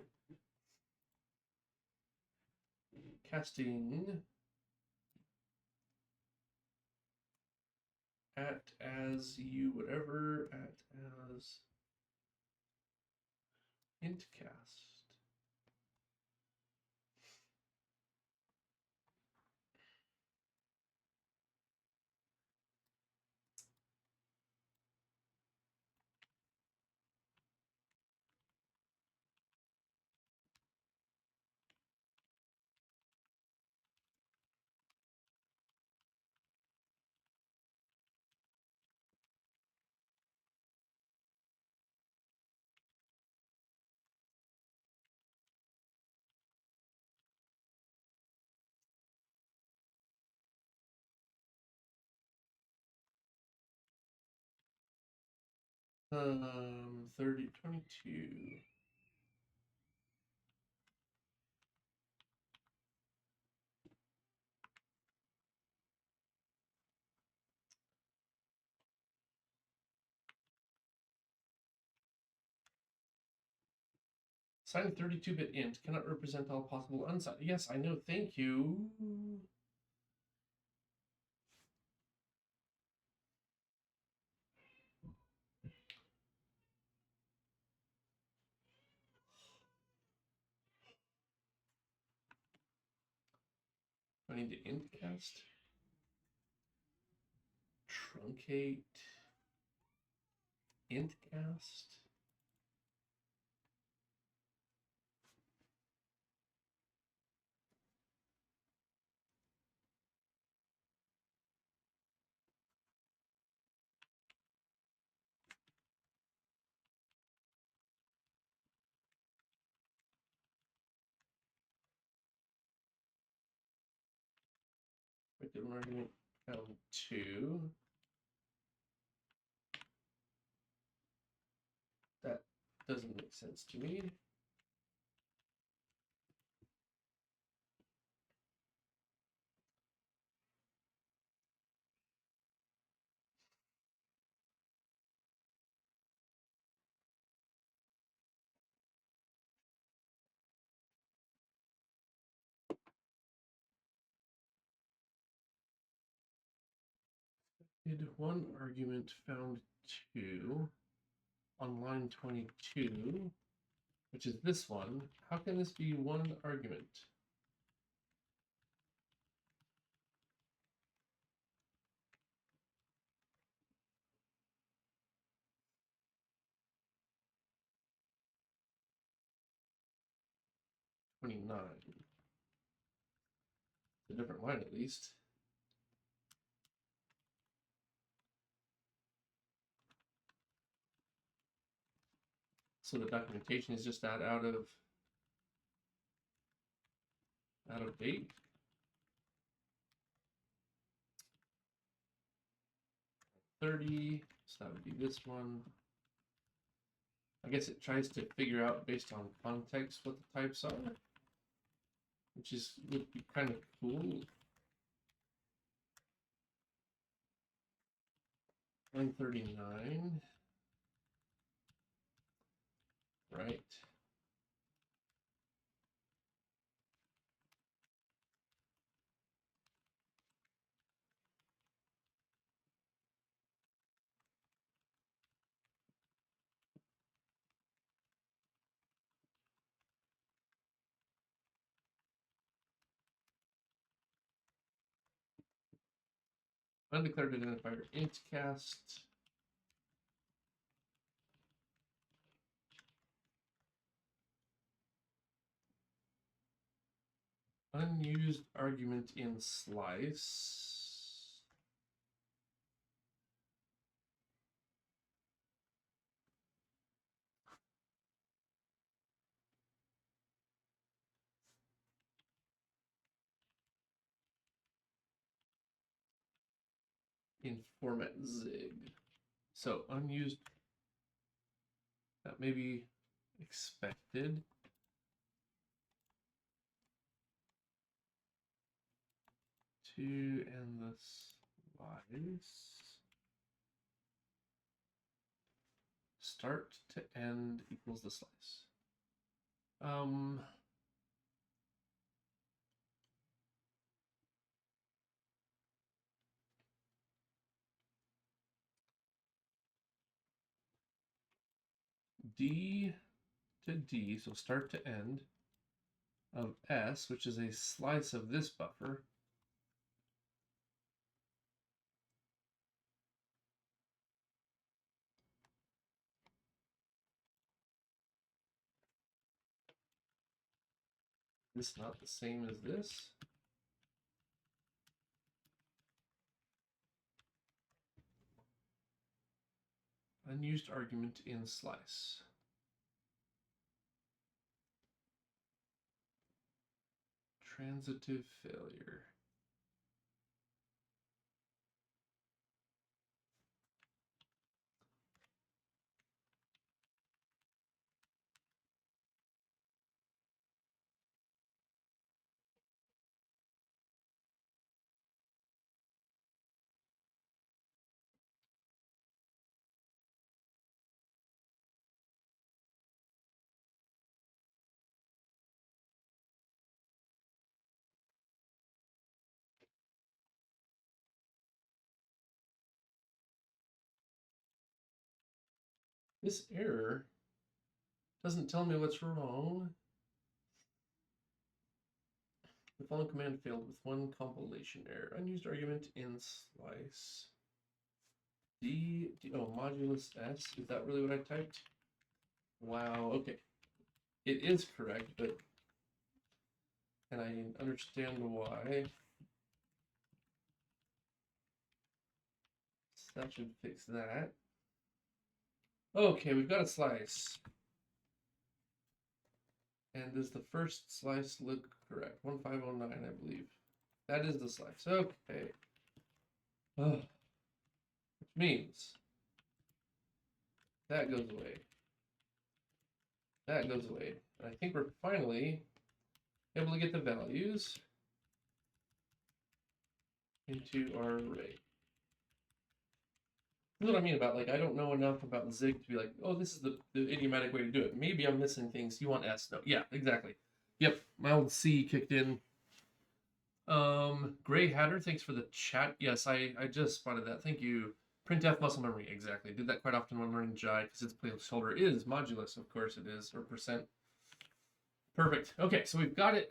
Casting at as U whatever at as int cast. 30, 22. Signed 32-bit int cannot represent all possible unsigned. Yes, I know. Thank you. I need to int cast. Truncate. Int cast. Regular argument found 2. That doesn't make sense to me. Did one argument found 2 on line 22, which is this one. How can this be one argument? $29. It's a different line at least. So the documentation is just that out of date. $30, so that would be this one. I guess it tries to figure out based on context what the types are, which would be kind of cool. Line 39. Right. Undeclared identifier int cast. Unused argument in slice. In format zig. So unused, that may be expected. To end the slice. Start to end equals the slice. D to D, so start to end, of S, which is a slice of this buffer, this not the same as this? Unused argument in slice. Transitive failure. This error doesn't tell me what's wrong. The following command failed with one compilation error. Unused argument in slice. Modulus S. Is that really what I typed? Wow, okay. It is correct, but and I understand why. So that should fix that. Okay, we've got a slice. And does the first slice look correct? 1509, I believe. That is the slice. Okay. Which means that goes away. That goes away. And I think we're finally able to get the values into our array. This is what I mean about, like, I don't know enough about Zig to be like, oh, this is the idiomatic way to do it. Maybe I'm missing things. You want S? No. Yeah, exactly. Yep, my old C kicked in. Gray Hatter, thanks for the chat. Yes, I just spotted that. Thank you. Printf muscle memory, exactly. Did that quite often when learning Jai, because its placeholder is modulus, of course it is, or percent. Perfect. Okay, so we've got it.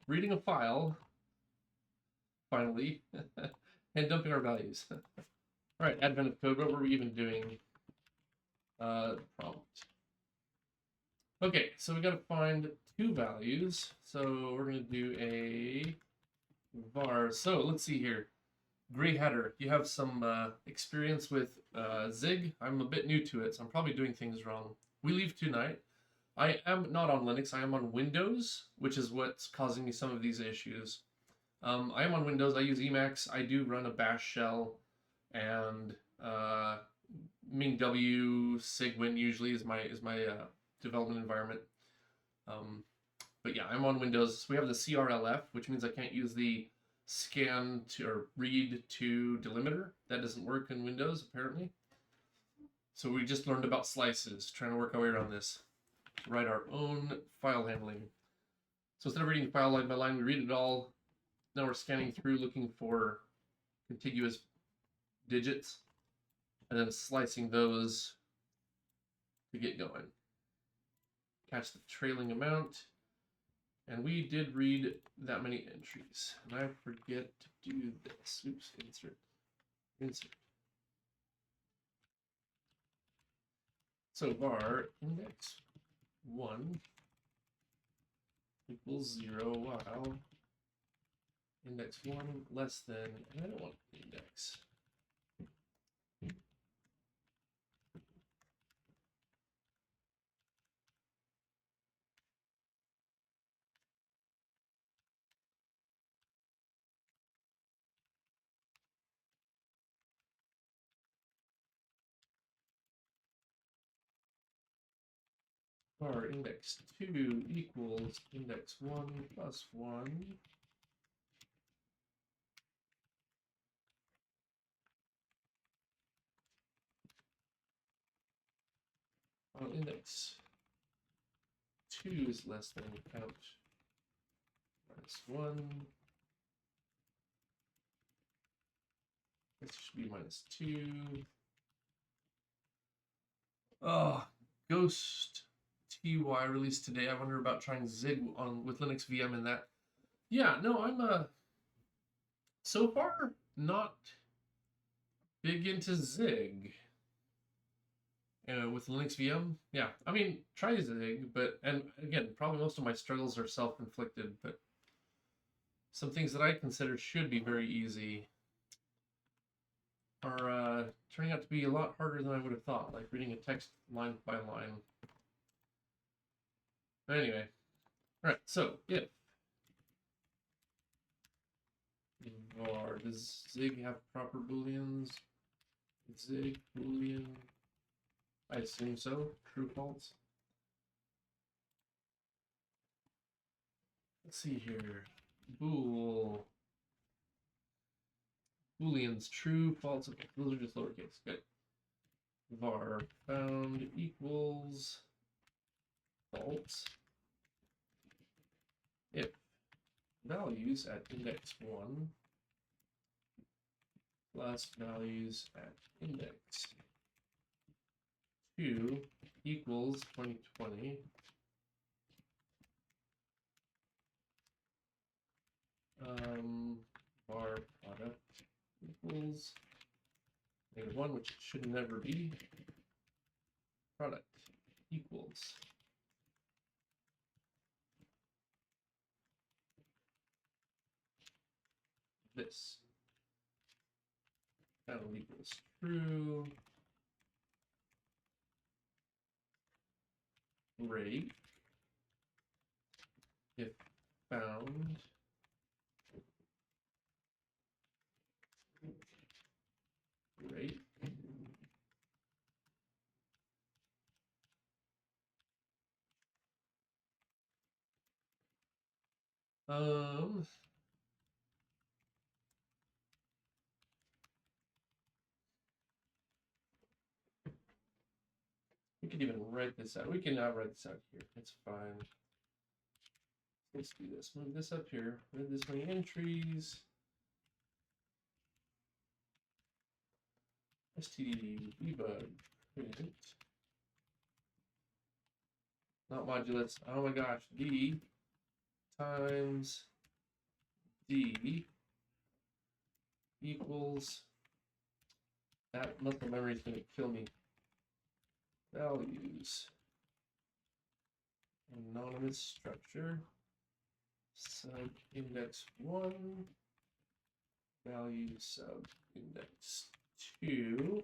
Reading a file, finally, and dumping our values. All right, advent of code. What were we even doing? Prompt. Okay, so we got to find two values. So we're going to do a var. So let's see here. Gray Hatter, you have some experience with Zig. I'm a bit new to it, so I'm probably doing things wrong. We leave tonight. I am not on Linux. I am on Windows, which is what's causing me some of these issues. I am on Windows. I use Emacs. I do run a bash shell, and MingW Sigwin usually is my development environment. But yeah, I'm on Windows. We have the CRLF, which means I can't use the scan to or read to delimiter. That doesn't work in Windows apparently. So we just learned about slices, trying to work our way around this. Write our own file handling. So instead of reading file line by line, we read it all. Now we're scanning through looking for contiguous digits and then slicing those to get going. Catch the trailing amount. And we did read that many entries. And I forget to do this. Oops, insert. So var index 1 equals 0 while index 1 less than, and I don't want index. Var index 2 equals index 1 plus 1. While index 2 is less than count minus 1. This should be minus 2. Oh, Ghost TY released today. I wonder about trying Zig on with Linux VM in that. Yeah, no, I'm so far not big into Zig. With Linux VM, yeah. I mean, try Zig, but and again, probably most of my struggles are self-inflicted, but some things that I consider should be very easy are turning out to be a lot harder than I would have thought, like reading a text line by line. But anyway, all right. So if var, does Zig have proper booleans? Zig boolean. I assume so. True, false. Let's see here. Booleans, true, false. Okay, those are just lowercase. Good. Var found equals false if values at index 1 plus values at index 2 equals 2020. Bar product equals -1, which should never be. Product equals this. That'll equals true. Break if found. Break. We could even write this out. We can now write this out here. It's fine. Let's do this. Move this up here. With this many entries. std debug print. Not modulus. Oh my gosh. D times D equals that muscle memory is going to kill me. Values. Anonymous structure. Sub index 1. Value sub index 2.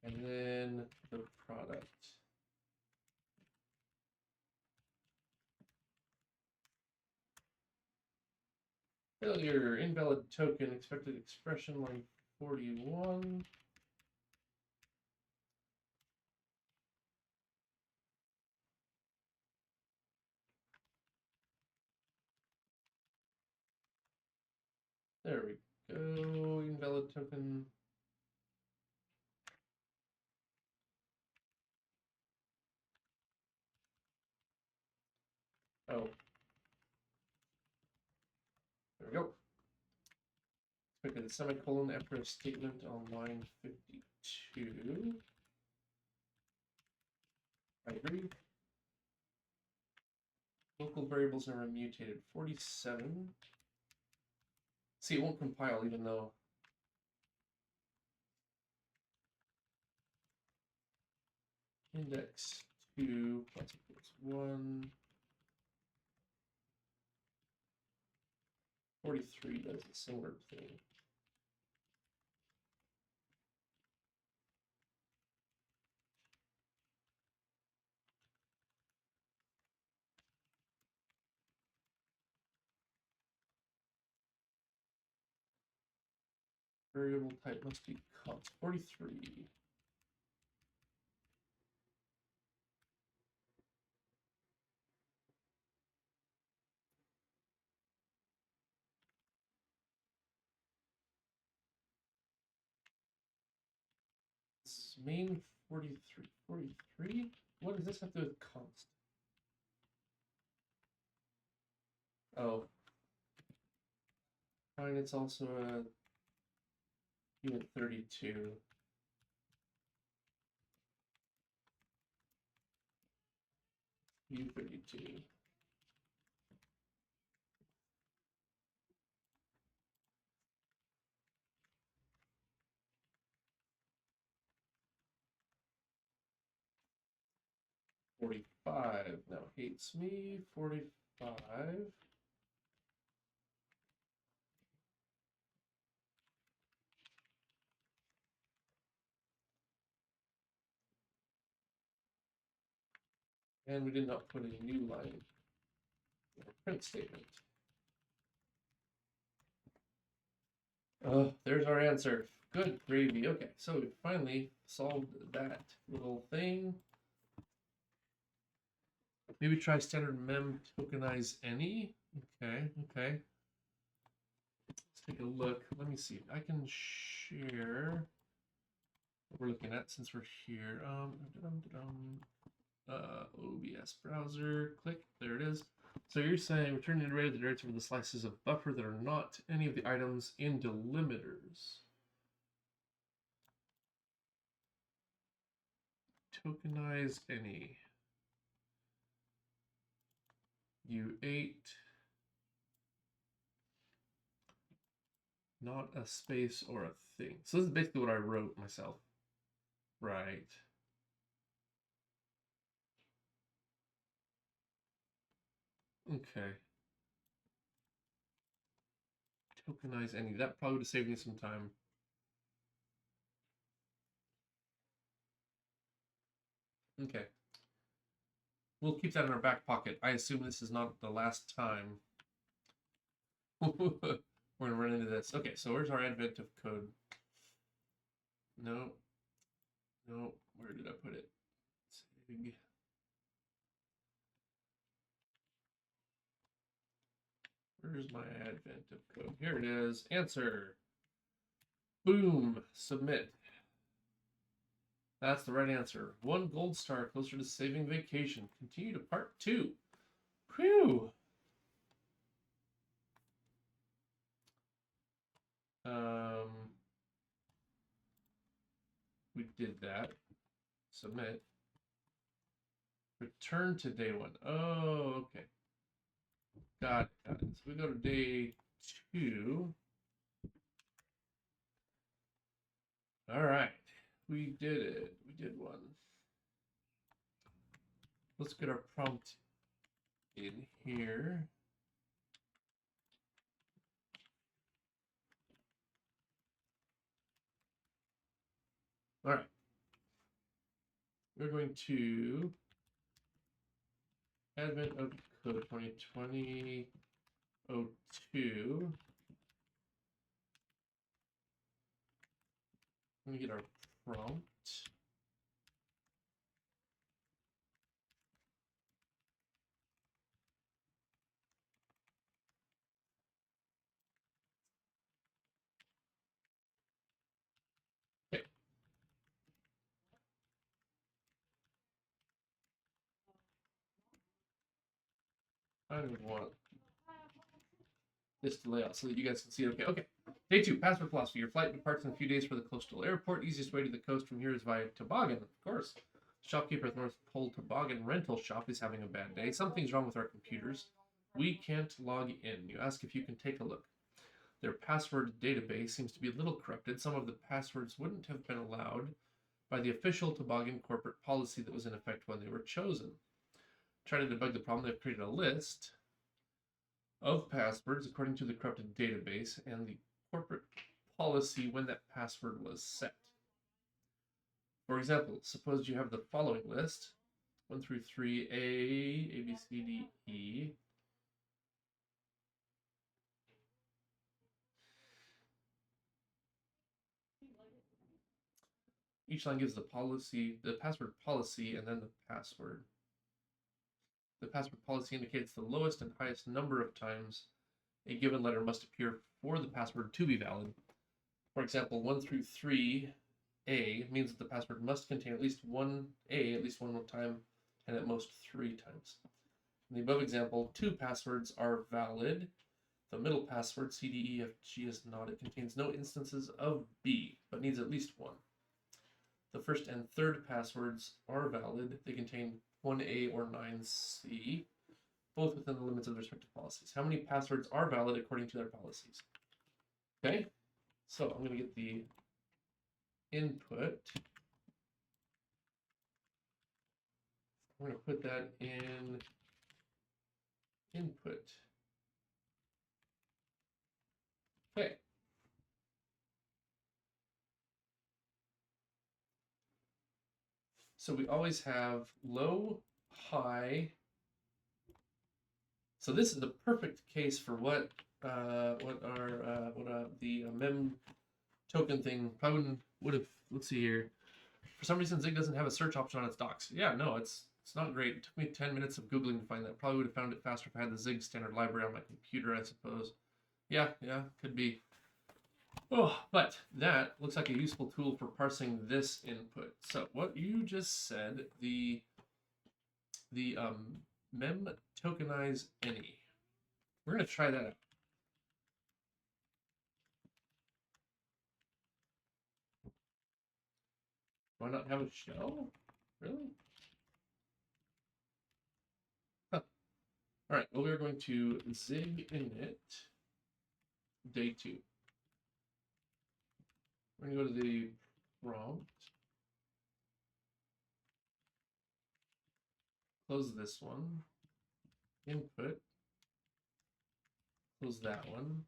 And then the product. Failure, invalid token, expected expression line 41. There we go, invalid token. Oh. There we go. Expected semicolon after a statement on line 52. I agree. Local variables never mutated. 47. See, it won't compile even though. Index 2 plus equals 1. 43 does a similar thing. Variable type must be const. 43. Main 43. 43? What does this have to do with const? Oh. Fine, it's also a unit 32. U32. $45 now hates me. 45. And we did not put a new line in our print statement. There's our answer. Good gravy. Okay, so we finally solved that little thing. Maybe try standard mem tokenize any. Okay. Let's take a look. Let me see. I can share what we're looking at since we're here. OBS browser. Click. There it is. So you're saying return an array that iterates over the slices of buffer that are not any of the items in delimiters. .tokenizeAny. U8. Not a space or a thing. So this is basically what I wrote myself. Right. Okay. .tokenizeAny. That probably would have saved me some time. Okay. We'll keep that in our back pocket. I assume this is not the last time we're going to run into this. Okay, so where's our advent of code? No. No. Where did I put it? Sig. Where's my advent of code? Here it is. Answer. Boom. Submit. That's the right answer. 1 gold star closer to saving vacation. Continue to part 2. Whew. We did that. Submit. Return to day 1. Oh, okay. Got it. Got it. So we go to day 2. All right. We did it. We did one. Let's get our prompt in here. All right. We're going to advent of code 2020 02. Let me get our prompt. Okay. I want this to lay out so that you guys can see it. Okay. Day 2, password philosophy. Your flight departs in a few days for the coastal airport. Easiest way to the coast from here is via toboggan, of course. Shopkeeper at the North Pole Toboggan Rental Shop is having a bad day. Something's wrong with our computers. We can't log in. You ask if you can take a look. Their password database seems to be a little corrupted. Some of the passwords wouldn't have been allowed by the official toboggan corporate policy that was in effect when they were chosen. Trying to debug the problem, they've created a list of passwords according to the corrupted database and the corporate policy when that password was set. For example, suppose you have the following list: 1 through 3, A, B, C, D, E. Each line gives the policy, the password policy, and then the password. The password policy indicates the lowest and highest number of times a given letter must appear for the password to be valid. For example, 1 through 3, A means that the password must contain at least one A at least one time and at most 3 times. In the above example, 2 passwords are valid. The middle password, CDEFG, is not. It contains no instances of B, but needs at least 1. The first and third passwords are valid. They contain 1A or 9C, both within the limits of their respective policies. How many passwords are valid according to their policies? Okay, so I'm going to get the input. I'm going to put that in input. Okay. So we always have low, high. So this is the perfect case for what the mem token thing probably would have. Let's see here. For some reason, Zig doesn't have a search option on its docs. Yeah, no, it's not great. It took me 10 minutes of Googling to find that. Probably would have found it faster if I had the Zig standard library on my computer, I suppose. Yeah, could be. Oh, but that looks like a useful tool for parsing this input. So what you just said, the mem tokenize any. We're going to try that out. Why not have a shell? Really? All right, well, we're going to zig init day 2. We're going to go to the prompt, close this one, input, close that one.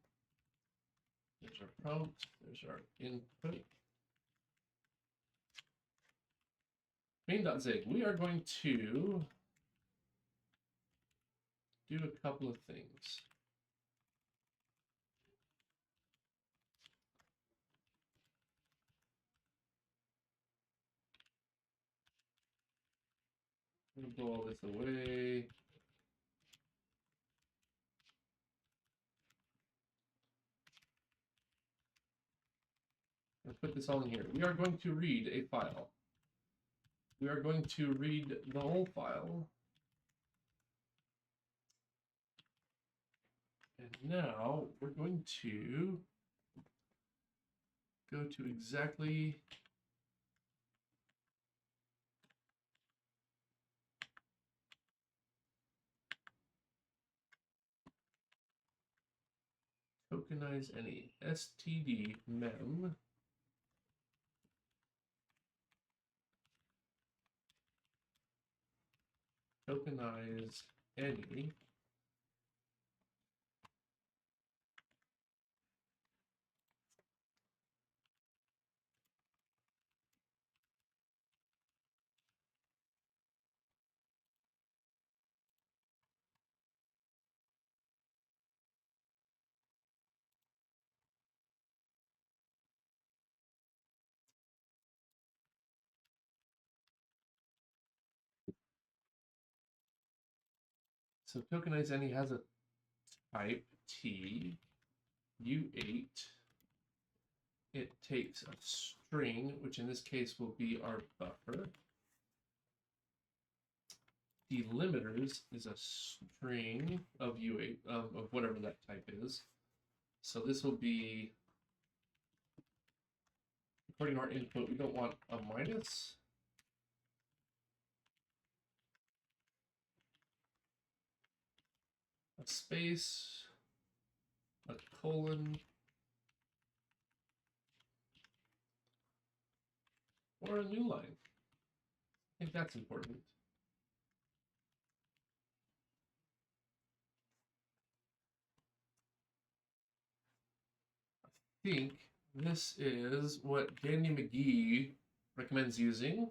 There's our prompt, there's our input. Main.zig, we are going to do a couple of things. I'm going to blow all this away. And put this all in here. We are going to read a file. We are going to read the whole file. And now we're going to go to exactly TokenizeAny, std.mem. TokenizeAny. So TokenizeAny has a type T, U8. It takes a string, which in this case will be our buffer. Delimiters is a string of U8, of whatever that type is. So this will be, according to our input, we don't want a minus. A space, a colon, or a new line. I think that's important. I think this is what Danny McGee recommends using.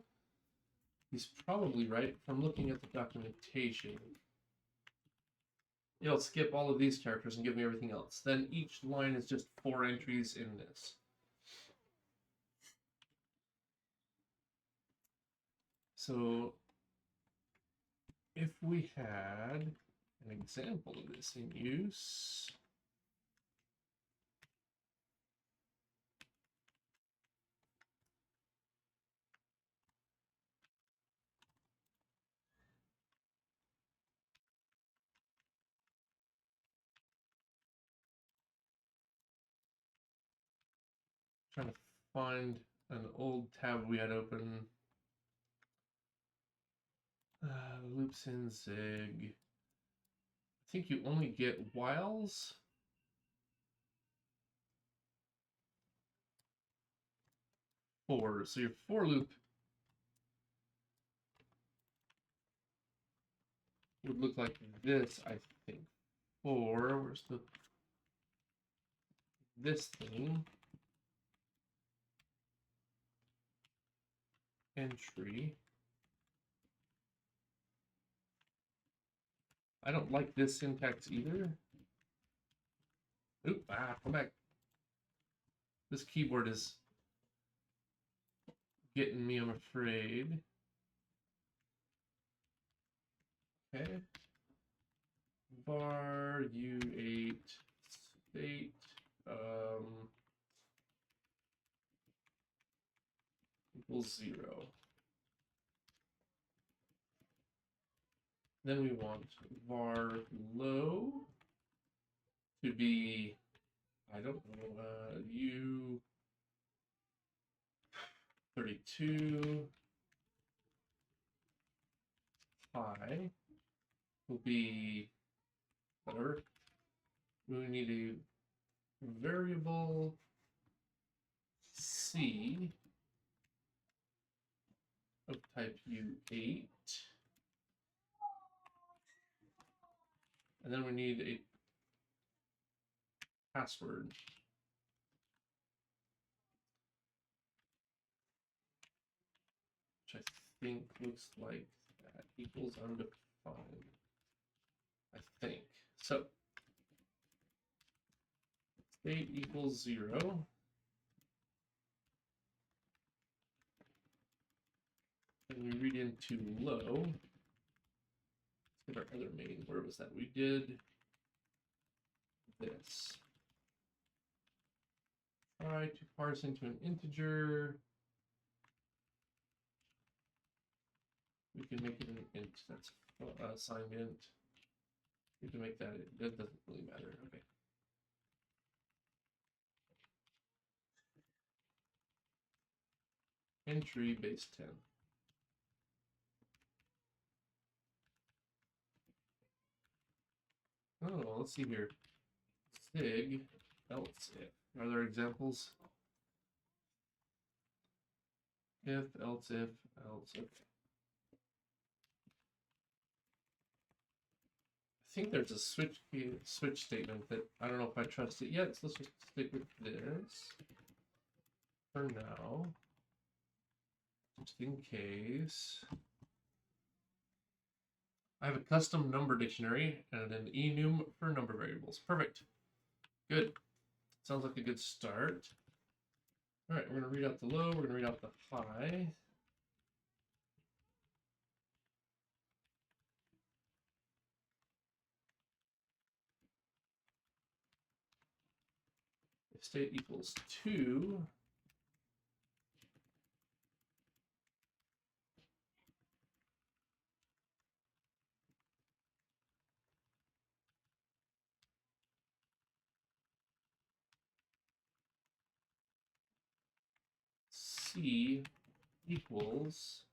He's probably right from looking at the documentation. It'll skip all of these characters and give me everything else. Then each line is just 4 entries in this. So if we had an example of this in use, trying to find an old tab we had open. Loops in zig. I think you only get whiles. For, so your for loop would look like this, I think. For, where's the, this thing, entry. I don't like this syntax either. Oop, come back. This keyboard is getting me, I'm afraid. Okay. Var U8 state equals 0. Then we want var low to be, I don't know, U32 high will be whatever. We need a variable C of type U8. And then we need a password. Which I think looks like that equals undefined. I think. So state equals 0. And we read into low. Let's get our other main. Where was that? We did this. Try to parse into an integer. We can make it an int. That's signed int. We can make that. That doesn't really matter. Okay. Entry base 10. Oh, let's see here. Sig else if. Are there examples? If, else, if, else, okay. I think there's a switch statement that I don't know if I trust it yet, so let's just stick with this for now, just in case. I have a custom number dictionary and an enum for number variables. Perfect. Good. Sounds like a good start. All right, we're going to read out the low, we're going to read out the high. If state equals 2, C equals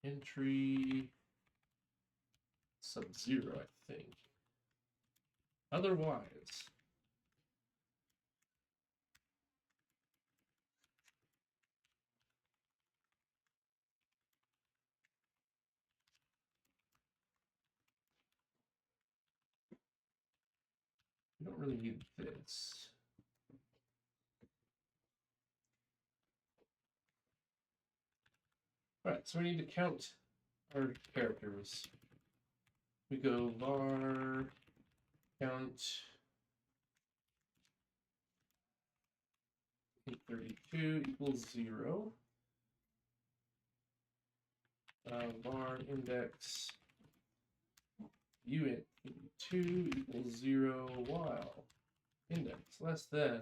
entry sub-0, I think. Otherwise, we don't really need this. All right, so we need to count our characters. We go var count 832 equals 0. Var index uint2 equals 0 while index less than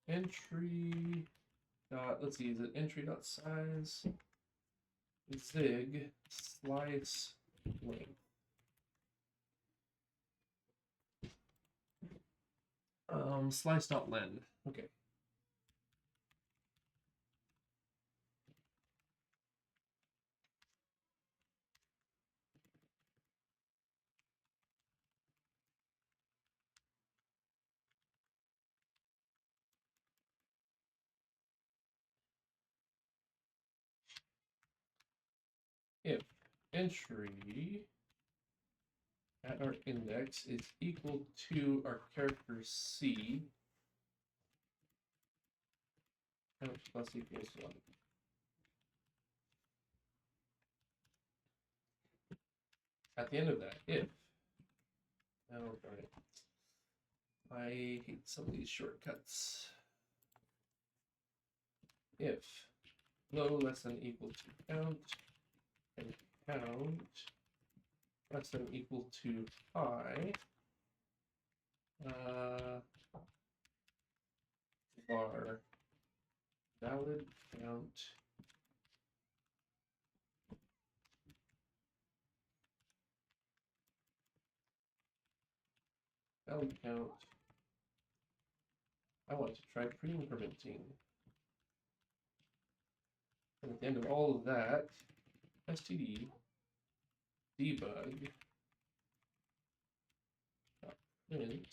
entry dot, let's see, is it entry dot size zig slice length. Slice dot len. Okay. If entry at our index is equal to our character C, count plus equals 1. At the end of that, if, oh darn it, I hate some of these shortcuts. If low less than equal to count and count less than equal to high, var valid count valid count. I want to try pre-incrementing. And at the end of all of that, std debug print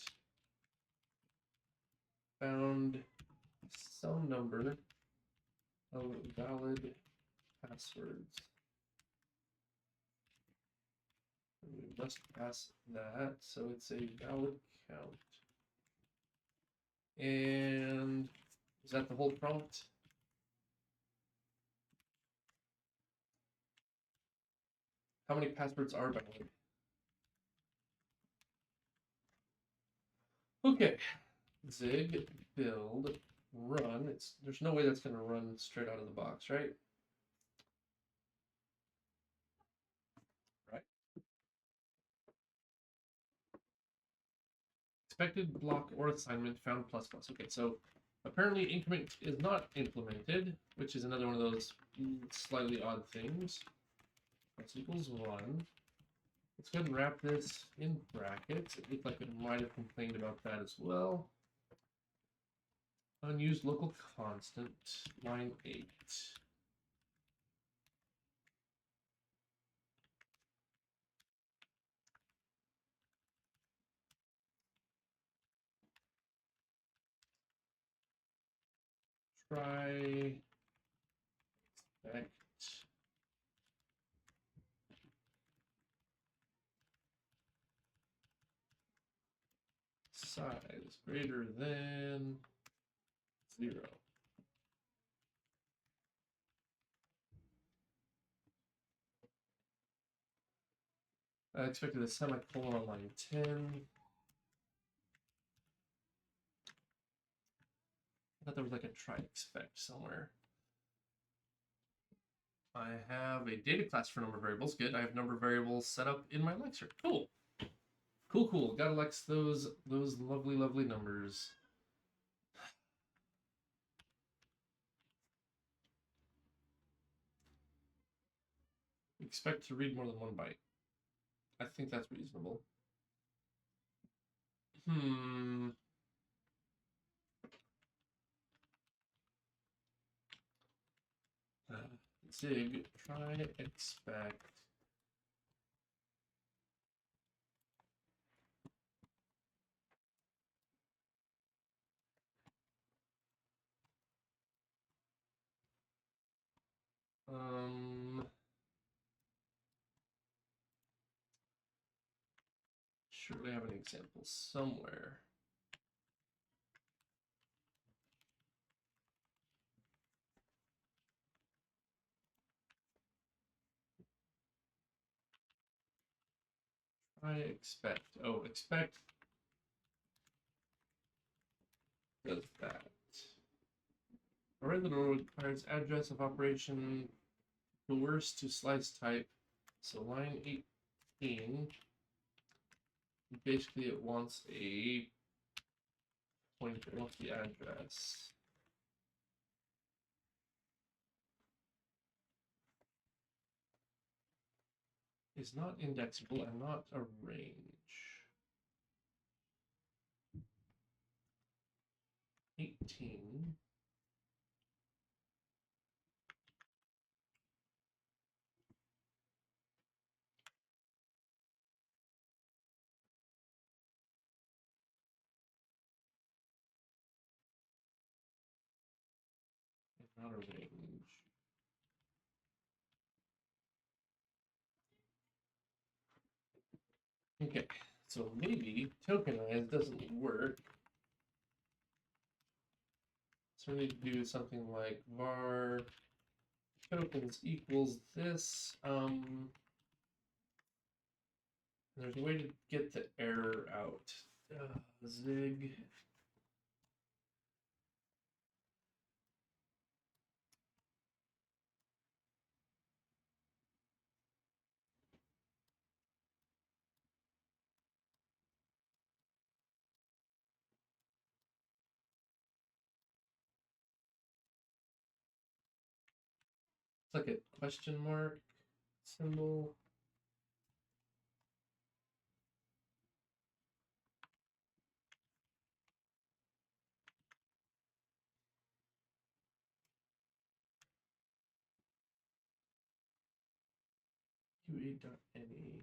found some number of valid passwords. We must pass that, so it's a valid count. And is that the whole prompt? How many passwords are valid? Okay, zig build run. There's no way that's going to run straight out of the box, right? Right. Expected block or assignment found plus plus. Okay, so apparently increment is not implemented, which is another one of those slightly odd things. Plus equals 1. Let's go ahead and wrap this in brackets. It looked like it might have complained about that as well. Unused local constant, line 8. Try expect size greater than 0. I expected a semicolon on line 10. I thought there was like a try expect somewhere. I have a data class for number variables. Good. I have number variables set up in my Lexer. Cool. Cool, cool. Gotta Lex those lovely, lovely numbers. Expect to read more than 1 byte. I think that's reasonable. Zig try expect surely I have an example somewhere. Try expect. Oh, expect does that. Array little requires address of operation coerce to slice type. So line 18, basically it wants a pointer, wants the address. Is not indexable and not a range. 18. Not a range. Okay, so maybe tokenize doesn't work. So we need to do something like var tokens equals this. There's a way to get the error out. Zig. It's like a question mark symbol. std.mem.tokenizeAny.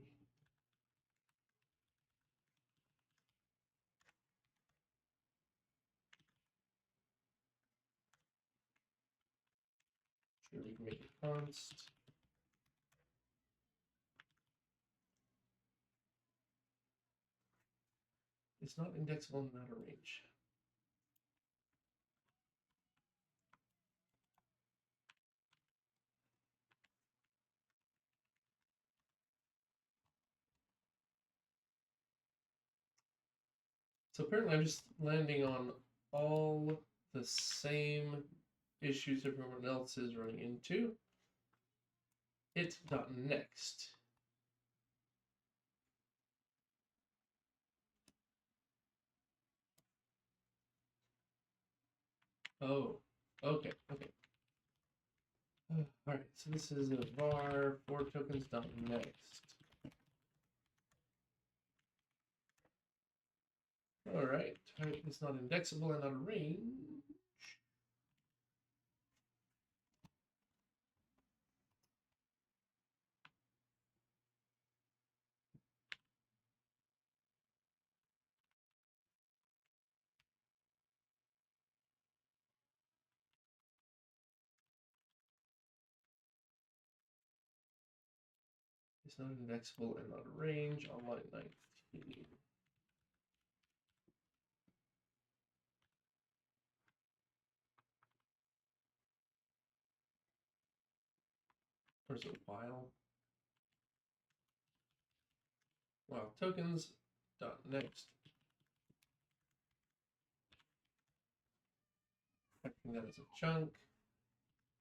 Sure, we can make it const. It's not indexable in outer range. So apparently I'm just landing on all the same issues everyone else is running into. It.next. Oh, okay. All right, so this is a var for tokens.next. All right, type is not indexable and out of range. It's not indexable and out of range on line 19. Where's it? While tokens.next. Checking that as a chunk.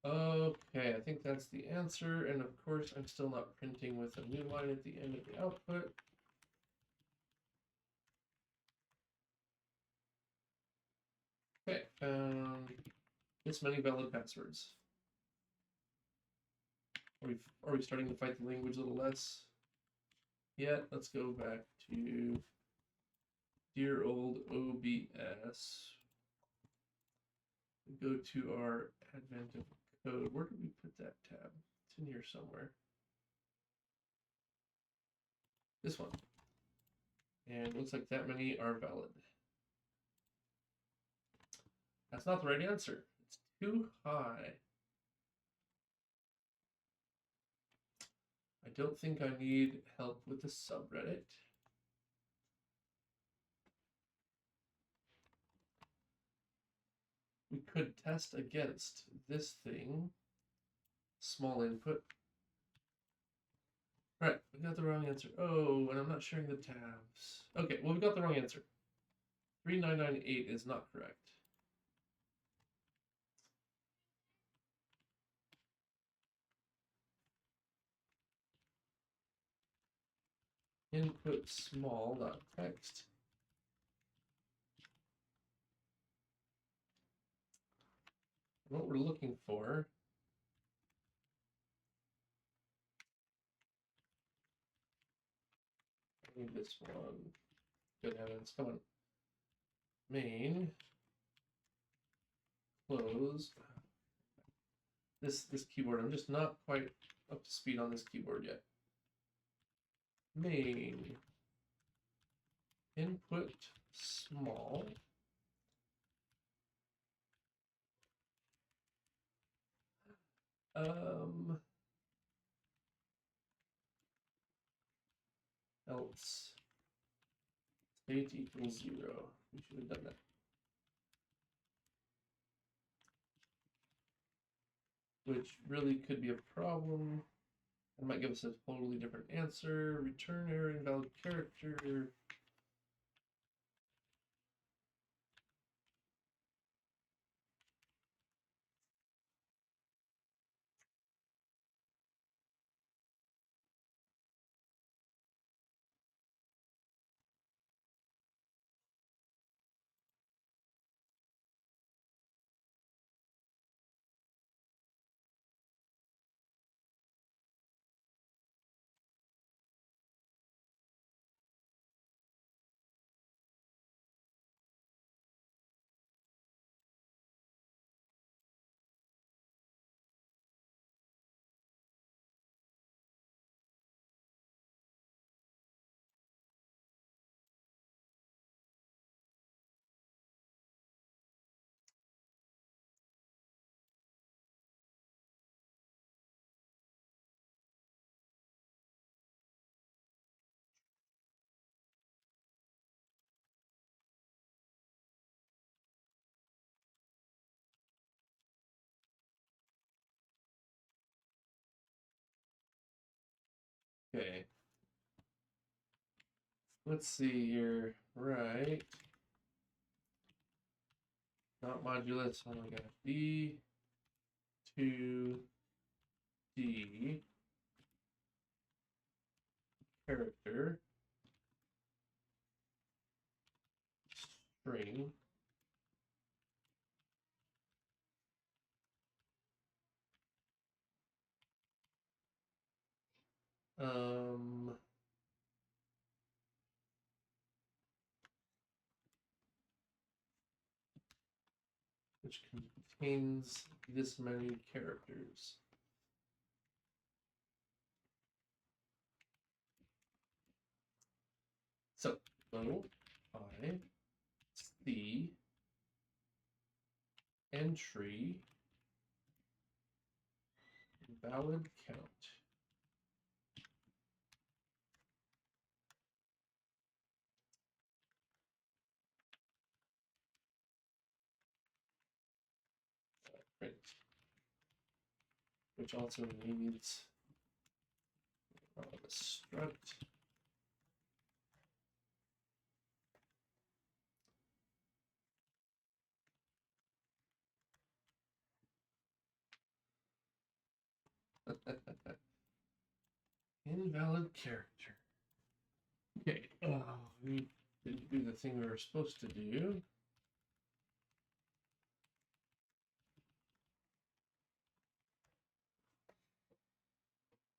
Okay, I think that's the answer. And of course, I'm still not printing with a new line at the end of the output. Okay, found this many valid passwords. Are we starting to fight the language a little less? Yeah, let's go back to dear old OBS. Go to our advent of code. Where did we put that tab? It's in here somewhere. This one. And it looks like that many are valid. That's not the right answer. It's too high. I don't think I need help with the subreddit. We could test against this thing. Small input. Right, we got the wrong answer. Oh, and I'm not sharing the tabs. Okay, well, we got the wrong answer. 3998 is not correct. Input small.text. What we're looking for I need this one. Good heavens, come on. Main close. This keyboard, I'm just not quite up to speed on this keyboard yet. Main input small. Else state equals 0. We should have done that. Which really could be a problem. It might give us a totally different answer. Return error, invalid character. Okay. Let's see here. Right. Not modulus. Oh my gosh. B to D character string which contains this many characters. So, I see entry valid count. Print, which also needs a struct. Invalid character. Okay, we didn't do the thing we were supposed to do.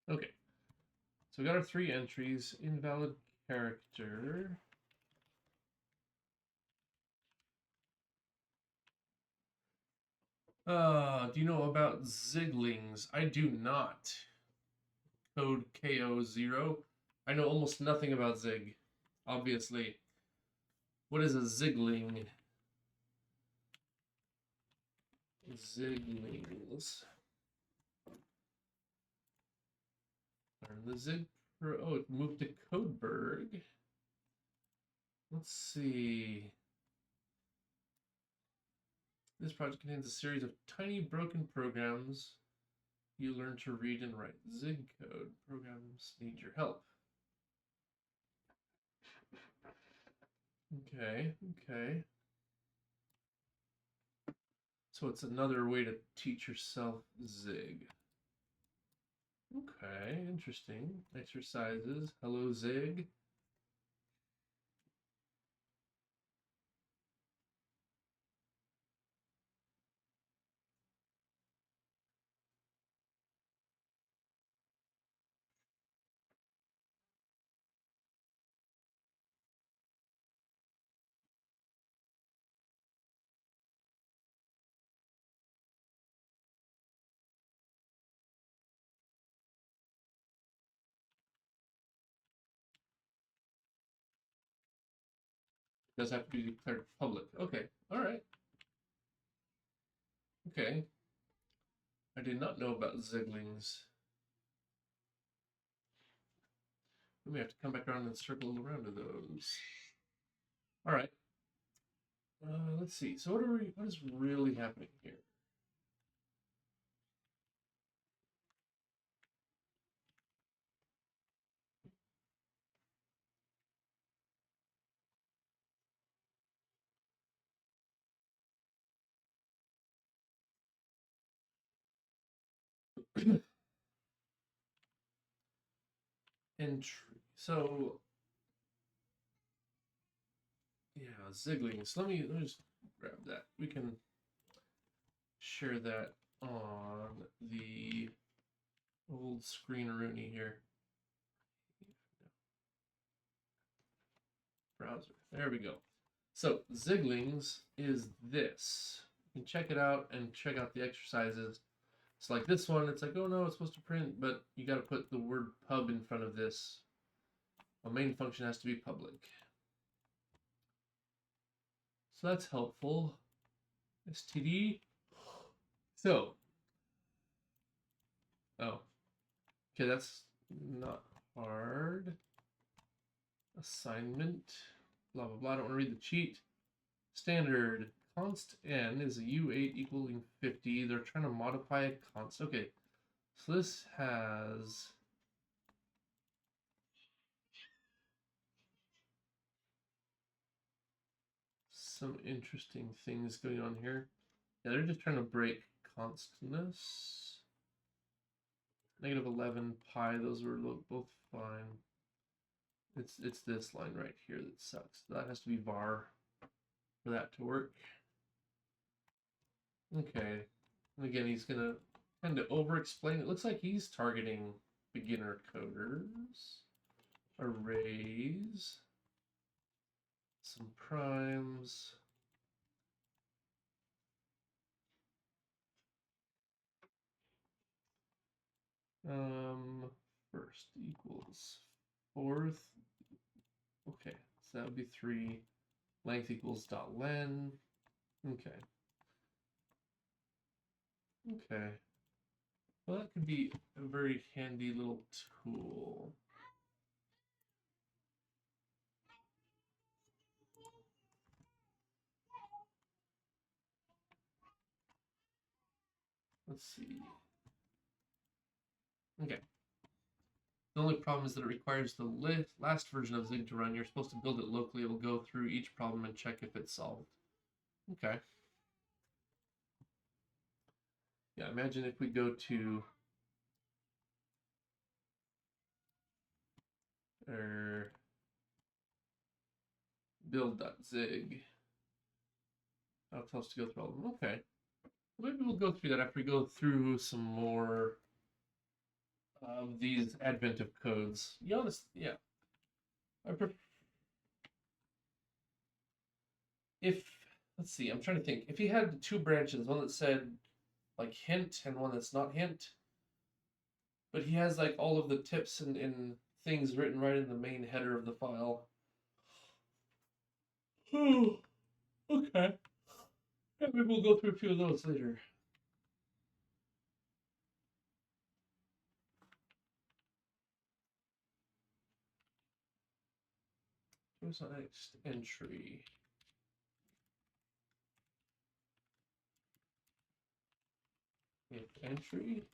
Okay, so we got our 3 entries. Invalid character. Do you know about ziglings? I do not. Code KO0. I know almost nothing about Zig, obviously. What is a zigling? Ziglings. Learn the Zig Pro. Oh, it moved to Codeberg. Let's see. This project contains a series of tiny broken programs you learn to read and write. Zig code. Programs need your help. Okay, okay. So it's another way to teach yourself Zig. Okay, interesting. Exercises. Hello, Zig. It does have to be declared public. Okay, all right. Okay. I did not know about Ziglings. We may have to come back around and circle around to those. All right. Let's see. So what is really happening here? Entry. So yeah, Ziglings. Let me just grab that. We can share that on the old screen-a-rooney here. Browser. There we go. So Ziglings is this. You can check it out and check out the exercises. It's like this one. It's like, oh no, it's supposed to print, but you got to put the word pub in front of this. A main function has to be public. So that's helpful. std. So, oh, okay, that's not hard. Assignment, blah, blah, blah. I don't want to read the cheat. Standard, const n is a u8 equaling 50. They're trying to modify a const. Okay, so this has some interesting things going on here. Yeah, they're just trying to break constness. -11 pi, those were both fine. It's this line right here that sucks. That has to be var for that to work. Okay. And again, he's gonna kind of over-explain. It looks like he's targeting beginner coders. Arrays. Some primes. First equals fourth. Okay, so that would be 3. Length equals dot len. Okay. Okay. Well, that could be a very handy little tool. Let's see. Okay. The only problem is that it requires the last version of Zig to run. You're supposed to build it locally. It will go through each problem and check if it's solved. Okay. Yeah, imagine if we go to build.zig. That'll tell us to go through all of them. Okay. Maybe we'll go through that after we go through some more of these advent of codes. Yeah, let's see, I'm trying to think. If he had 2 branches, one that said like hint and one that's not hint, but he has like all of the tips and things written right in the main header of the file. Oh, okay. Yeah, maybe we'll go through a few of those later. What's our next entry? Entry.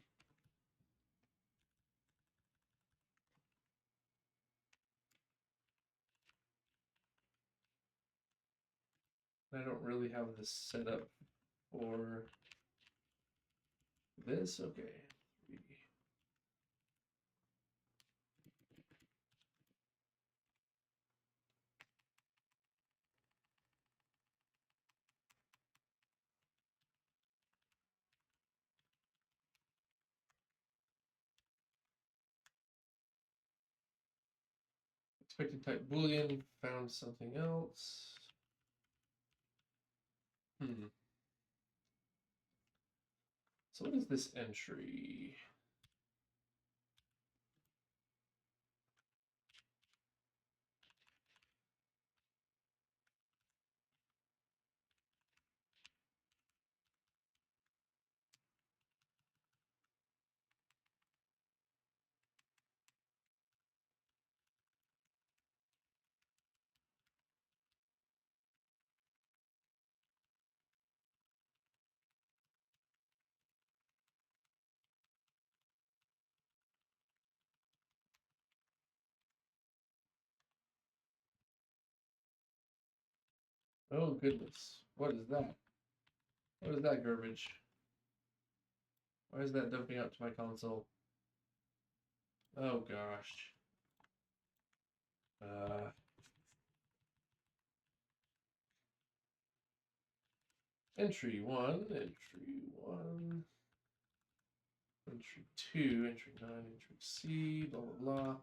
I don't really have this set up for this. Okay. 3. Expected type boolean, found something else. So what is this entry? Oh goodness, what is that? What is that garbage? Why is that dumping out to my console? Oh gosh. Entry 1, entry 1, entry 2, entry 9, entry C, blah blah blah.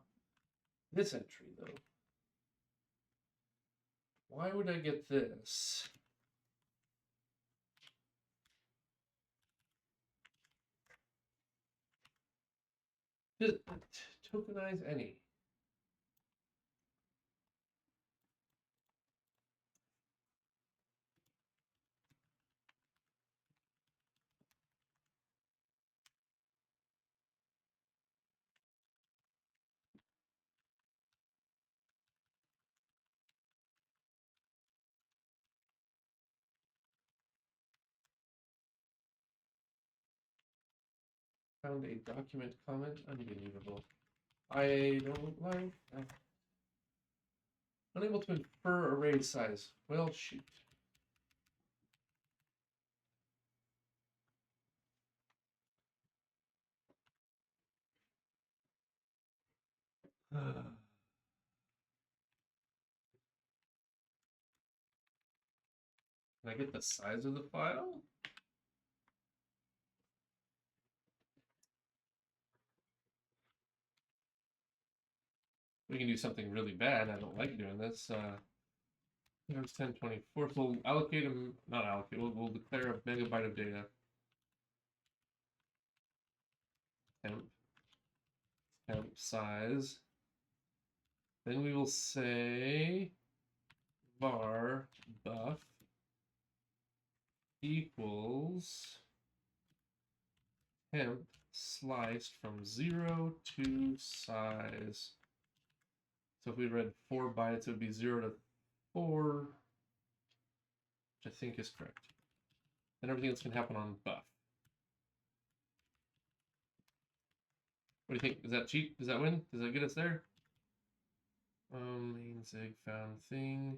This entry though. Why would I get this? Tokenize any. Found a document comment. Unbelievable. I don't like that. Unable to infer array size. Well, shoot. Can I get the size of the file? We can do something really bad. I don't like doing this. Times 1024. So we'll allocate them, not allocate, we'll declare a megabyte of data. Temp size. Then we will say var buff equals temp sliced from 0 to size. So if we read 4 bytes, it would be 0 to 4, which I think is correct. Then everything else can happen on buff. What do you think? Is that cheap? Does that win? Does that get us there? Main zig found thing.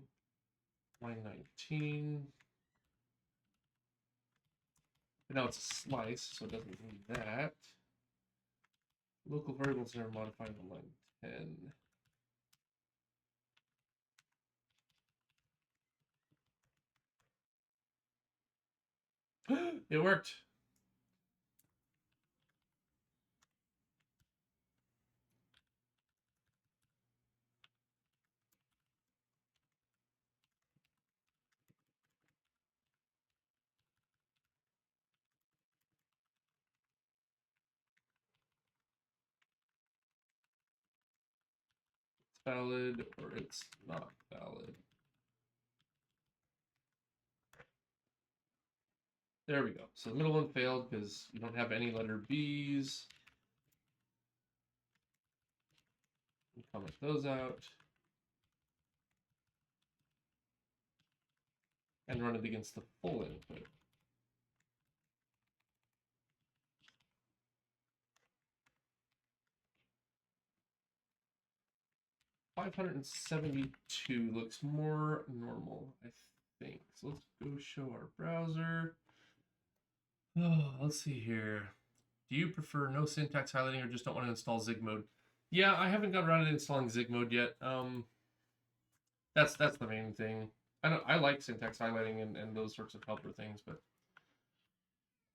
Line 19. But now it's a slice, so it doesn't need that. Local variables are modified on line 10. It worked. It's valid or it's not valid. There we go. So the middle one failed because you don't have any letter B's. Comment those out. And run it against the full input. $572 looks more normal, I think. So let's go show our browser. Oh, let's see here. Do you prefer no syntax highlighting or just don't want to install Zig mode? Yeah, I haven't got around to installing Zig mode yet. That's the main thing. I like syntax highlighting and those sorts of helper things, but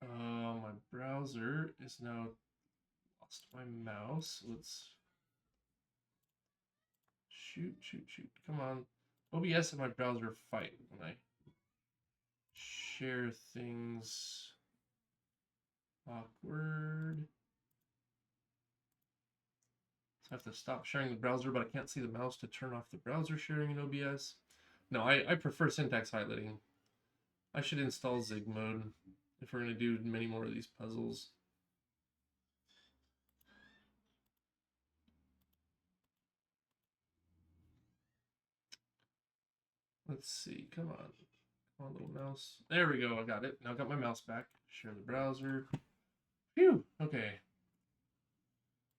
my browser is now lost my mouse. Let's shoot. Come on. OBS and my browser fight when I share things. Awkward. So I have to stop sharing the browser, but I can't see the mouse to turn off the browser sharing in OBS. No, I prefer syntax highlighting. I should install Zig mode if we're going to do many more of these puzzles. Let's see. Come on, little mouse. There we go. I got it. Now I got my mouse back. Share the browser. Phew. Okay.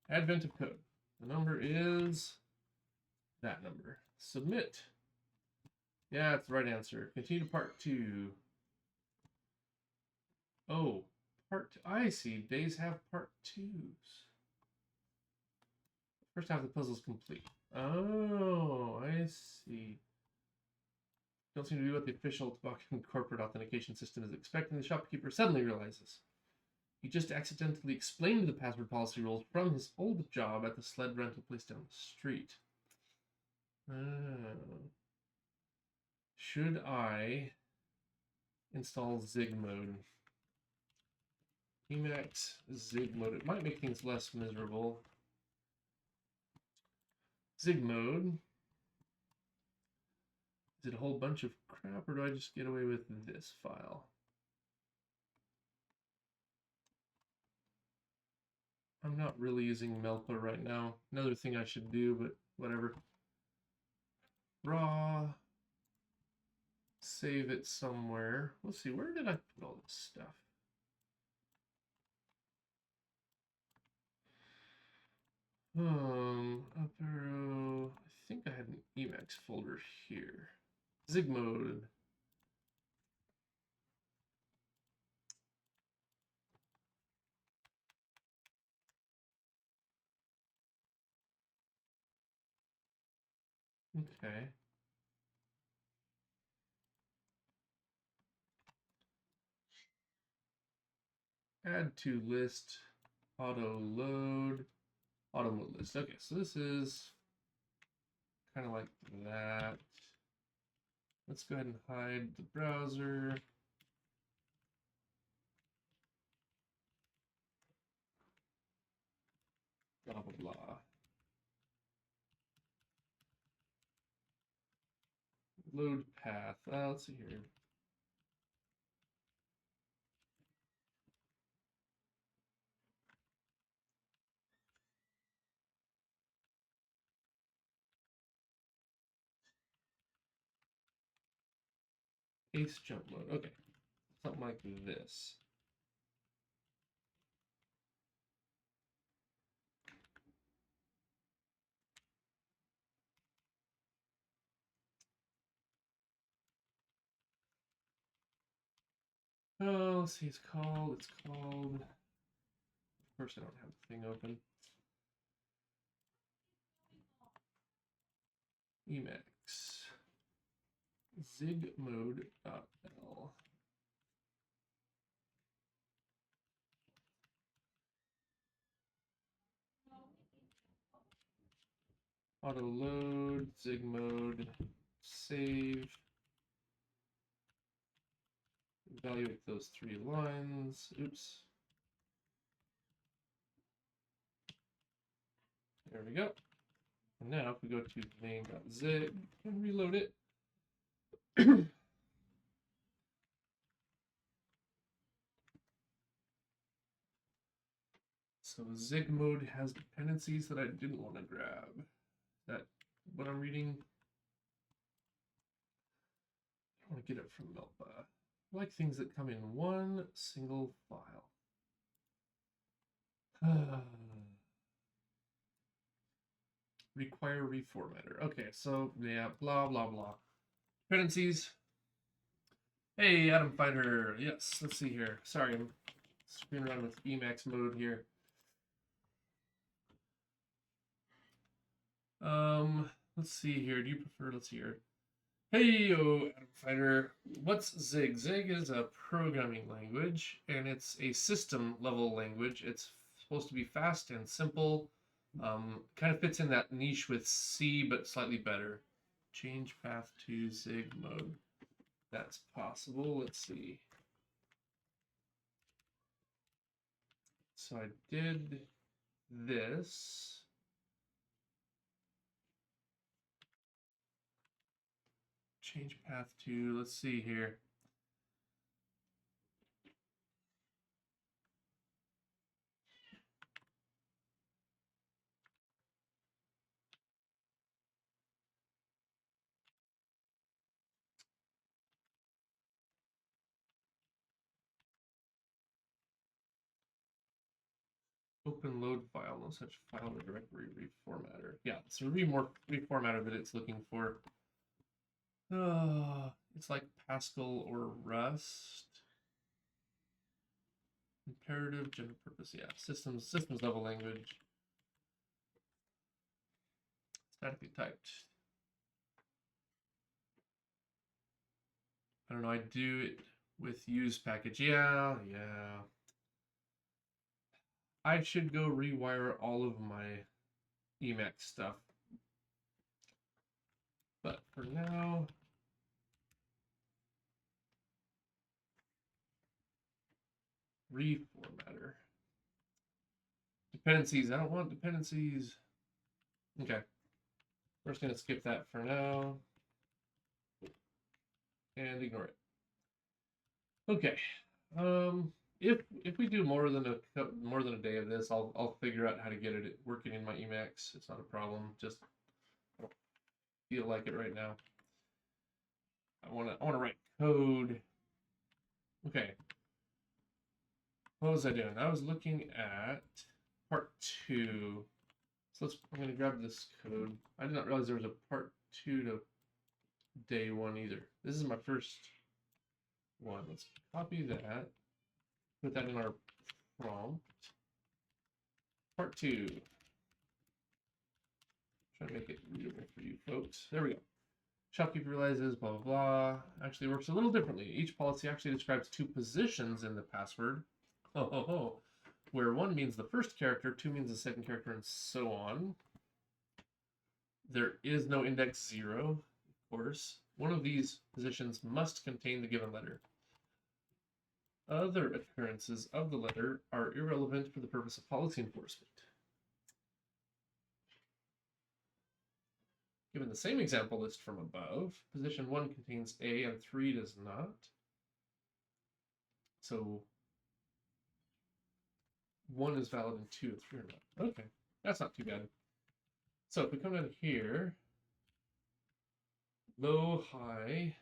Advent of code. The number is that number. Submit. Yeah, it's the right answer. Continue to part 2. Oh, I see. Days have part 2s. First half of the puzzle is complete. Oh, I see. Don't seem to be what the official tobacco corporate authentication system is expecting. The shopkeeper suddenly realizes he just accidentally explained the password policy rules from his old job at the sled rental place down the street. Should I install Zig mode? Emacs Zig mode. It might make things less miserable. Zig mode. Is it a whole bunch of crap, or do I just get away with this file? I'm not really using Melpa right now. Another thing I should do, but whatever. Raw. Save it somewhere. Let's see, where did I put all this stuff? Up arrow. I think I had an Emacs folder here. Zig mode. Okay. Add to list, auto load, auto mode list. Okay, so this is kind of like that. Let's go ahead and hide the browser. Blah, blah, blah. Load path. Let's see here. Ace jump mode. Okay. Something like this. Oh, let's see. It's called. Of course, I don't have the thing open. Emacs. Zig mode.l. Auto load, zig mode, save. Evaluate those 3 lines. Oops. There we go. And now if we go to main.zig and reload it. So zig mode has dependencies that I didn't want to grab. Is that what I'm reading? I want to get it from Melpa. I like things that come in one single file. Require reformatter. Okay, so yeah, blah, blah, blah. Dependencies. Hey, Atom Fighter. Yes, let's see here. Sorry, I'm screwing around with Emacs mode here. Let's see here. Do you prefer, let's see here. Hey, Atom Fighter. What's Zig? Zig is a programming language, and it's a system level language. It's supposed to be fast and simple. Kind of fits in that niche with C, but slightly better. Change path to Zig mode. That's possible. Let's see. So I did this. Change path to, let's see here. Open load file, no such file or directory reformatter. Yeah, it's a reformatter that it's looking for. It's like Pascal or Rust. Imperative, general purpose, yeah. Systems level language. Statically typed. I don't know, I do it with use package. Yeah. I should go rewire all of my Emacs stuff. But for now, reformatter. Dependencies, I don't want dependencies. Okay. We're just gonna skip that for now. And ignore it. Okay. If we do more than a day of this, I'll figure out how to get it working in my Emacs. It's not a problem. Just I don't feel like it right now. I wanna write code. Okay. What was I doing? I was looking at part 2. So I'm gonna grab this code. I did not realize there was a part 2 to day 1 either. This is my first one. Let's copy that. Put that in our prompt. Part 2. Try to make it readable for you folks. There we go. Shopkeeper realizes blah, blah, blah. Actually works a little differently. Each policy actually describes two positions in the password. Where one means the first character, two means the second character, and so on. There is no index 0, of course. One of these positions must contain the given letter. Other occurrences of the letter are irrelevant for the purpose of policy enforcement. Given the same example list from above, position 1 contains A and 3 does not. So 1 is valid and 2 and 3 are not. Okay, that's not too bad. So if we come down here, low, high,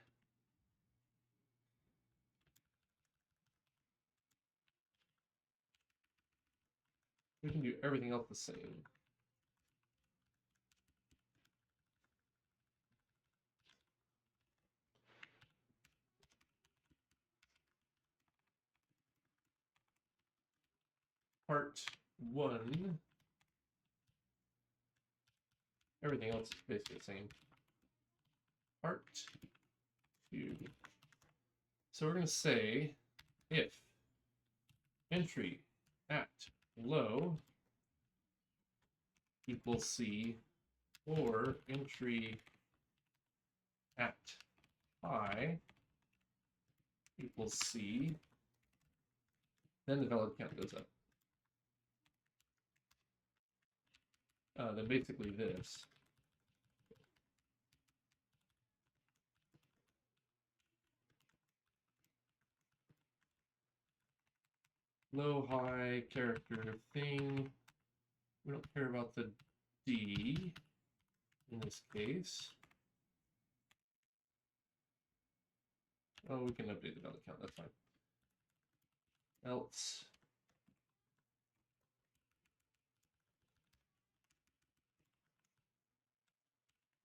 we can do everything else the same. Part 1, everything else is basically the same. Part 2. So we're going to say if entry at low equals C, or entry at high equals C, then the valid count goes up. Then basically this. Low, high, character, thing. We don't care about the D in this case. Oh, we can update the valid count, that's fine. Else.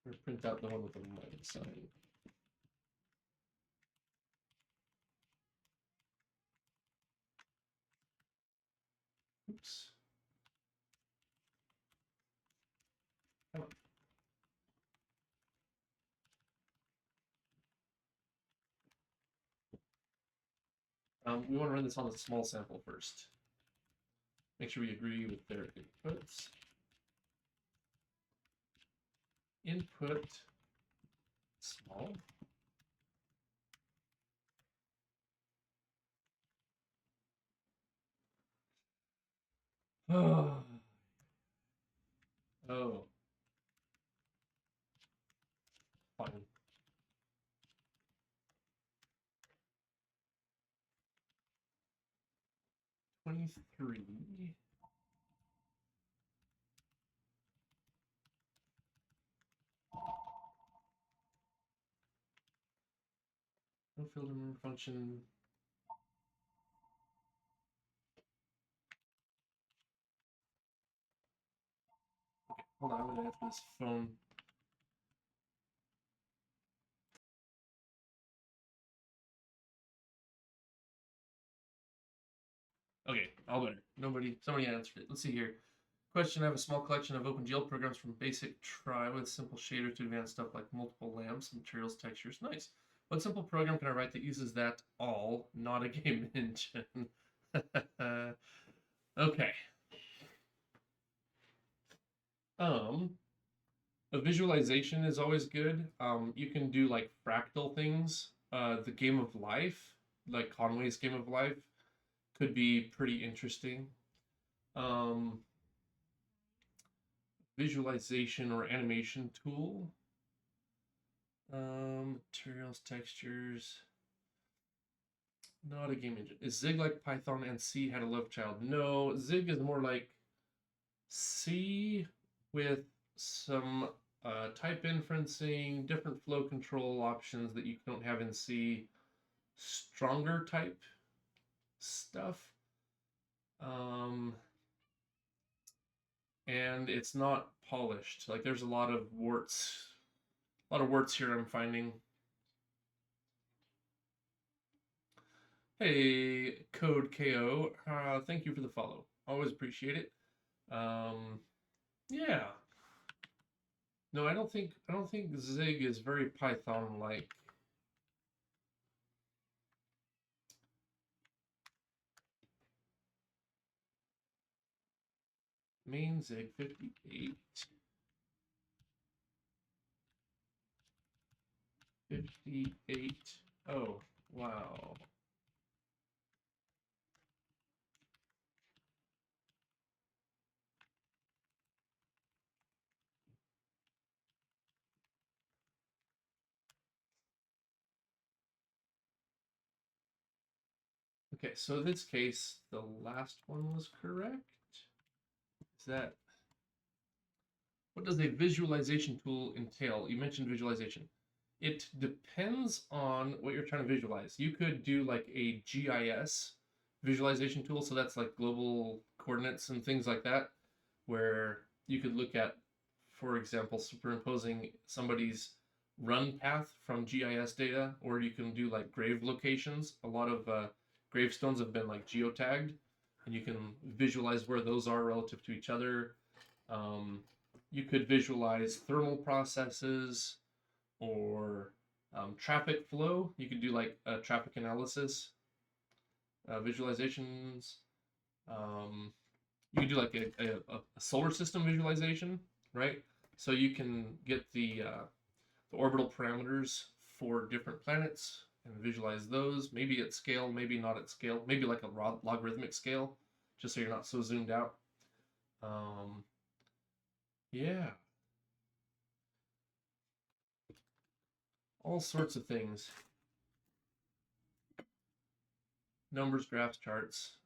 Or print out the one with the minus sign. Oops. Come on. We want to run this on a small sample first. Make sure we agree with their inputs. Input small. Oh. Fine. $23. No filter function. Okay, hold on, I'm gonna have this phone. Okay, all better. Somebody answered it. Let's see here. Question: I have a small collection of OpenGL programs from basic try with simple shaders to advanced stuff like multiple lamps, materials, textures. Nice. What simple program can I write that uses that all, not a game engine? Okay. A visualization is always good. You can do like fractal things. The Game of Life, like Conway's Game of Life, could be pretty interesting. Visualization or animation tool. Materials, textures. Not a game engine. Is Zig like Python and C had a love child? No, Zig is more like C with some type inferencing, different flow control options that you don't have in C, stronger type stuff. And it's not polished. Like there's a lot of warts here I'm finding. Hey, Code KO, thank you for the follow. Always appreciate it. Yeah. No, I don't think Zig is very Python-like. Main Zig 58. 58. Oh, wow. Okay, so in this case, the last one was correct. Is that, what does a visualization tool entail? You mentioned visualization. It depends on what you're trying to visualize. You could do like a GIS visualization tool, so that's like global coordinates and things like that, where you could look at, for example, superimposing somebody's run path from GIS data, or you can do like grave locations. A lot of gravestones have been like geotagged, and you can visualize where those are relative to each other. You could visualize thermal processes or traffic flow. You could do like a traffic analysis visualizations. You could do like a solar system visualization, right? So you can get the orbital parameters for different planets and visualize those. Maybe at scale, maybe not at scale. Maybe like a logarithmic scale, just so you're not so zoomed out. Yeah, all sorts of things. Numbers, graphs, charts.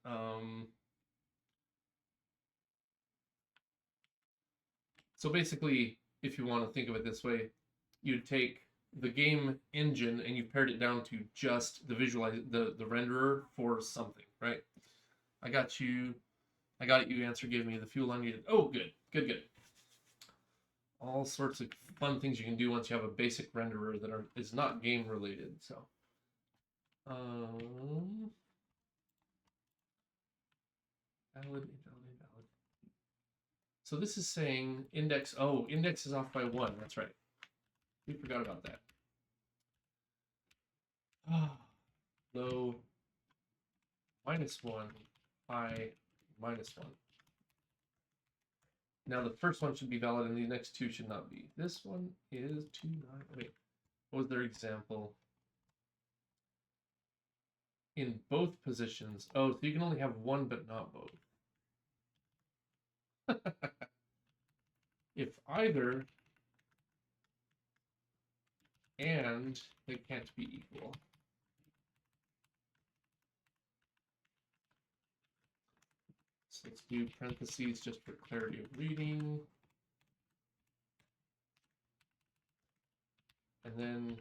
So basically, if you want to think of it this way, you'd take the game engine and you pared it down to just the the renderer for something, right? I got you. I got it. You answer. Give me the fuel I needed. Oh, good, good, good. All sorts of fun things you can do once you have a basic renderer that is not game related. So, valid, invalid, valid. So this is saying index. Oh, index is off by 1. That's right. We forgot about that. Low -1, high -1. Now the first one should be valid and the next two should not be. This one is 2, 9. Wait, what was their example? In both positions. Oh, so you can only have one but not both. If either and they can't be equal. So let's do parentheses just for clarity of reading. And then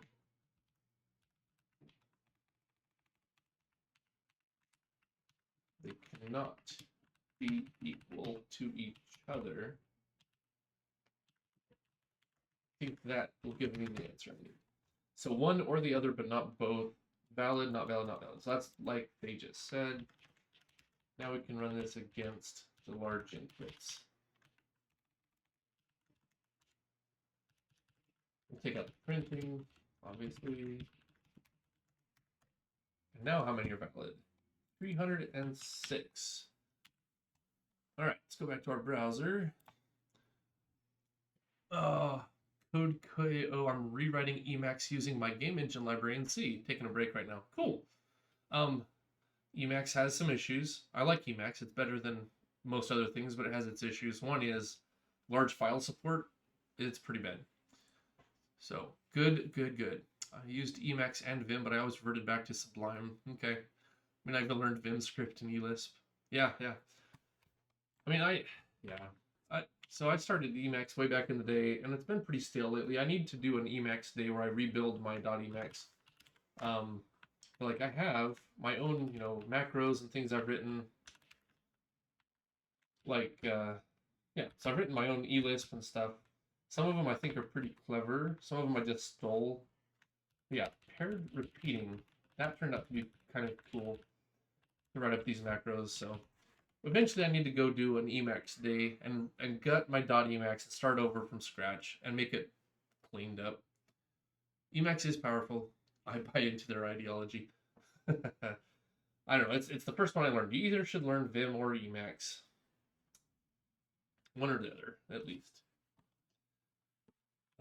they cannot be equal to each other. I think that will give me the answer I need. So one or the other, but not both. Valid, not valid, not valid. So that's like they just said. Now we can run this against the large inputs. We'll take out the printing, obviously. And now how many are valid? 306. All right, let's go back to our browser. Code KO, I'm rewriting Emacs using my game engine library in C. Taking a break right now. Cool. Emacs has some issues. I like Emacs. It's better than most other things, but it has its issues. One is large file support. It's pretty bad. So good, good, good. I used Emacs and Vim, but I always reverted back to Sublime. Okay. I mean, I even learned Vim script and eLisp. Yeah, yeah. I mean, so I started Emacs way back in the day, and it's been pretty stale lately. I need to do an Emacs day where I rebuild my .emacs. Like I have my own, macros and things I've written. Like, yeah, so I've written my own eLisp and stuff. Some of them I think are pretty clever. Some of them I just stole. But yeah, paired repeating. That turned out to be kind of cool to write up these macros. So eventually I need to go do an Emacs day and gut my .emacs and start over from scratch and make it cleaned up. Emacs is powerful. I buy into their ideology. I don't know. It's the first one I learned. You either should learn Vim or Emacs. One or the other, at least.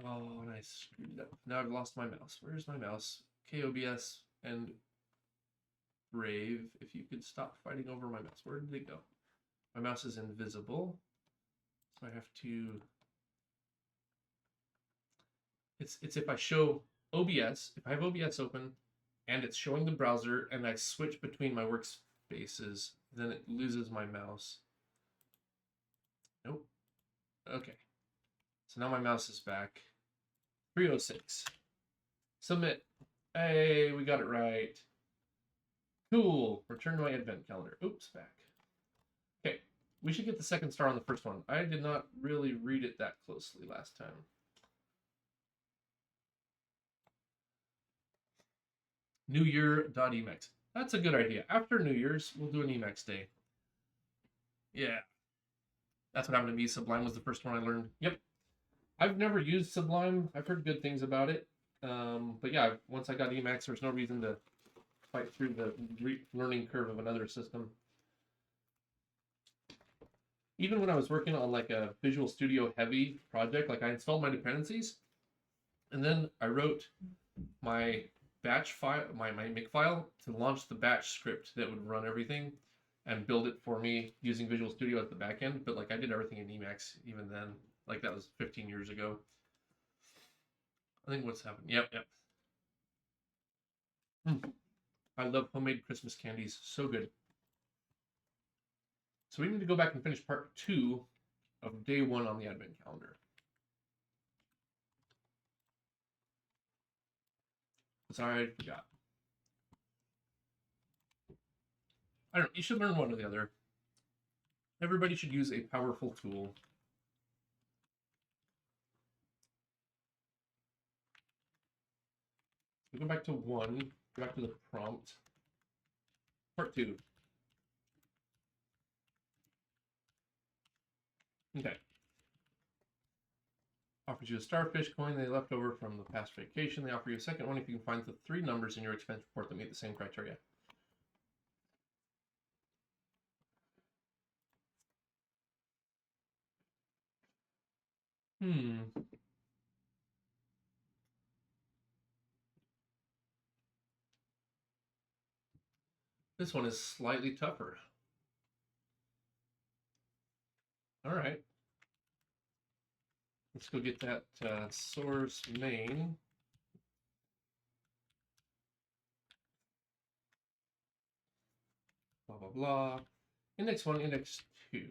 Oh, and I screwed it up. Now I've lost my mouse. Where's my mouse? KOBS and Brave. If you could stop fighting over my mouse. Where did they go? My mouse is invisible. So I have to... It's if I show OBS, if I have OBS open and it's showing the browser and I switch between my workspaces, then it loses my mouse. Nope. Okay. So now my mouse is back. 306. Submit. Hey, we got it right. Cool. Return to my advent calendar. Oops, back. Okay. We should get the second star on the first one. I did not really read it that closely last time. New Year.emacs. That's a good idea. After New Year's, we'll do an Emacs day. Yeah. That's what happened to me. Sublime was the first one I learned. Yep. I've never used Sublime. I've heard good things about it. But yeah, once I got Emacs, there's no reason to fight through the learning curve of another system. Even when I was working on like a Visual Studio heavy project, like I installed my dependencies, and then I wrote my batch file, my make file to launch the batch script that would run everything and build it for me using Visual Studio at the back end. But like I did everything in Emacs even then. Like that was 15 years ago. I think what's happened. Yep. I love homemade Christmas candies. So good. So we need to go back and finish part 2 of day 1 on the advent calendar. Sorry, I forgot. I don't know. You should learn one or the other. Everybody should use a powerful tool. We go back to 1. Go back to the prompt. Part 2. Okay. Offers you a starfish coin they left over from the past vacation. They offer you a second one if you can find the 3 numbers in your expense report that meet the same criteria. This one is slightly tougher. All right. Let's go get that source main. Blah, blah, blah. Index 1, index 2.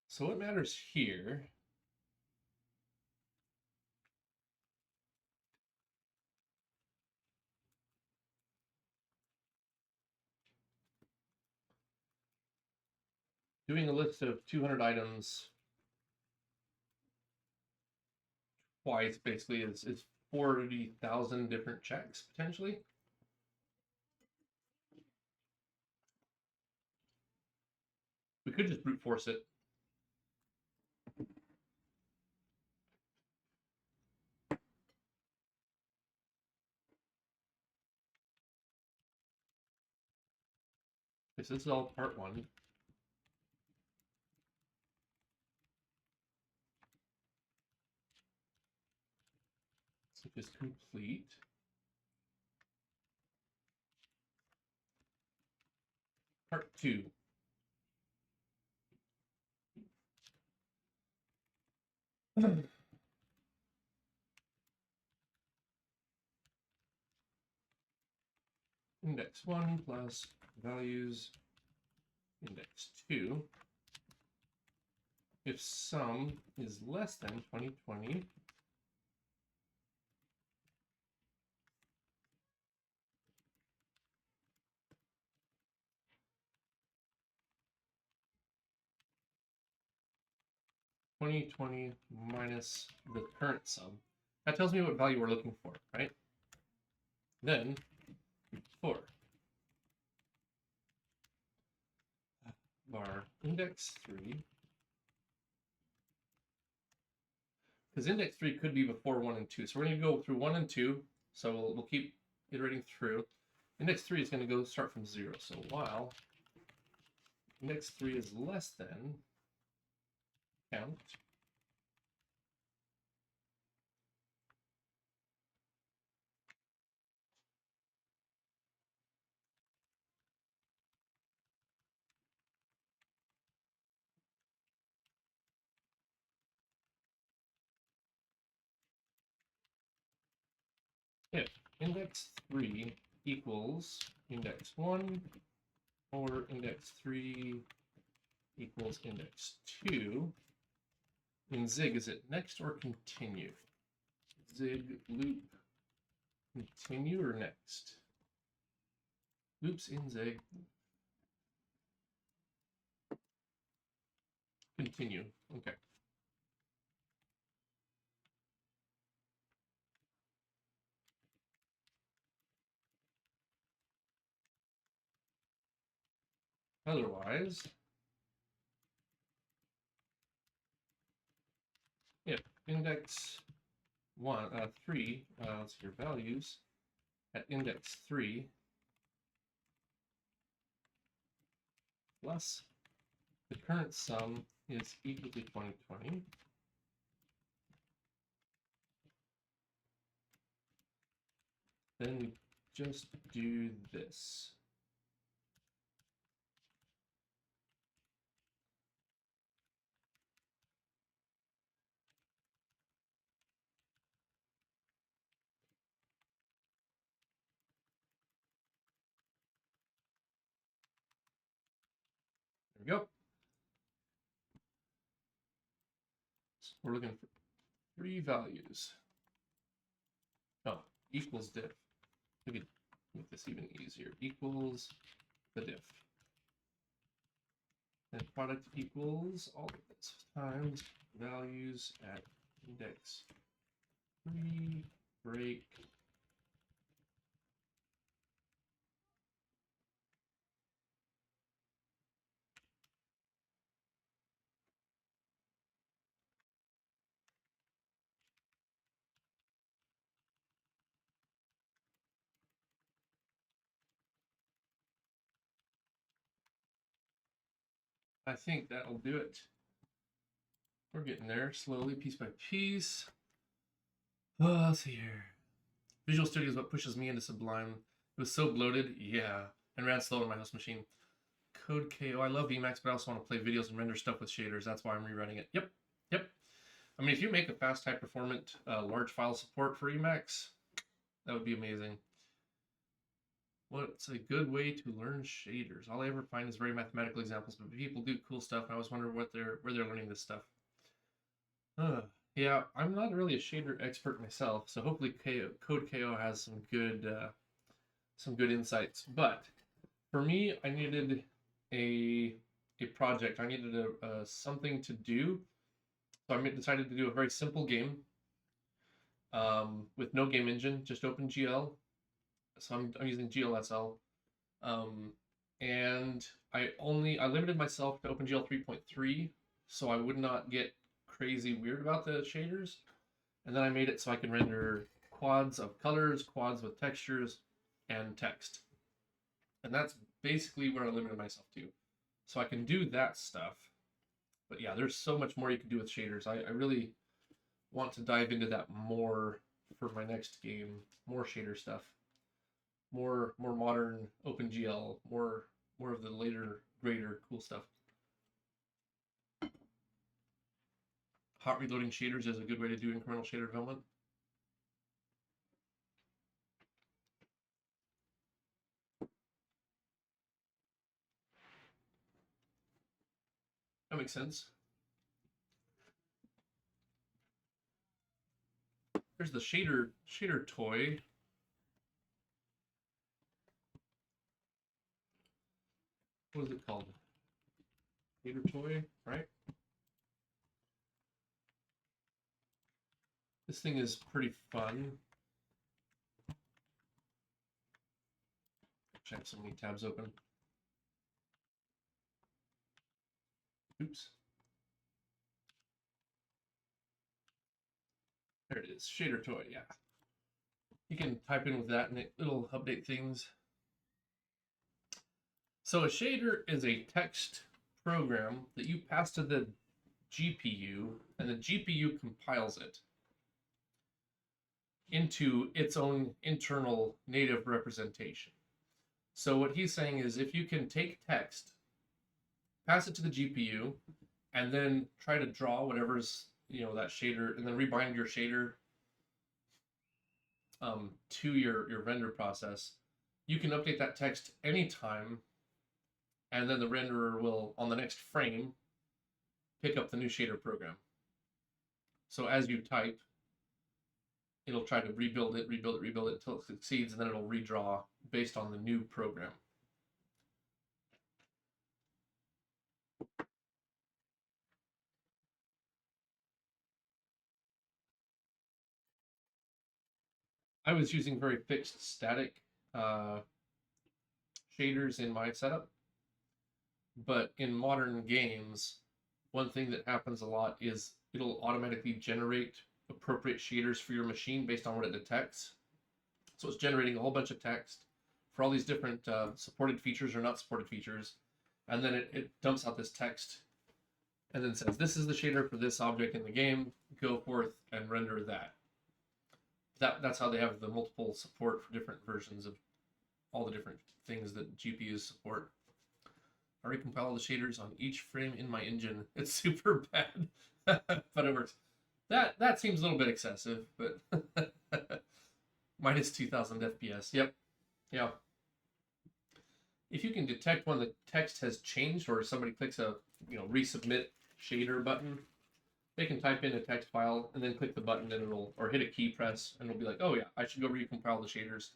So what matters here doing a list of 200 items twice basically is 40,000 different checks potentially. We could just brute force it. This is all part 1. So just complete. Part 2. Index 1 plus values index 2. If sum is less than 2020, 2020 minus the current sum. That tells me what value we're looking for, right? Then for var index 3, because index 3 could be before 1 and 2. So we're going to go through 1 and 2. So we'll keep iterating through. Index 3 is going to go start from 0. So while index 3 is less than count if index 3 equals index 1 or index 3 equals index 2, in Zig, is it next or continue? Zig loop continue or next? Loops in Zig. Continue. Okay. Otherwise, if index 3, let's see your values at index 3 plus the current sum is equal to 2020, then we just do this. There we go. So we're looking for 3 values. Oh, equals diff. We could make this even easier. Equals the diff. And product equals all of this times values at index 3 break. I think that'll do it. We're getting there slowly, piece by piece. Oh, let's see here. Visual Studio is what pushes me into Sublime. It was so bloated, yeah, and ran slow on my host machine. Code KO. I love Emacs, but I also want to play videos and render stuff with shaders. That's why I'm rerunning it. Yep. I mean, if you make a fast, high-performant, large file support for Emacs, that would be amazing. What's a good way to learn shaders? All I ever find is very mathematical examples, but people do cool stuff, and I always wonder where they're learning this stuff. Yeah, I'm not really a shader expert myself, so hopefully Code KO has some good insights. But for me, I needed a project. I needed a something to do. So I decided to do a very simple game with no game engine, just OpenGL. So I'm using GLSL, and I limited myself to OpenGL 3.3, so I would not get crazy weird about the shaders. And then I made it so I can render quads of colors, quads with textures, and text. And that's basically where I limited myself to. So I can do that stuff. But yeah, there's so much more you can do with shaders. I really want to dive into that more for my next game. More shader stuff. More modern OpenGL. More of the later, greater, cool stuff. Hot reloading shaders is a good way to do incremental shader development. That makes sense. There's the shader toy. What is it called? Shader toy, right? This thing is pretty fun. I have so many tabs open. Oops. There it is, shader toy, yeah. You can type in with that and it'll update things. So a shader is a text program that you pass to the GPU, and the GPU compiles it into its own internal native representation. So what he's saying is if you can take text, pass it to the GPU, and then try to draw whatever's, that shader, and then rebind your shader to your render process, you can update that text anytime, and then the renderer will, on the next frame, pick up the new shader program. So as you type, it'll try to rebuild it until it succeeds, and then it'll redraw based on the new program. I was using very fixed static shaders in my setup, but in modern games, one thing that happens a lot is it'll automatically generate appropriate shaders for your machine based on what it detects. So it's generating a whole bunch of text for all these different supported features or not supported features, and then it dumps out this text and then says, this is the shader for this object in the game, go forth and render that. That's how they have the multiple support for different versions of all the different things that GPUs support. I recompile all the shaders on each frame in my engine. It's super bad, but it works. That seems a little bit excessive, but minus 2000 FPS. Yep. Yeah. If you can detect when the text has changed or somebody clicks a resubmit shader button, they can type in a text file and then click the button and or hit a key press and it'll be like, oh yeah, I should go recompile the shaders.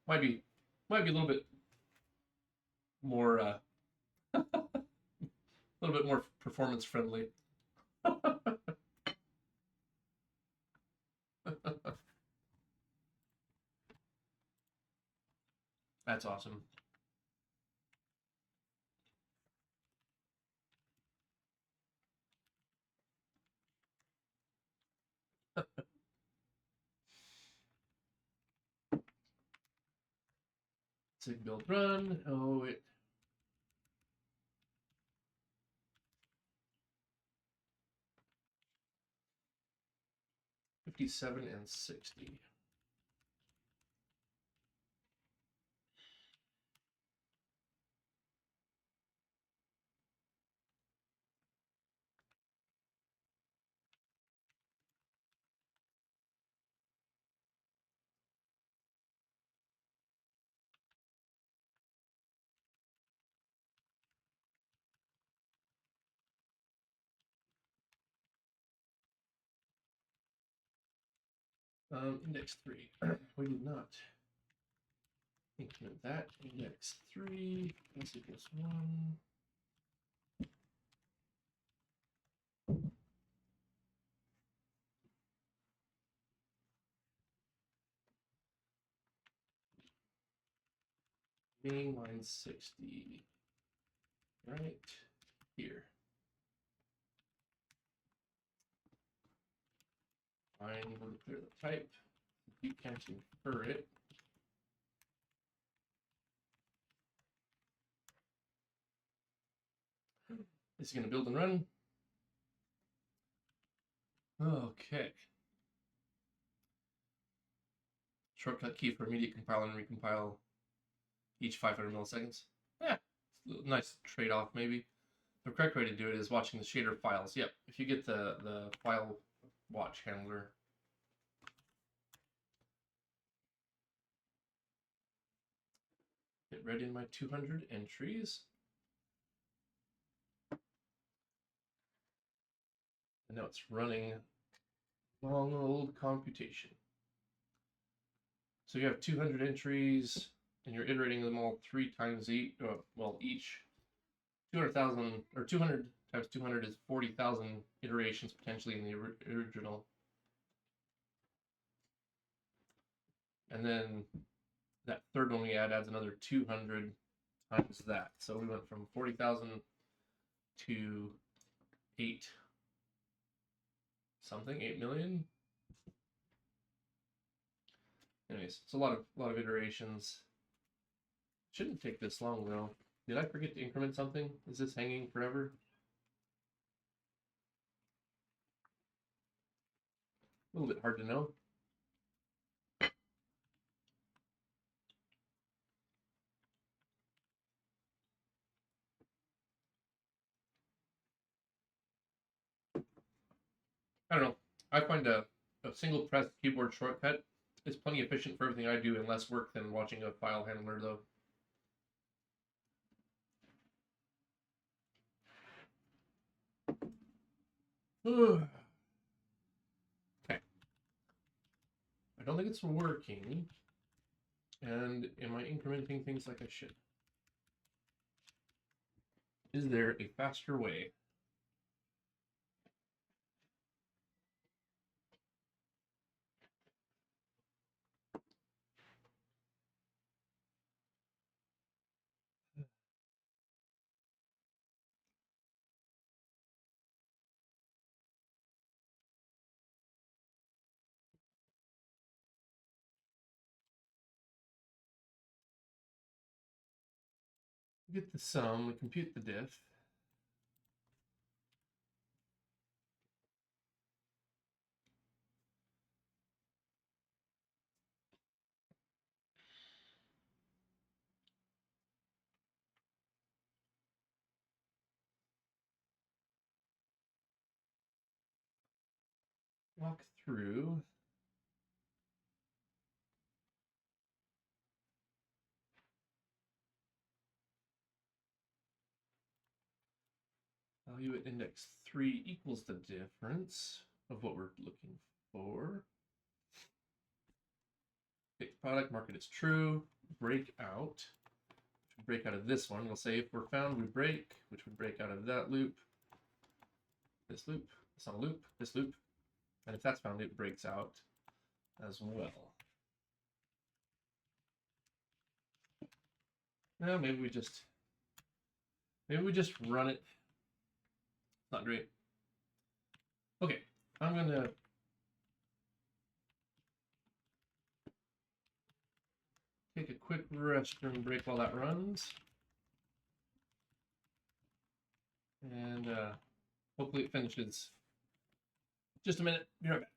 Might be a little bit more a little bit more performance friendly. That's awesome. Sig build run. Oh, it. $57 and $60. Index 3. We did not include that. Index 3 plus equals 1. Main line 60. Right here. Fine, we'll clear the type. You can't infer it. This is going to build and run. Okay. Shortcut key for immediate compile and recompile each 500 milliseconds. Yeah, it's a nice trade-off maybe. The correct way to do it is watching the shader files. Yep, if you get the file watch handler. Hit ready in my 200 entries. And now it's running long old computation. So you have 200 entries, and you're iterating them all 3 times each. Each 200,000 or 200 times 200 is 40,000 iterations potentially in the original. and then that third one we add adds another 200 times that. So we went from 40,000 to 8 something, 8 million. Anyways, it's a lot of iterations. Shouldn't take this long though. Did I forget to increment something? Is this hanging forever? A little bit hard to know. I don't know. I find a single press keyboard shortcut is plenty efficient for everything I do and less work than watching a file handler though. Okay. I don't think it's working. And am I incrementing things like I should? Is there a faster way? Get the sum, compute the diff. Walk through. Value at index 3 equals the difference of what we're looking for. Pick product, mark it as true, break out. Break out of this one. We'll say if we're found, we break, which would break out of that loop, this loop, this on a loop, this loop. And if that's found, it breaks out as well. Now maybe we just run it. Not great. Okay, I'm gonna take a quick restroom break while that runs. And hopefully it finishes. Just a minute, be right back.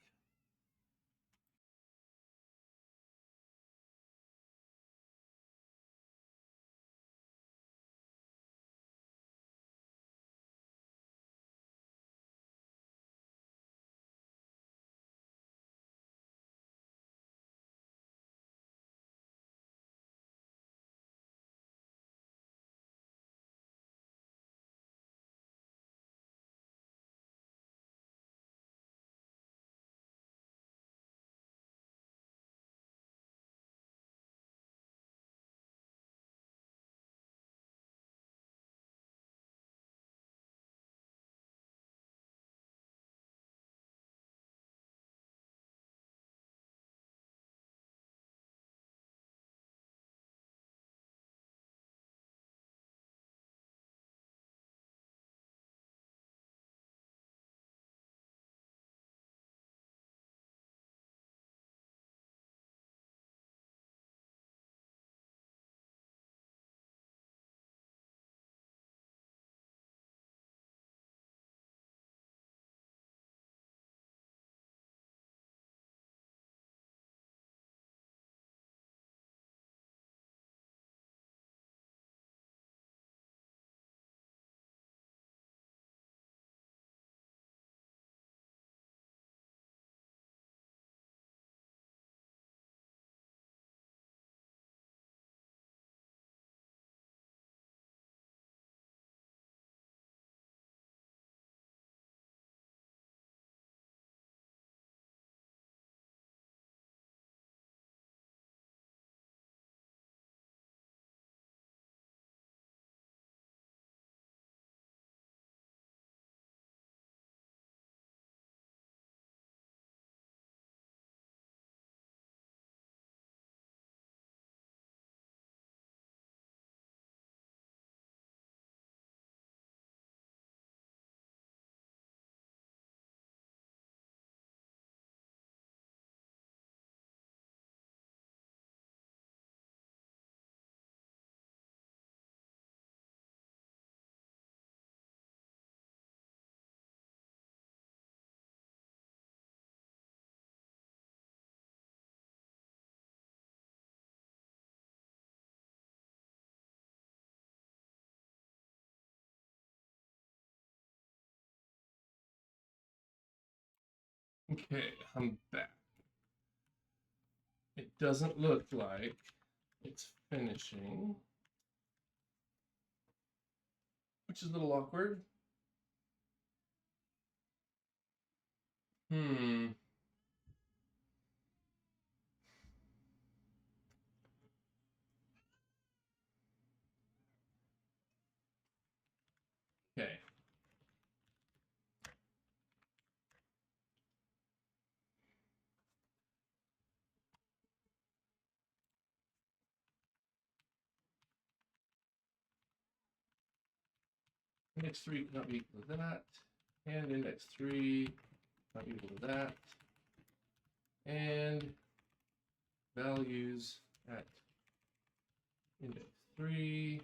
Okay, I'm back. It doesn't look like it's finishing, which is a little awkward. Okay. Index 3 cannot be equal to that, and index 3 not equal to that, and values at index 3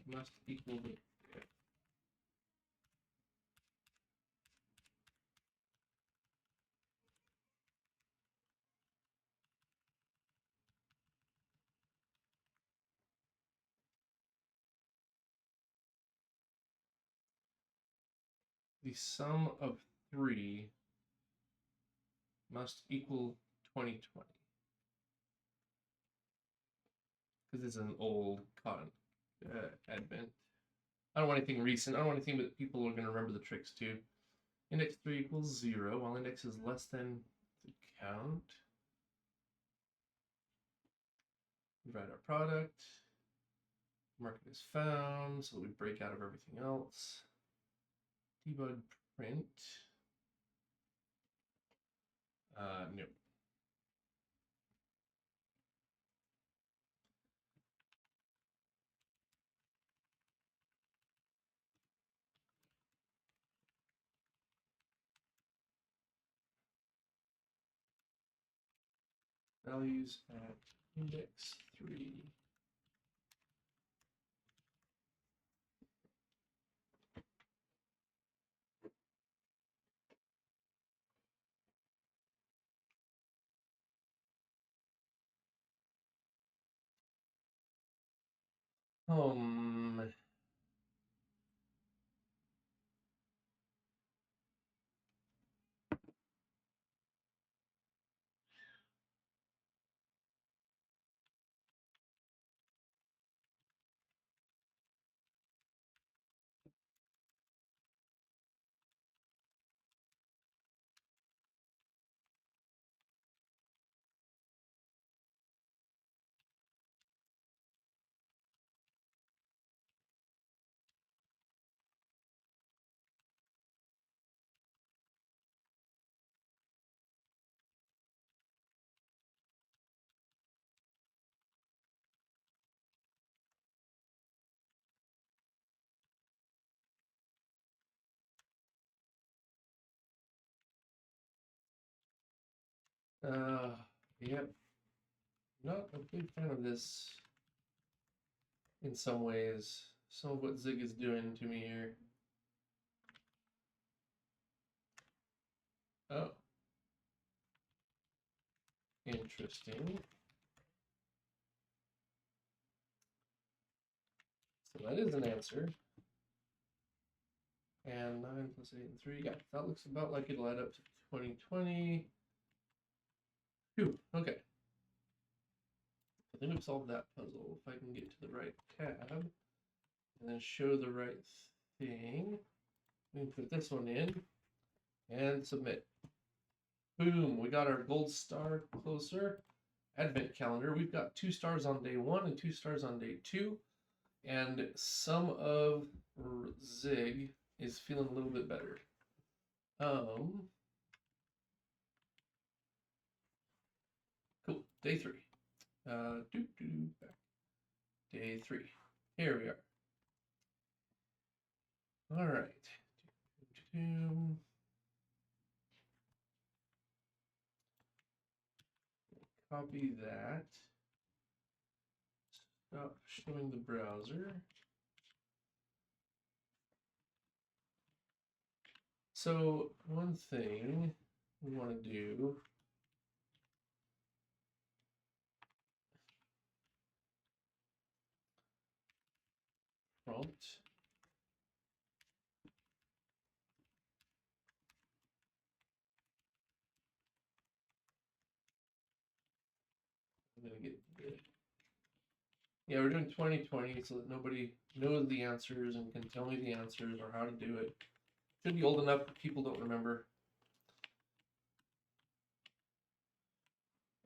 must equal to if. The sum of 3 must equal 2020. Because it's an old advent. I don't want anything recent. I don't want anything that people are going to remember the tricks to. Index 3 equals 0, while index is less than the count. We write our product. Market is found, so we break out of everything else. Debug print. No. Values at index 3. Yep. Not a big fan of this in some ways. Some of what Zig is doing to me here. Oh. Interesting. So that is an answer. And 9 plus 8 and 3. Yeah, that looks about like it'll add up to 2020. Phew, okay. I think we've solved that puzzle. If I can get to the right tab and then show the right thing, we can put this one in and submit. Boom, we got our gold star closer. Advent calendar. We've got 2 stars on day 1 and 2 stars on day 2. And some of Zig is feeling a little bit better. Cool. Day 3. Back. Day 3. Here we are. All right. Copy that. Stop showing the browser. So one thing we want to do prompt Yeah, we're doing 2020 so that nobody knows the answers and can tell me the answers or how to do it. Should be old enough that people don't remember.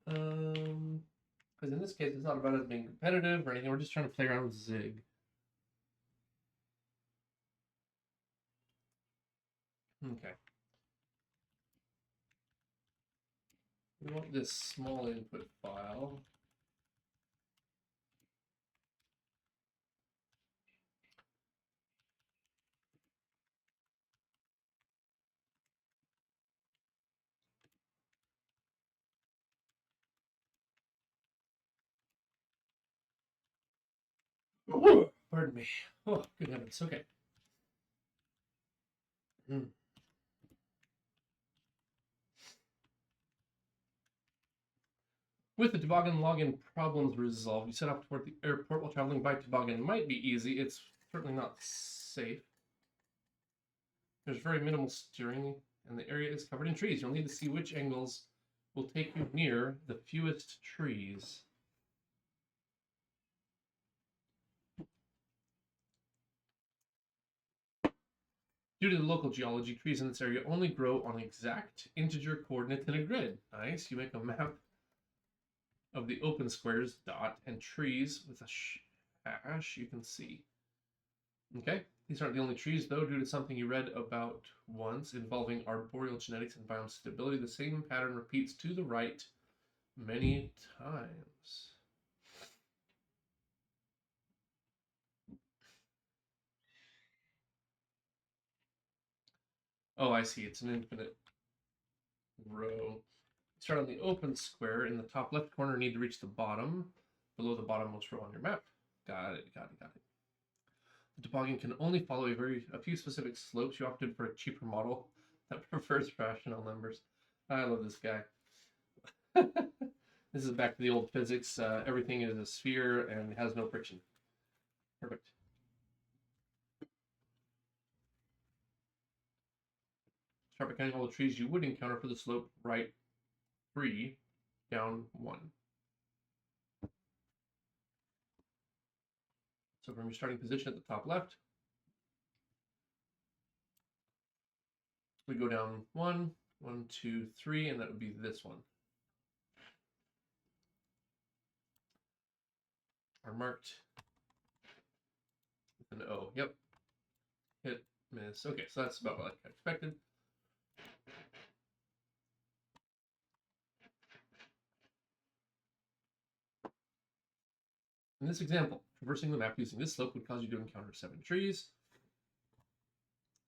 Because in this case, it's not about us being competitive or anything. We're just trying to play around with Zig. Okay. We want this small input file. Pardon me. Oh, good heavens. Okay. With the toboggan login problems resolved, you set off toward the airport while traveling by toboggan. Might be easy. It's certainly not safe. There's very minimal steering, and the area is covered in trees. You'll need to see which angles will take you near the fewest trees. Due to the local geology, trees in this area only grow on exact integer coordinates in a grid. Nice. You make a map of the open squares, dot, and trees with a hash you can see. Okay, these aren't the only trees, though. Due to something you read about once involving arboreal genetics and biome stability, the same pattern repeats to the right many times. Oh, I see. It's an infinite row. Start on the open square in the top left corner. Need to reach the bottom, below the bottommost row on your map. Got it. The toboggan can only follow a few specific slopes. You opted for a cheaper model that prefers rational numbers. I love this guy. This is back to the old physics. Everything is a sphere and has no friction. Perfect. Start by counting all the trees you would encounter for the slope right 3, down 1. So from your starting position at the top left, we go down 1, 1, 2, 3, and that would be this one. Are marked with an O. Yep. Hit, miss. Okay, so that's about what I expected. In this example, traversing the map using this slope would cause you to encounter 7 trees.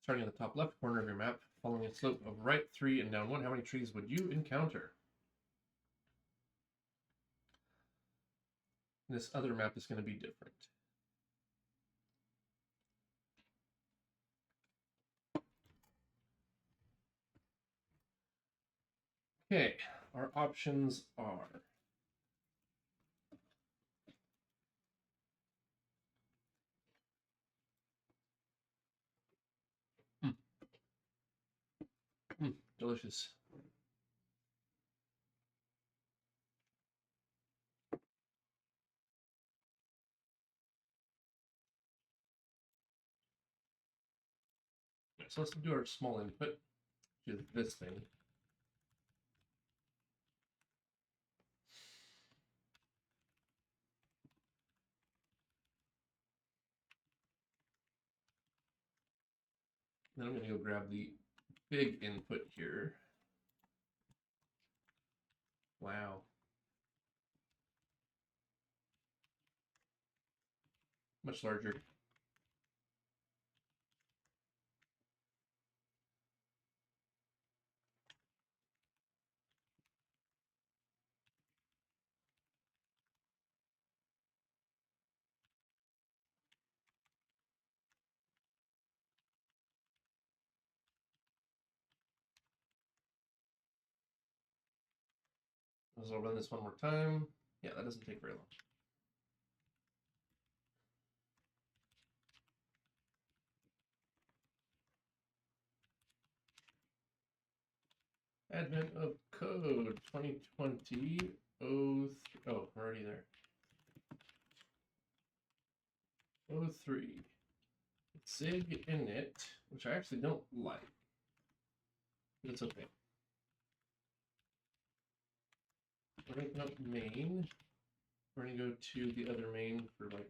Starting at the top left corner of your map, following a slope of right 3 and down 1, how many trees would you encounter? This other map is going to be different. Okay, our options are delicious. So let's do our small input, which is this thing. Then I'm going to go grab the big input here. Wow. Much larger. So I'll run this one more time. Yeah, that doesn't take very long. Advent of code 2020 03. Oh, we're already there. 03. Zig init, which I actually don't like, but it's okay. We're going to open up main. We're going to go to the other main for like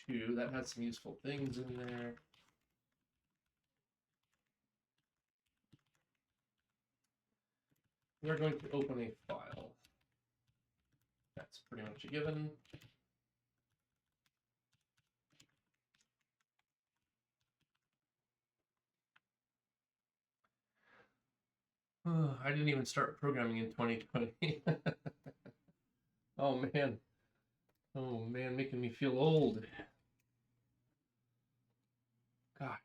02. That has some useful things in there. We're going to open a file. That's pretty much a given. Oh, I didn't even start programming in 2020. Oh man. Oh man, making me feel old. Gosh.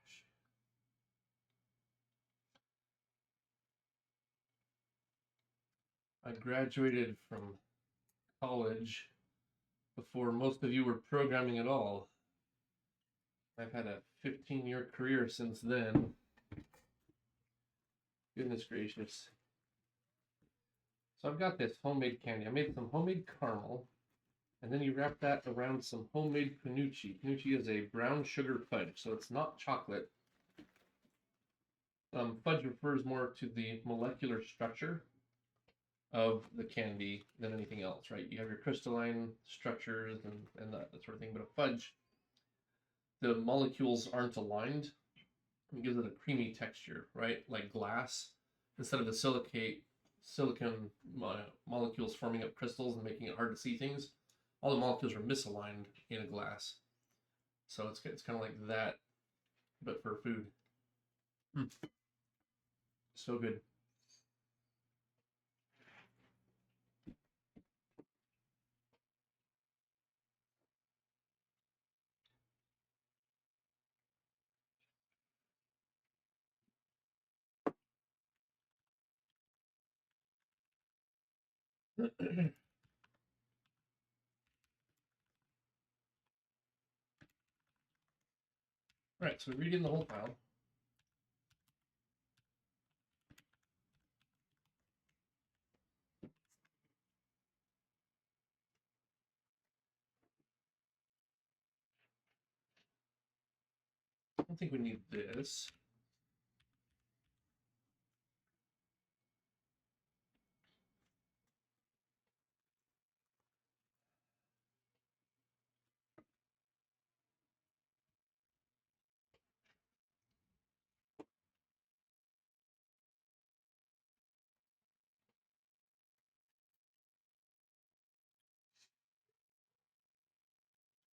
I graduated from college before most of you were programming at all. I've had a 15-year career since then. Goodness gracious. So I've got this homemade candy. I made some homemade caramel, and then you wrap that around some homemade penucci. Penucci is a brown sugar fudge, so it's not chocolate. Fudge refers more to the molecular structure of the candy than anything else, right? You have your crystalline structures and that sort of thing, but a fudge, the molecules aren't aligned. It gives it a creamy texture, right? Like glass. Instead of the silicon molecules forming up crystals and making it hard to see things, all the molecules are misaligned in a glass. So it's kind of like that, but for food. So good. Right, so we're reading the whole file. I don't think we need this.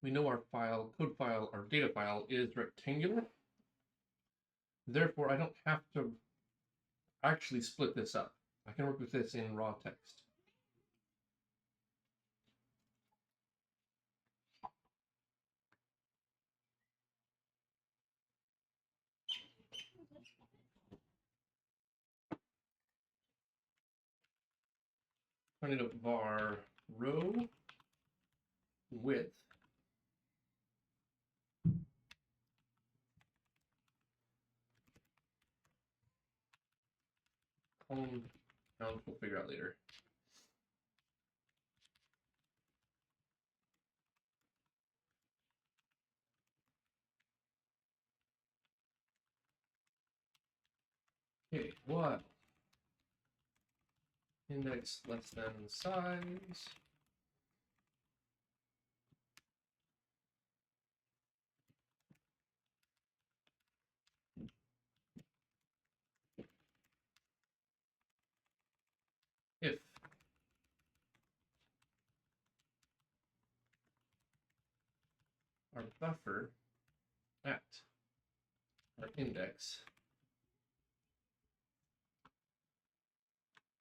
We know our file, code file, our data file is rectangular. Therefore, I don't have to actually split this up. I can work with this in raw text. Turning up var row width column count. We'll figure out later. Okay, while index less than size. If our buffer at our index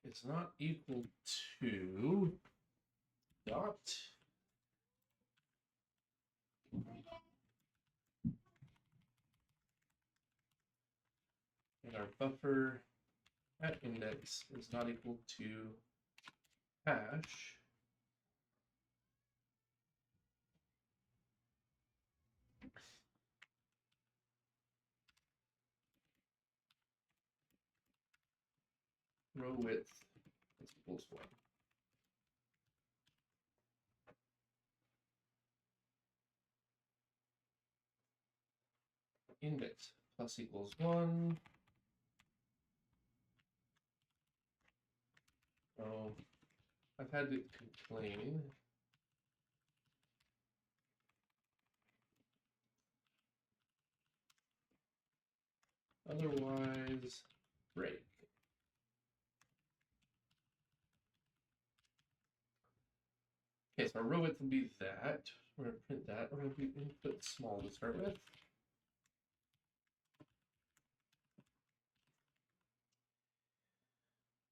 is not equal to dot and our buffer at index is not equal to hash row width is equals 1. index plus equals 1. Oh, I've had to complain. Otherwise, break. Okay, so our row width will be that. We're going to print that. We're going to do input small to start with.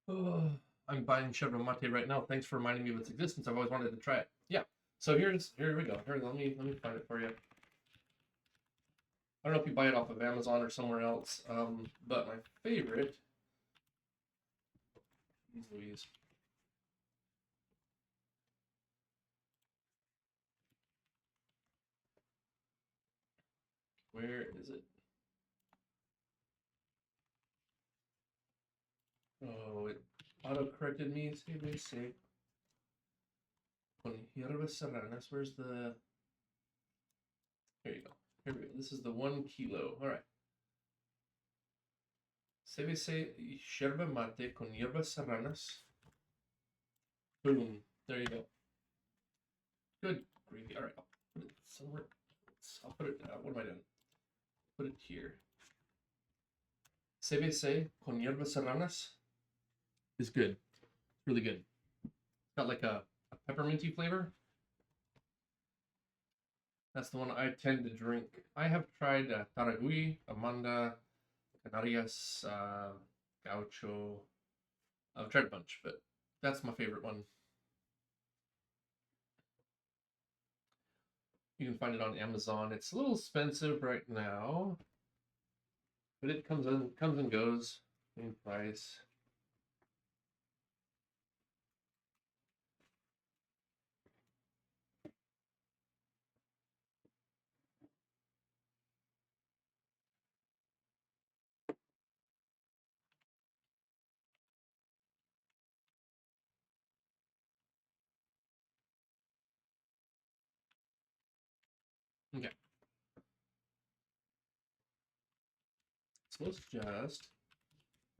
Oh, I'm buying yerba mate right now. Thanks for reminding me of its existence. I've always wanted to try it. Yeah. So here we go. Here, let me find it for you. I don't know if you buy it off of Amazon or somewhere else, but my favorite. Louise. Where is it? Oh, it auto-corrected me. Say. Con hierbas serranas. Where's the... Here you go. Here we go. This is the 1 kilo. All right. CBC yerba mate con hierbas serranas. Boom. There you go. Good gravy. All right. I'll put it somewhere. I'll put it... what am I doing? Put it here. CBC con hierbas serranas is good. It's really good. It's got like a pepperminty flavor. That's the one I tend to drink. I have tried Taragui, Amanda, Canarias, Gaucho. I've tried a bunch, but that's my favorite one. You can find it on Amazon. It's a little expensive right now, but it comes and goes. Same price. Okay. So let's just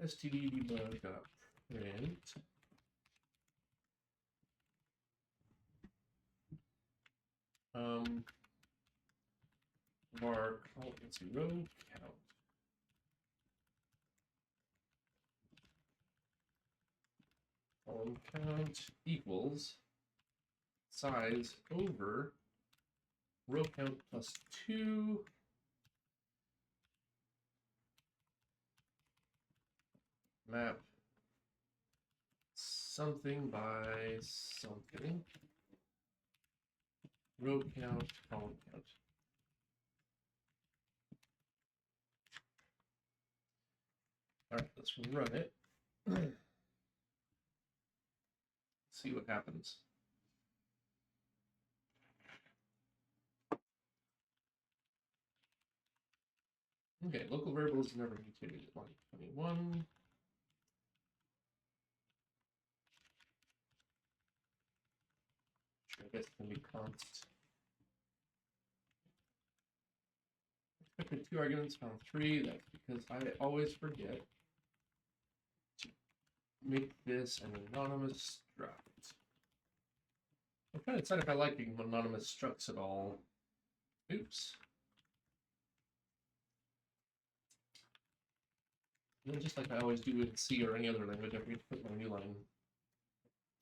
std.mem.tokenizeAny. Var, let's see, row count. Column count equals size over row count plus 2 map something by something row count column count. All right, let's run it. See what happens. Okay, local variables never mutated at 121. I guess it can be const. Expected 2 arguments, found 3. That's because I always forget to make this an anonymous struct. I'm trying to decide if I like anonymous structs at all. Oops. And then just like I always do in C or any other language, I forget to put my new line.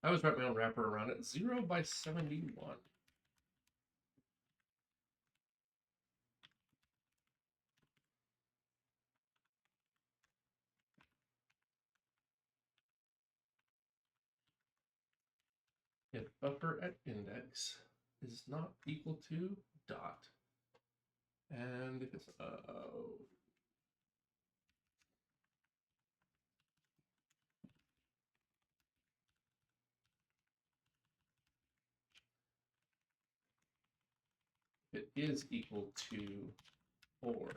I always write my own wrapper around it. 0 by 71. If buffer at index is not equal to dot, and if it's it is equal to or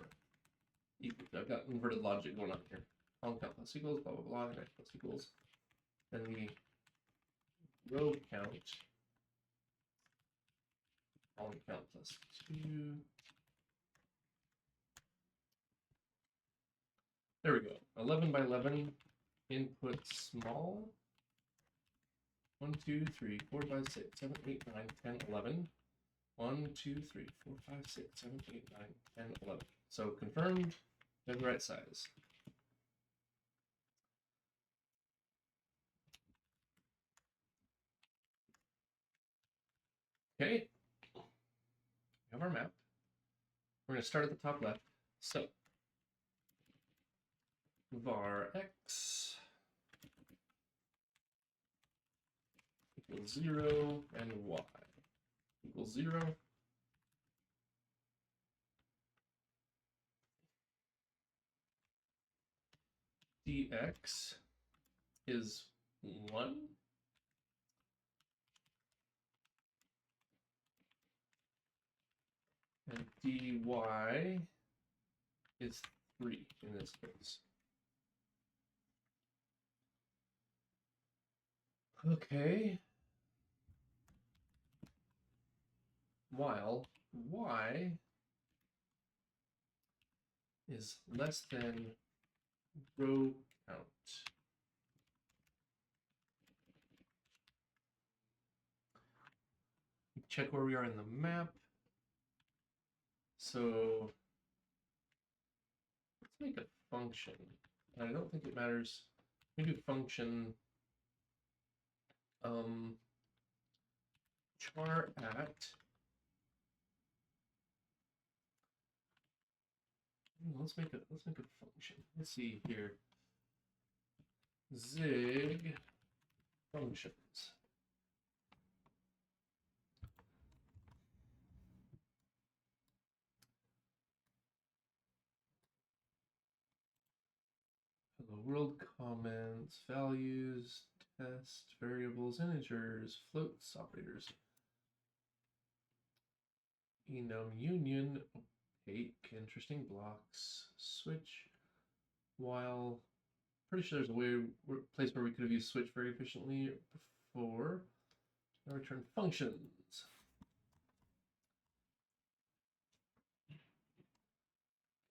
equal to, I've got inverted logic going on here. Column count plus equals, blah, blah, blah, index plus equals. Then the row count, column count plus 2. There we go. 11 by 11. Input small. 1, 2, 3, 4, 5, 6, 7, 8, 9, 10, 11. 1, 2, 3, 4, 5, 6, 7, 8, 9, 10, 11. So confirmed, we have the right size. Okay, we have our map. We're going to start at the top left. So var x equals 0 and y equals 0. Dx is 1. And dy is 3 in this case. Okay. While y is less than row count. Check where we are in the map. So let's make a function. I don't think it matters. We do function char at. Let's make a function. Let's see here. Zig functions. Hello world, comments, values, test, variables, integers, floats, operators. Enum union, opaque, interesting blocks, switch, while. Pretty sure there's a place where we could have used switch very efficiently before. Now return functions.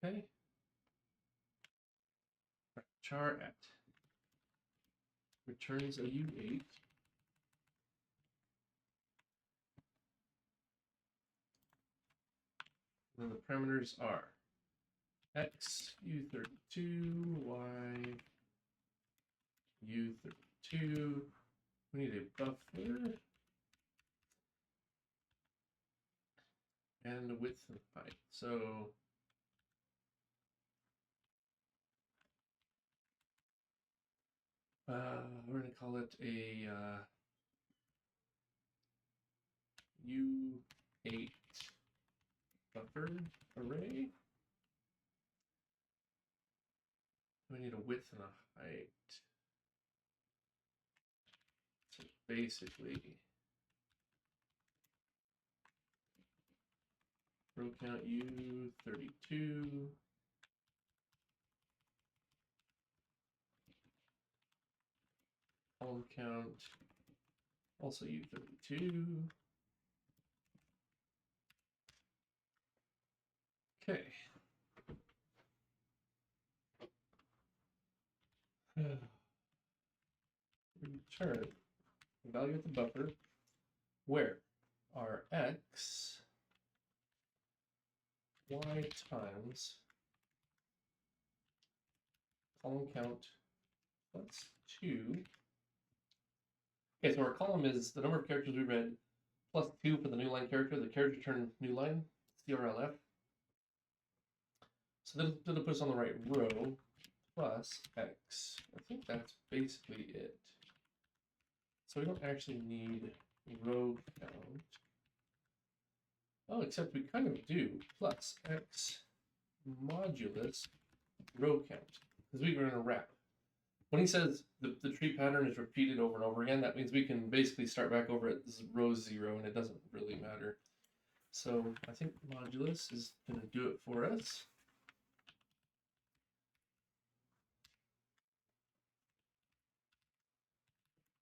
Okay. Char at returns a U8. And then the parameters are x U32, y U32. We need a buffer and a width and height. So we're going to call it a U8 buffer array. We need a width and a height. So basically, row count U32. Column count also U32. Okay. Return value at the buffer where our x y times column count plus 2. Okay, so our column is the number of characters we read plus 2 for the new line character, the character return new line, CRLF. So that'll put us on the right row, plus x. I think that's basically it. So we don't actually need row count. Oh, except we kind of do, plus x modulus row count, because we were in a wrap. When he says the tree pattern is repeated over and over again, that means we can basically start back over at row 0, and it doesn't really matter. So I think modulus is going to do it for us.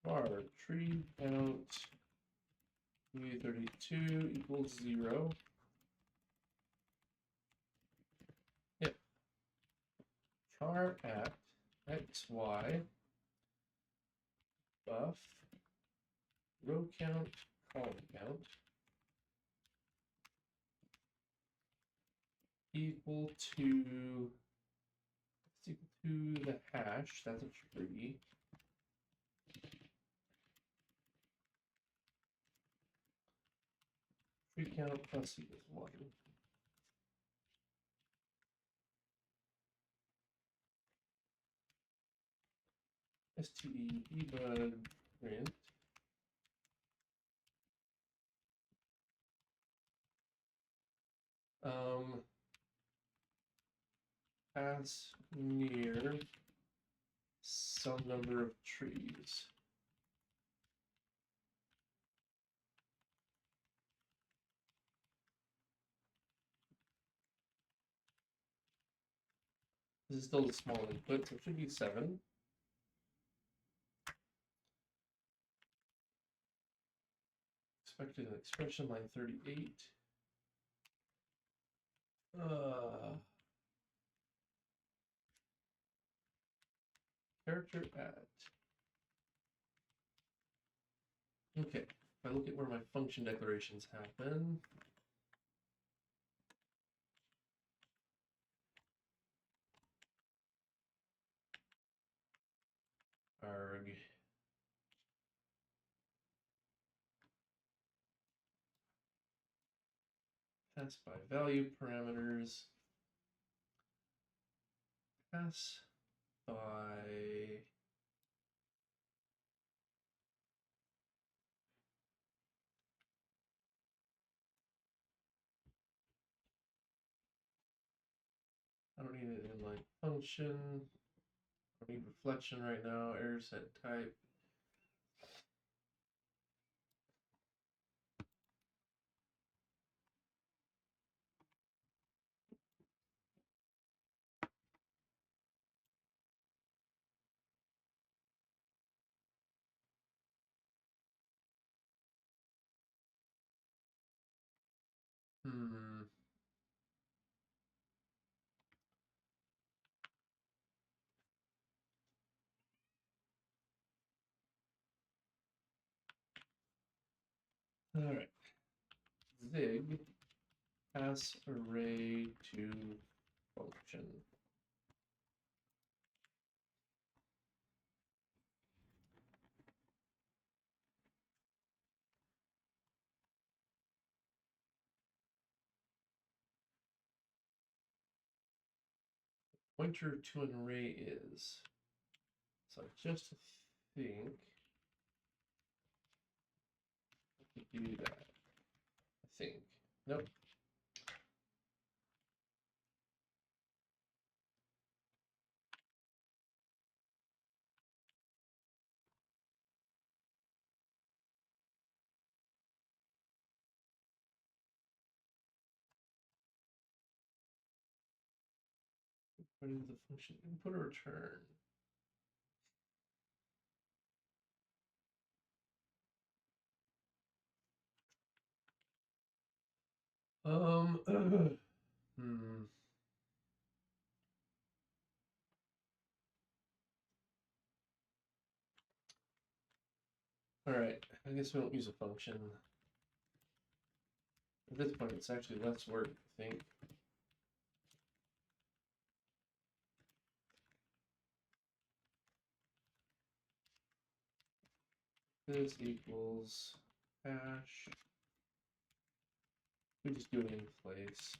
Our tree count U32 equals 0. char at xy buff row count column count equal to the hash, that's a tree. Tree count plus equals 1. std debug print pass near some number of trees. This is still a small input, so it should be 7. Expected an expression line 38. Character at. Okay, if I look at where my function declarations happen, arg. Pass by value parameters. Pass by I don't need an inline function. I don't need reflection right now. Error set type. All right. Zig pass array to function. Pointer to an array is. So just think I could do that. I think. Nope. What is the function input or return? All right, I guess we don't use a function. At this point, it's actually less work, I think. This equals hash. We just do it in place.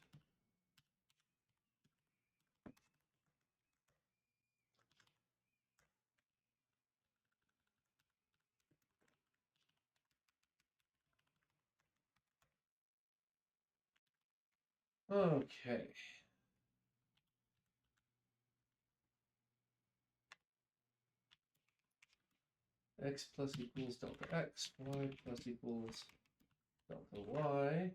Okay. X plus equals delta x, y plus equals delta y.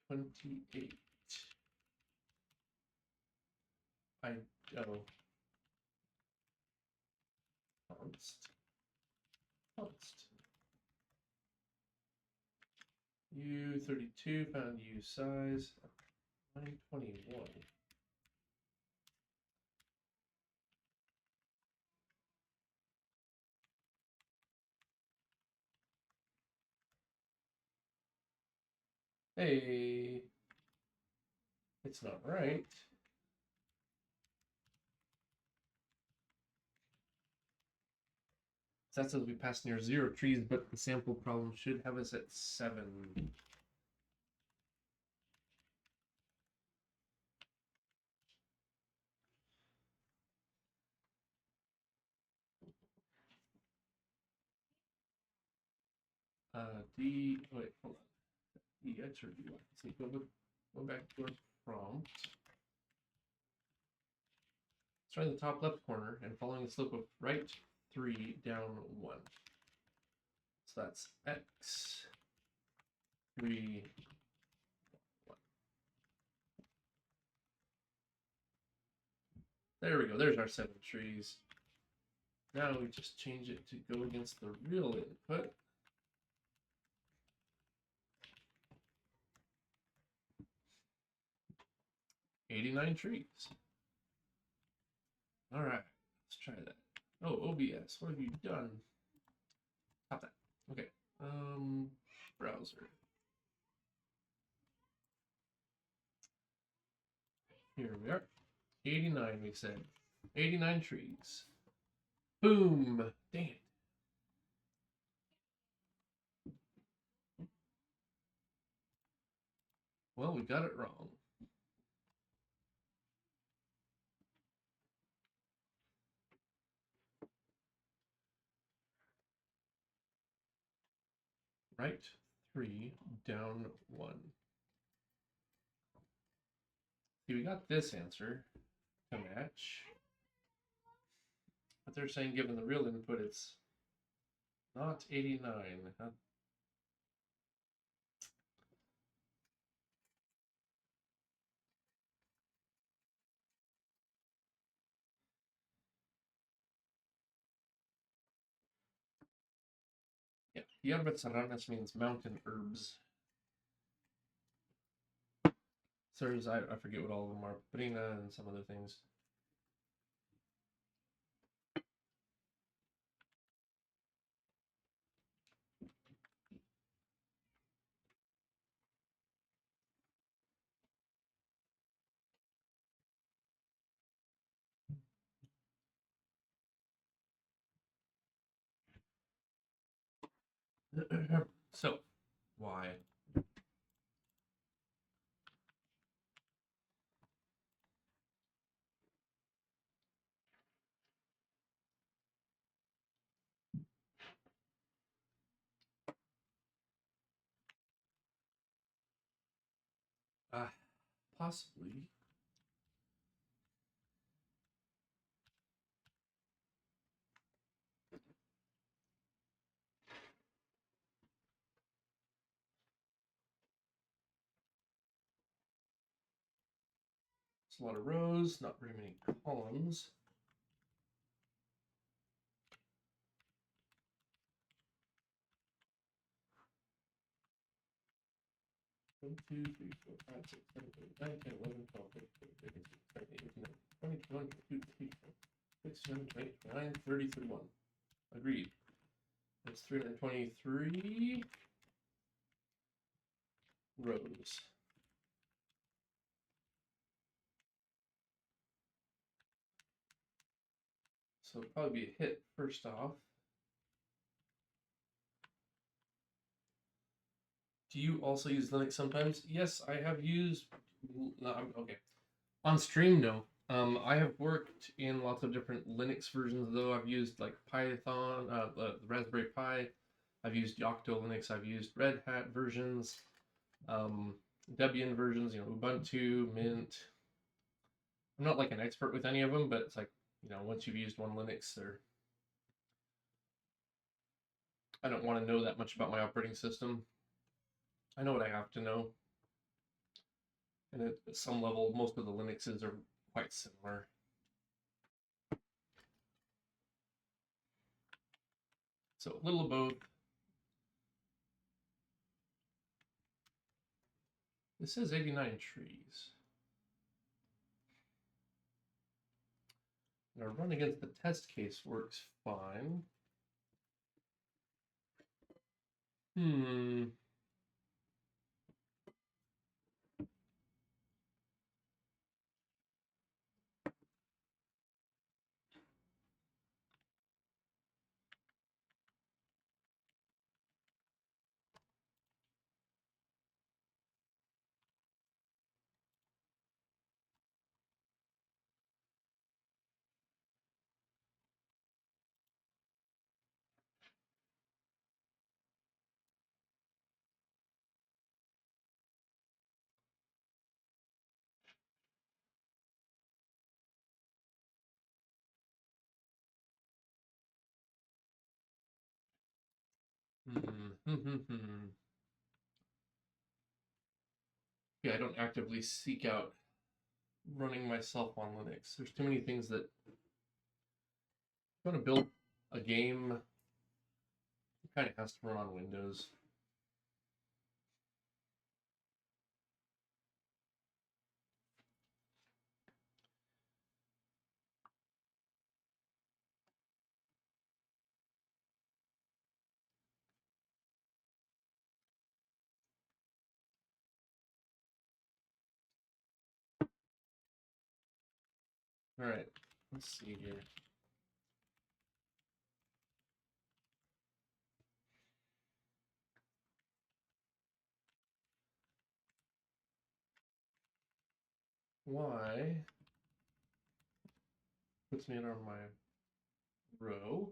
$28. Const. U32, found U size, 921. Hey, it's not right. That says we passed near 0 trees, but the sample problem should have us at 7. Wait, hold on. DX or DY? So go back to our prompt. Start in the top left corner and following the slope of right 3 down 1. So that's X 3 1. There we go. There's our 7 trees. Now we just change it to go against the real input. "89 trees. All right, let's try that. Oh, OBS, what have you done? Stop that. Okay. Browser. Here we are. 89, we said. 89 trees. Boom. Dang it. Well, we got it wrong. Right 3, down 1. See, we got this answer to match. But they're saying given the real input, it's not 89. Yeah, hierbas serranas means mountain herbs. Sirs, I forget what all of them are. Brina and some other things. So, why? Possibly. It's a lot of rows, not very many columns. One, 2, 3, 4, 5, 6, 7, 8, 9, 10, 11, 12, 13, 14, 15, 16, 17, 18, 19, 20, 21, 22, 23, 6, 7, 8, 9, 30, 31. Agreed. That's 323 rows. So it'll probably be a hit first off. Do you also use Linux sometimes? Yes, I have used. Okay. On stream, no. I have worked in lots of different Linux versions, though. I've used like Python, the Raspberry Pi. I've used Yocto Linux. I've used Red Hat versions, Debian versions. Ubuntu, Mint. I'm not like an expert with any of them, but it's like once you've used one Linux, I don't want to know that much about my operating system. I know what I have to know. And at some level, most of the Linuxes are quite similar. So a little of both. This says 89 trees. Now run against the test case works fine. Yeah, I don't actively seek out running myself on Linux. There's too many things that want to build a game. It kind of has to run on Windows. All right, let's see here. Y puts me in on my row.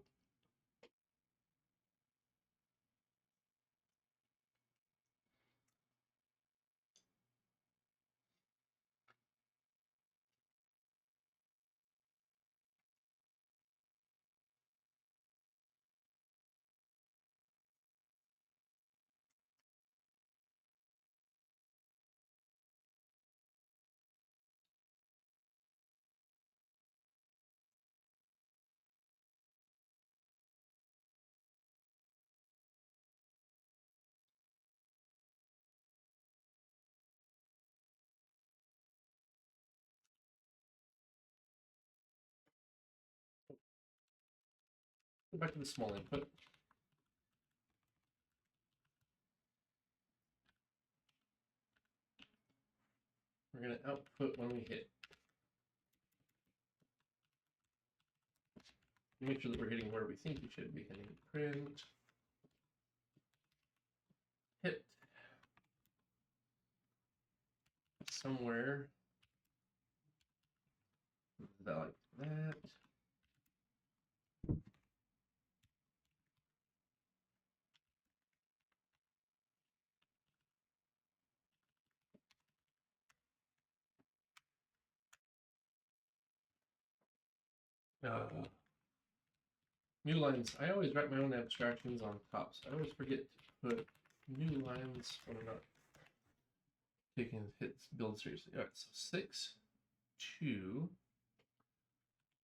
Go back to the small input. We're going to output when we hit. Make sure that we're hitting where we think we should be hitting. Print. Hit. Somewhere. Like that. New lines. I always write my own abstractions on top, so I always forget to put new lines when I'm not taking hits build seriously. All right, so 6, 2,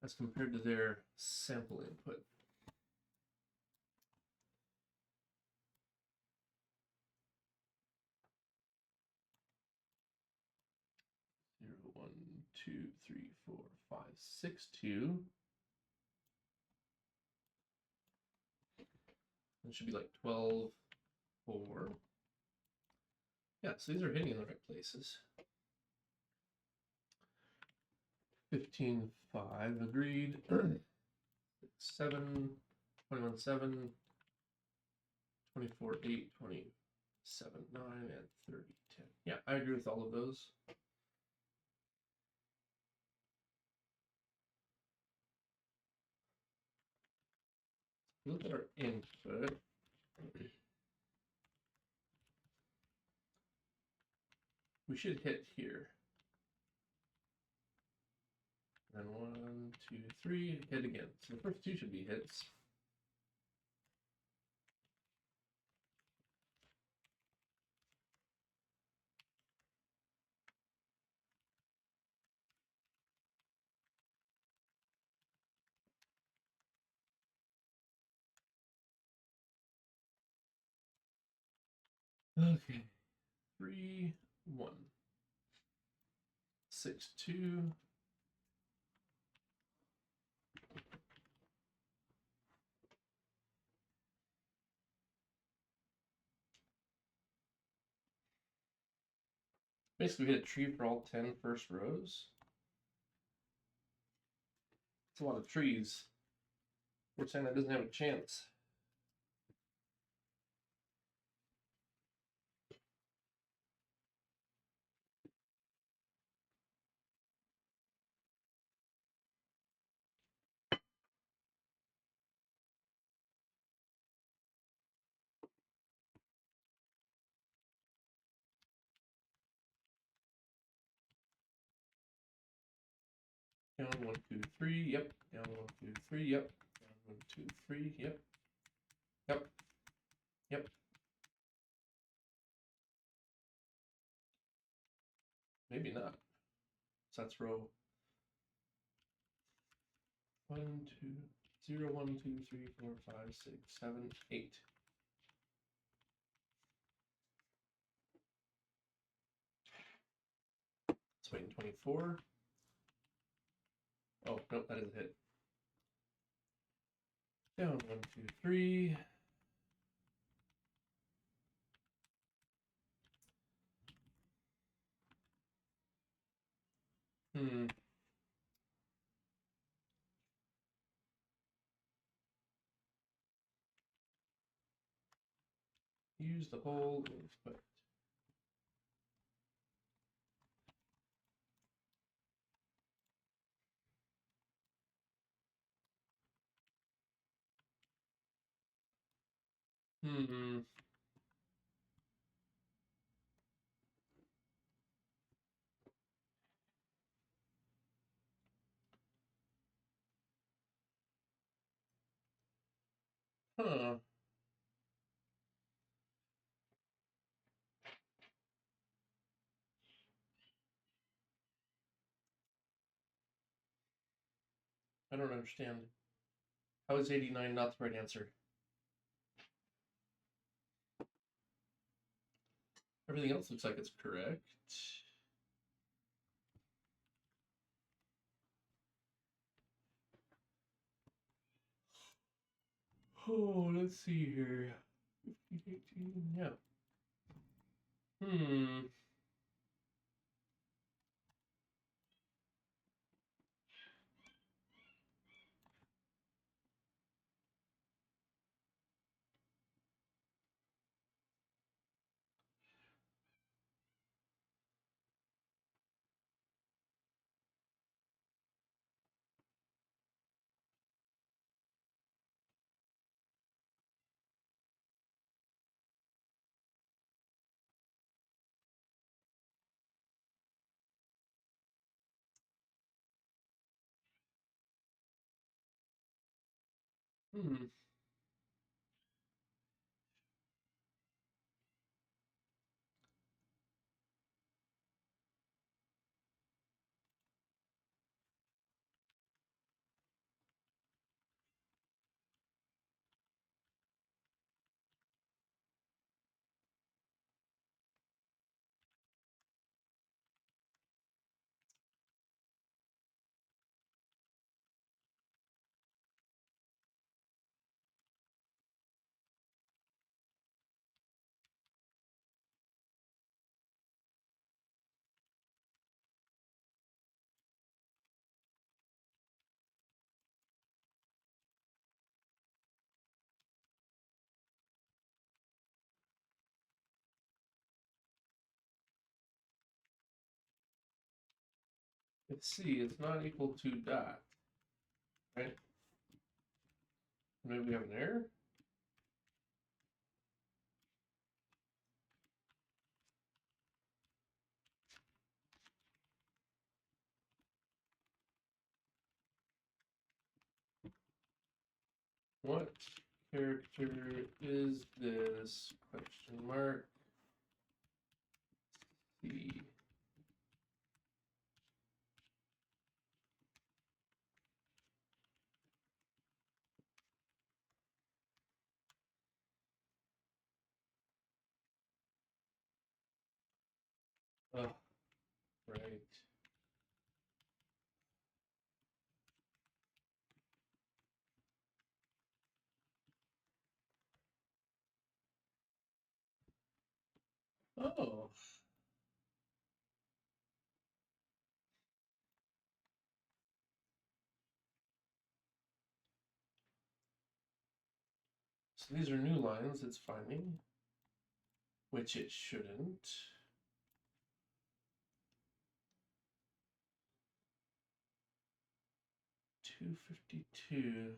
as compared to their sample input. 0, 1, 2, 3, 4, 5, 6, 2. It should be like 12, 4. Yeah, so these are hitting in the right places. 15, 5, agreed. 7, 21, 7, 24, 8, 27, 9, and 30, 10. Yeah, I agree with all of those. Look at our input. We should hit here. Then 1, 2, 3, hit again. So the first 2 should be hits. Okay, 3, 1, 6, 2. Basically, we hit a tree for all 10 first rows. It's a lot of trees. We're saying that doesn't have a chance. Down 1, 2, 3. Yep. Down 1, 2, 3. Yep. Down 1, 2, 3. Yep. Yep. Yep. Maybe not. So that's row 1, 2, 0, 1, 2, 3, 4, 5, 6, 7, 8. Let's wait in 24. Oh, nope, that is a hit. Down 1, 2, 3. Use the whole input. Huh. I don't understand. How is 89 not the right answer? Everything else looks like it's correct. Oh, let's see here. 15, 18, yeah. Let's see, it's not equal to dot, right? Maybe we have an error? What character is this? Question mark. C. Oh, right. Oh. So these are new lines it's finding, which it shouldn't. $252.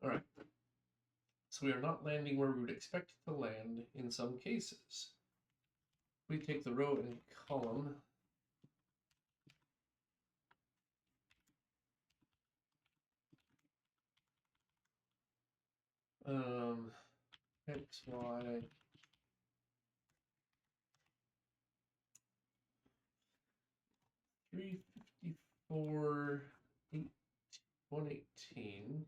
All right. So we are not landing where we would expect it to land in some cases. We take the row and column. X, Y. $354, 118.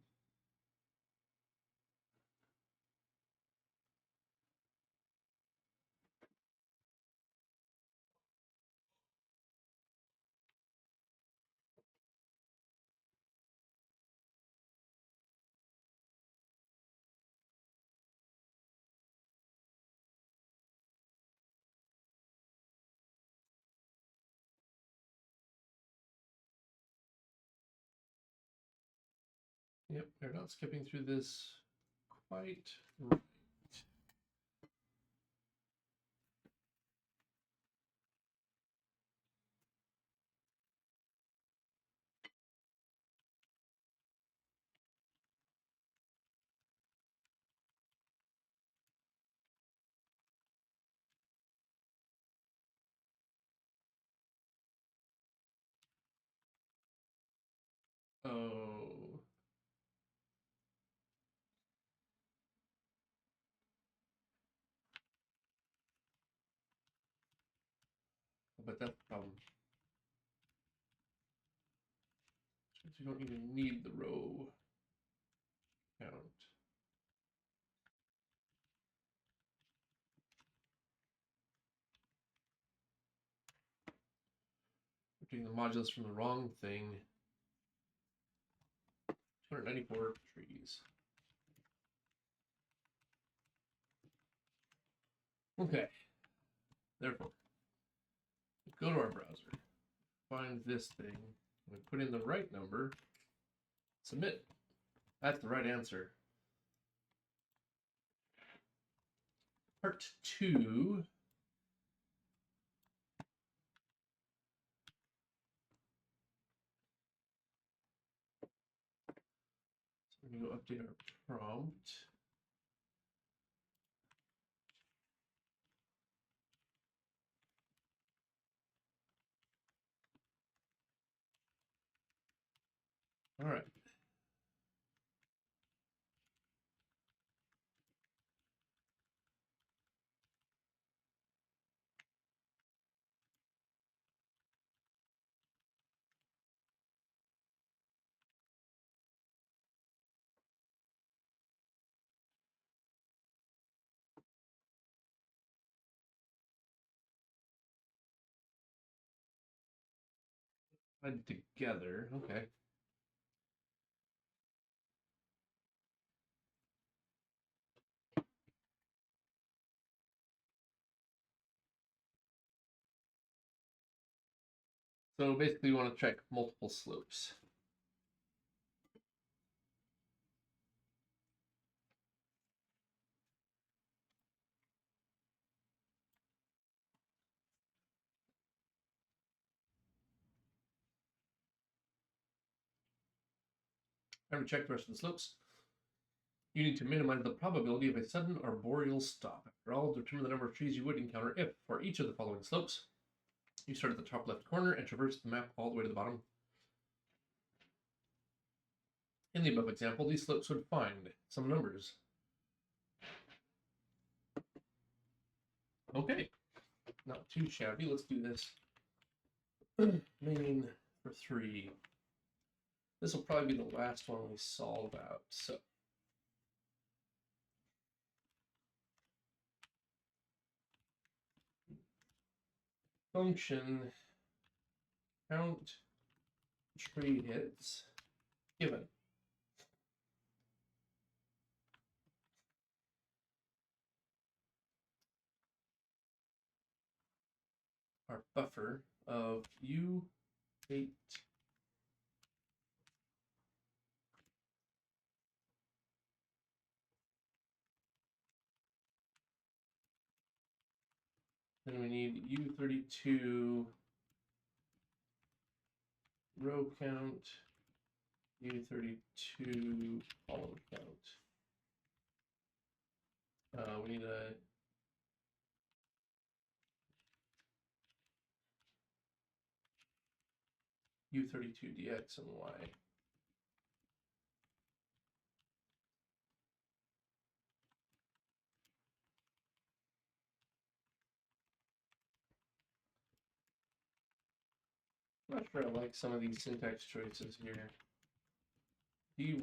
Yep, we're not skipping through this quite right. Oh. But that's the problem. Since you don't even need the row count. We're doing the modulus from the wrong thing. 294 trees. Okay. Therefore, go to our browser, find this thing, we put in the right number, submit. That's the right answer. Part 2. So we're going to go update our prompt. All right. Add together. Okay. So basically, you want to check multiple slopes. After check the rest of the slopes, you need to minimize the probability of a sudden arboreal stop. After all, determine the number of trees you would encounter if, for each of the following slopes, you start at the top left corner and traverse the map all the way to the bottom. In the above example, these slips would find some numbers. Okay, not too shabby. Let's do this. Main for 3. This will probably be the last one we solve out. So function count tree hits given. Our buffer of U8 then we need U32 row count, U32 column count. We need a U32 dx and y. I'm not sure I like some of these syntax choices here. dy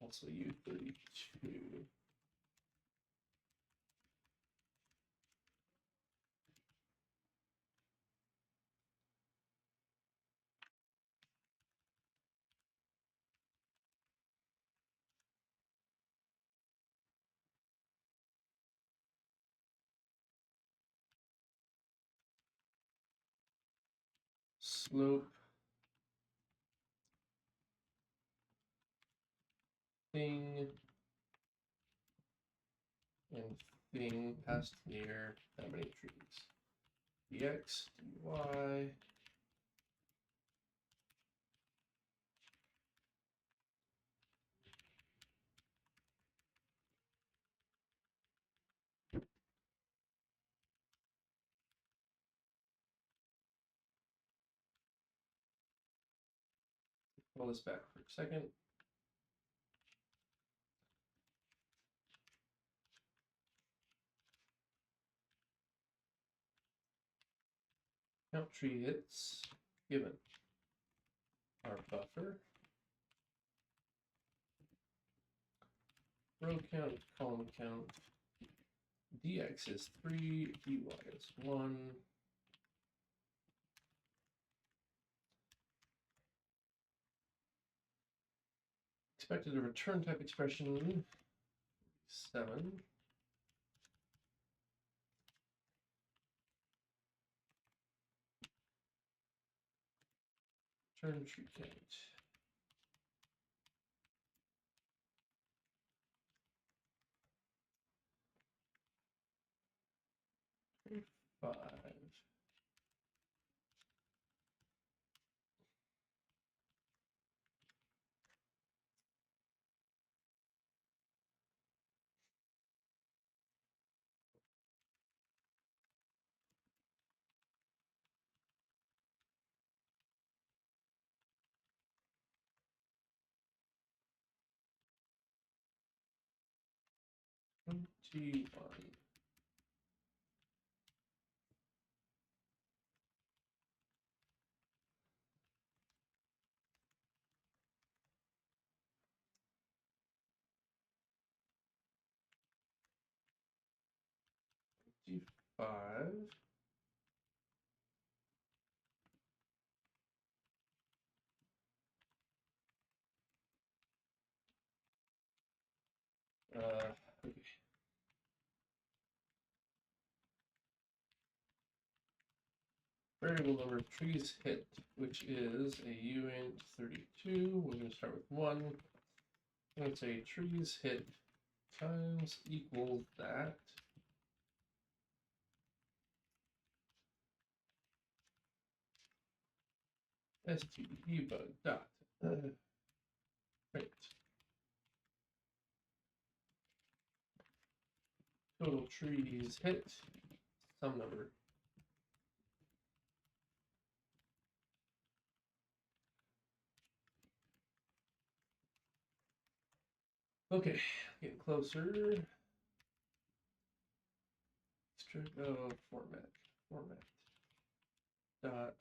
also U32. Slope thing and thing passed near that many trees. Dx, dy. Roll this back for a second. Count tree hits given. Our buffer. Row count, column count. Dx is 3, dy is 1. Expected a return type expression 7. Return tree count. Five. T1. T5. Okay. Variable number of trees hit, which is a uint 32. We're going to start with 1. I'm going to say trees hit times equals that. std.debug dot print total trees hit some number. Okay, getting closer. Format dot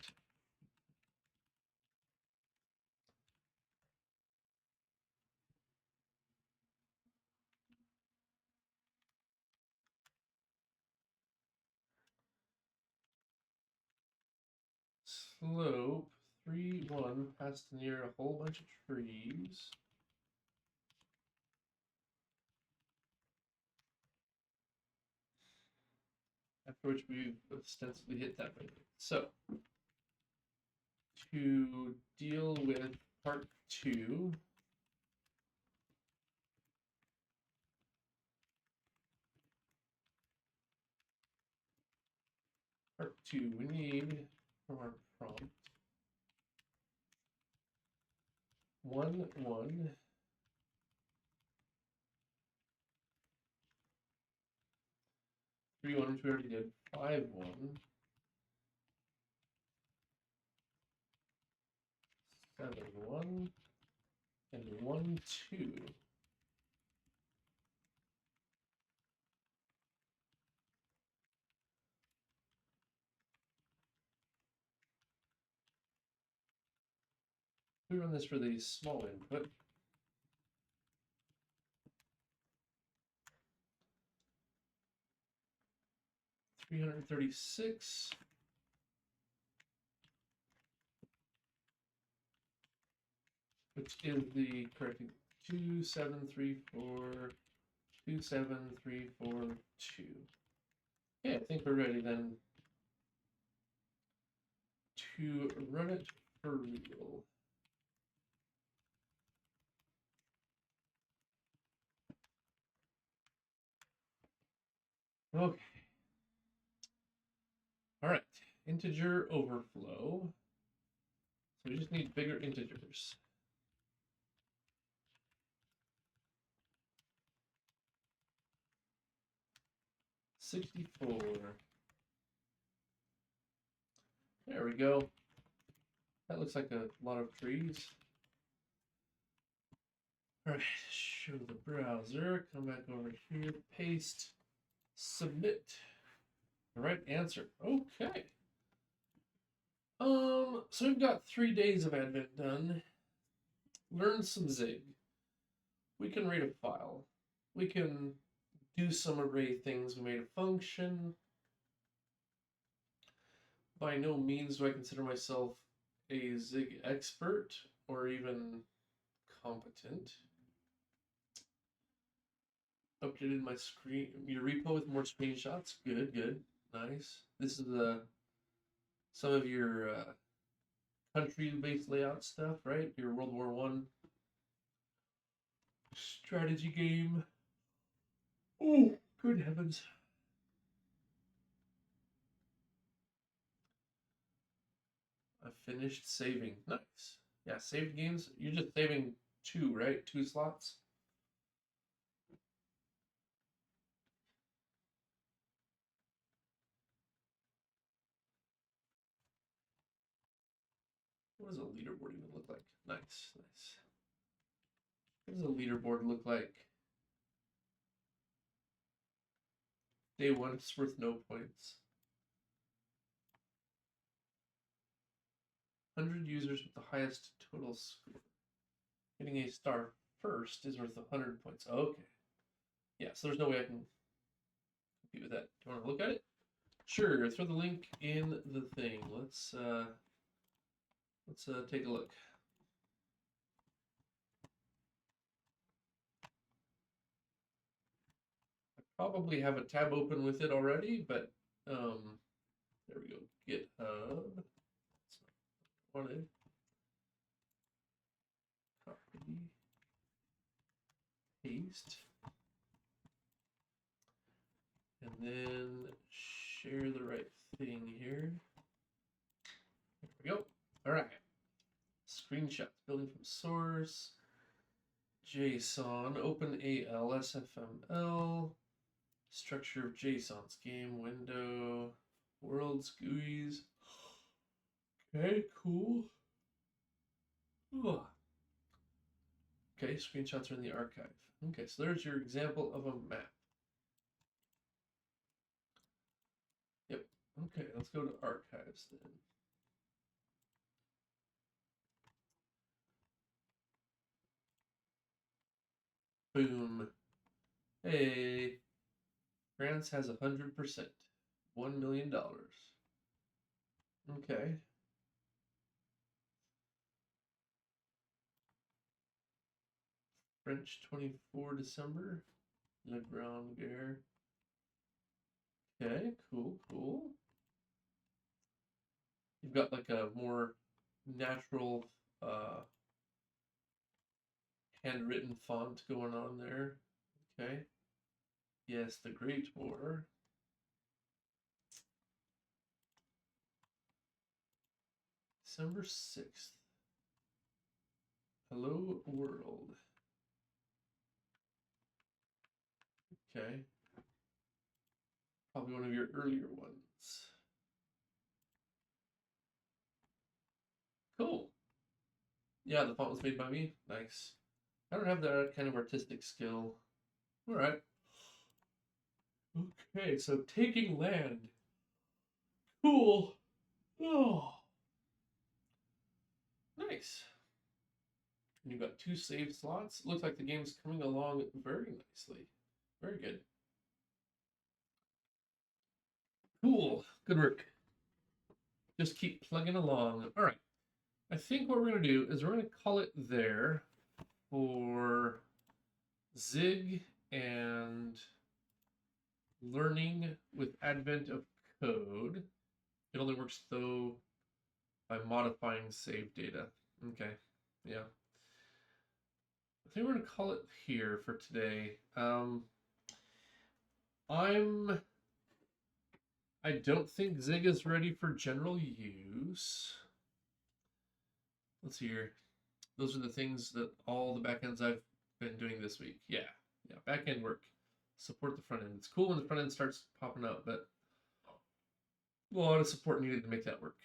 slope 3, 1 passed near a whole bunch of trees. After which we've ostensibly hit that right. So to deal with part 2, we need from our prompt 1, 1, 3, 1, which we already did, 5, 1, 7, 1, and 1, 2. We run this for the small input. $336. Which is the correct 2734 27342. Okay, I think we're ready then to run it for real. Okay. All right, integer overflow. So we just need bigger integers. 64. There we go. That looks like a lot of trees. All right, show the browser. Come back over here, paste, submit. The right answer. Okay. So we've got 3 days of Advent done. Learned some Zig. We can read a file. We can do some array things. We made a function. By no means do I consider myself a Zig expert or even competent. Updated my screen, your repo with more screenshots. Good, good, nice. This is some of your country-based layout stuff, right? Your World War I strategy game. Oh, good heavens. I finished saving. Nice. Yeah, saved games. You're just saving 2, right? 2 slots. What does a leaderboard even look like? Nice, nice. What does a leaderboard look like? Day 1, it's worth no points. 100 users with the highest total score. Getting a star first is worth 100 points. Okay. Yeah, so there's no way I can compete with that. Do you want to look at it? Sure, throw the link in the thing. Let's take a look. I probably have a tab open with it already, but there we go. GitHub. That's not what I wanted. Copy. Paste. And then share the right thing here. There we go. All right. Screenshots, building from source. JSON, OpenAL, SFML. Structure of JSON's game window. Worlds, GUIs. Okay, cool. Ooh. Okay, screenshots are in the archive. Okay, so there's your example of a map. Yep. Okay, let's go to archives then. Boom. Hey, France has 100%. $1 million. Okay. French 24 December. Le Grand Guerre. Okay, cool, cool. You've got like a more natural handwritten font going on there. Okay. Yes, the Great War. December 6th. Hello World. Okay. Probably one of your earlier ones. Cool. Yeah, the font was made by me. Nice. I don't have that kind of artistic skill. All right. Okay, so taking land. Cool. Oh. Nice. And you've got 2 save slots. Looks like the game's coming along very nicely. Very good. Cool. Good work. Just keep plugging along. All right. I think what we're going to do is we're going to call it there for Zig and learning with advent of code. It only works though by modifying save data. Okay. Yeah. I think we're going to call it here for today. I don't think Zig is ready for general use. Let's see here. Those are the things that all the backends I've been doing this week. Yeah, backend work. Support the front end. It's cool when the front end starts popping up, but a lot of support needed to make that work.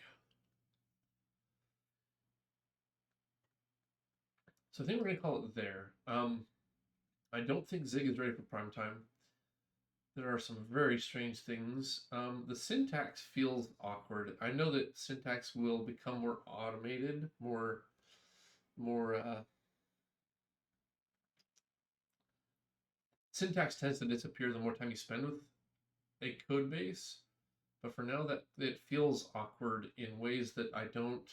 So I think we're going to call it there. I don't think Zig is ready for prime time. There are some very strange things. The syntax feels awkward. I know that syntax will become more automated, more syntax tends to disappear the more time you spend with a code base. But for now, that it feels awkward in ways that I don't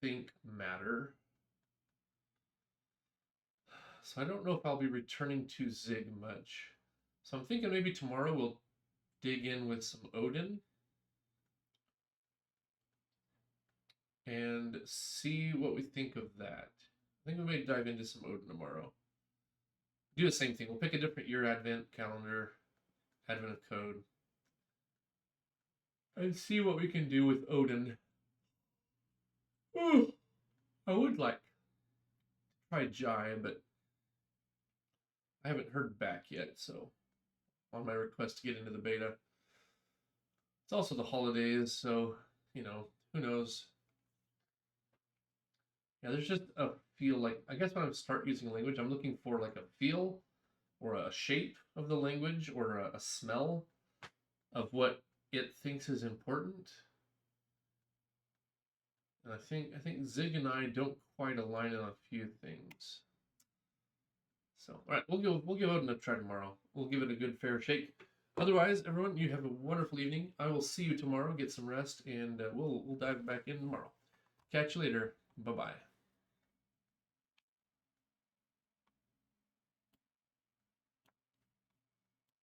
think matter. So I don't know if I'll be returning to Zig much. So I'm thinking maybe tomorrow we'll dig in with some Odin and see what we think of that. I think we may dive into some Odin tomorrow. Do the same thing. We'll pick a different year advent calendar, advent of code, and see what we can do with Odin. Ooh, I would like to try Jai, but I haven't heard back yet, so on my request to get into the beta. It's also the holidays, so, you know, who knows? Yeah, there's just a feel like, I guess when I start using a language, I'm looking for like a feel or a shape of the language or a smell of what it thinks is important. And I think Zig and I don't quite align on a few things. So, all right, we'll give Odin a try tomorrow. We'll give it a good fair shake. Otherwise, everyone, you have a wonderful evening. I will see you tomorrow. Get some rest, and we'll dive back in tomorrow. Catch you later. Bye-bye.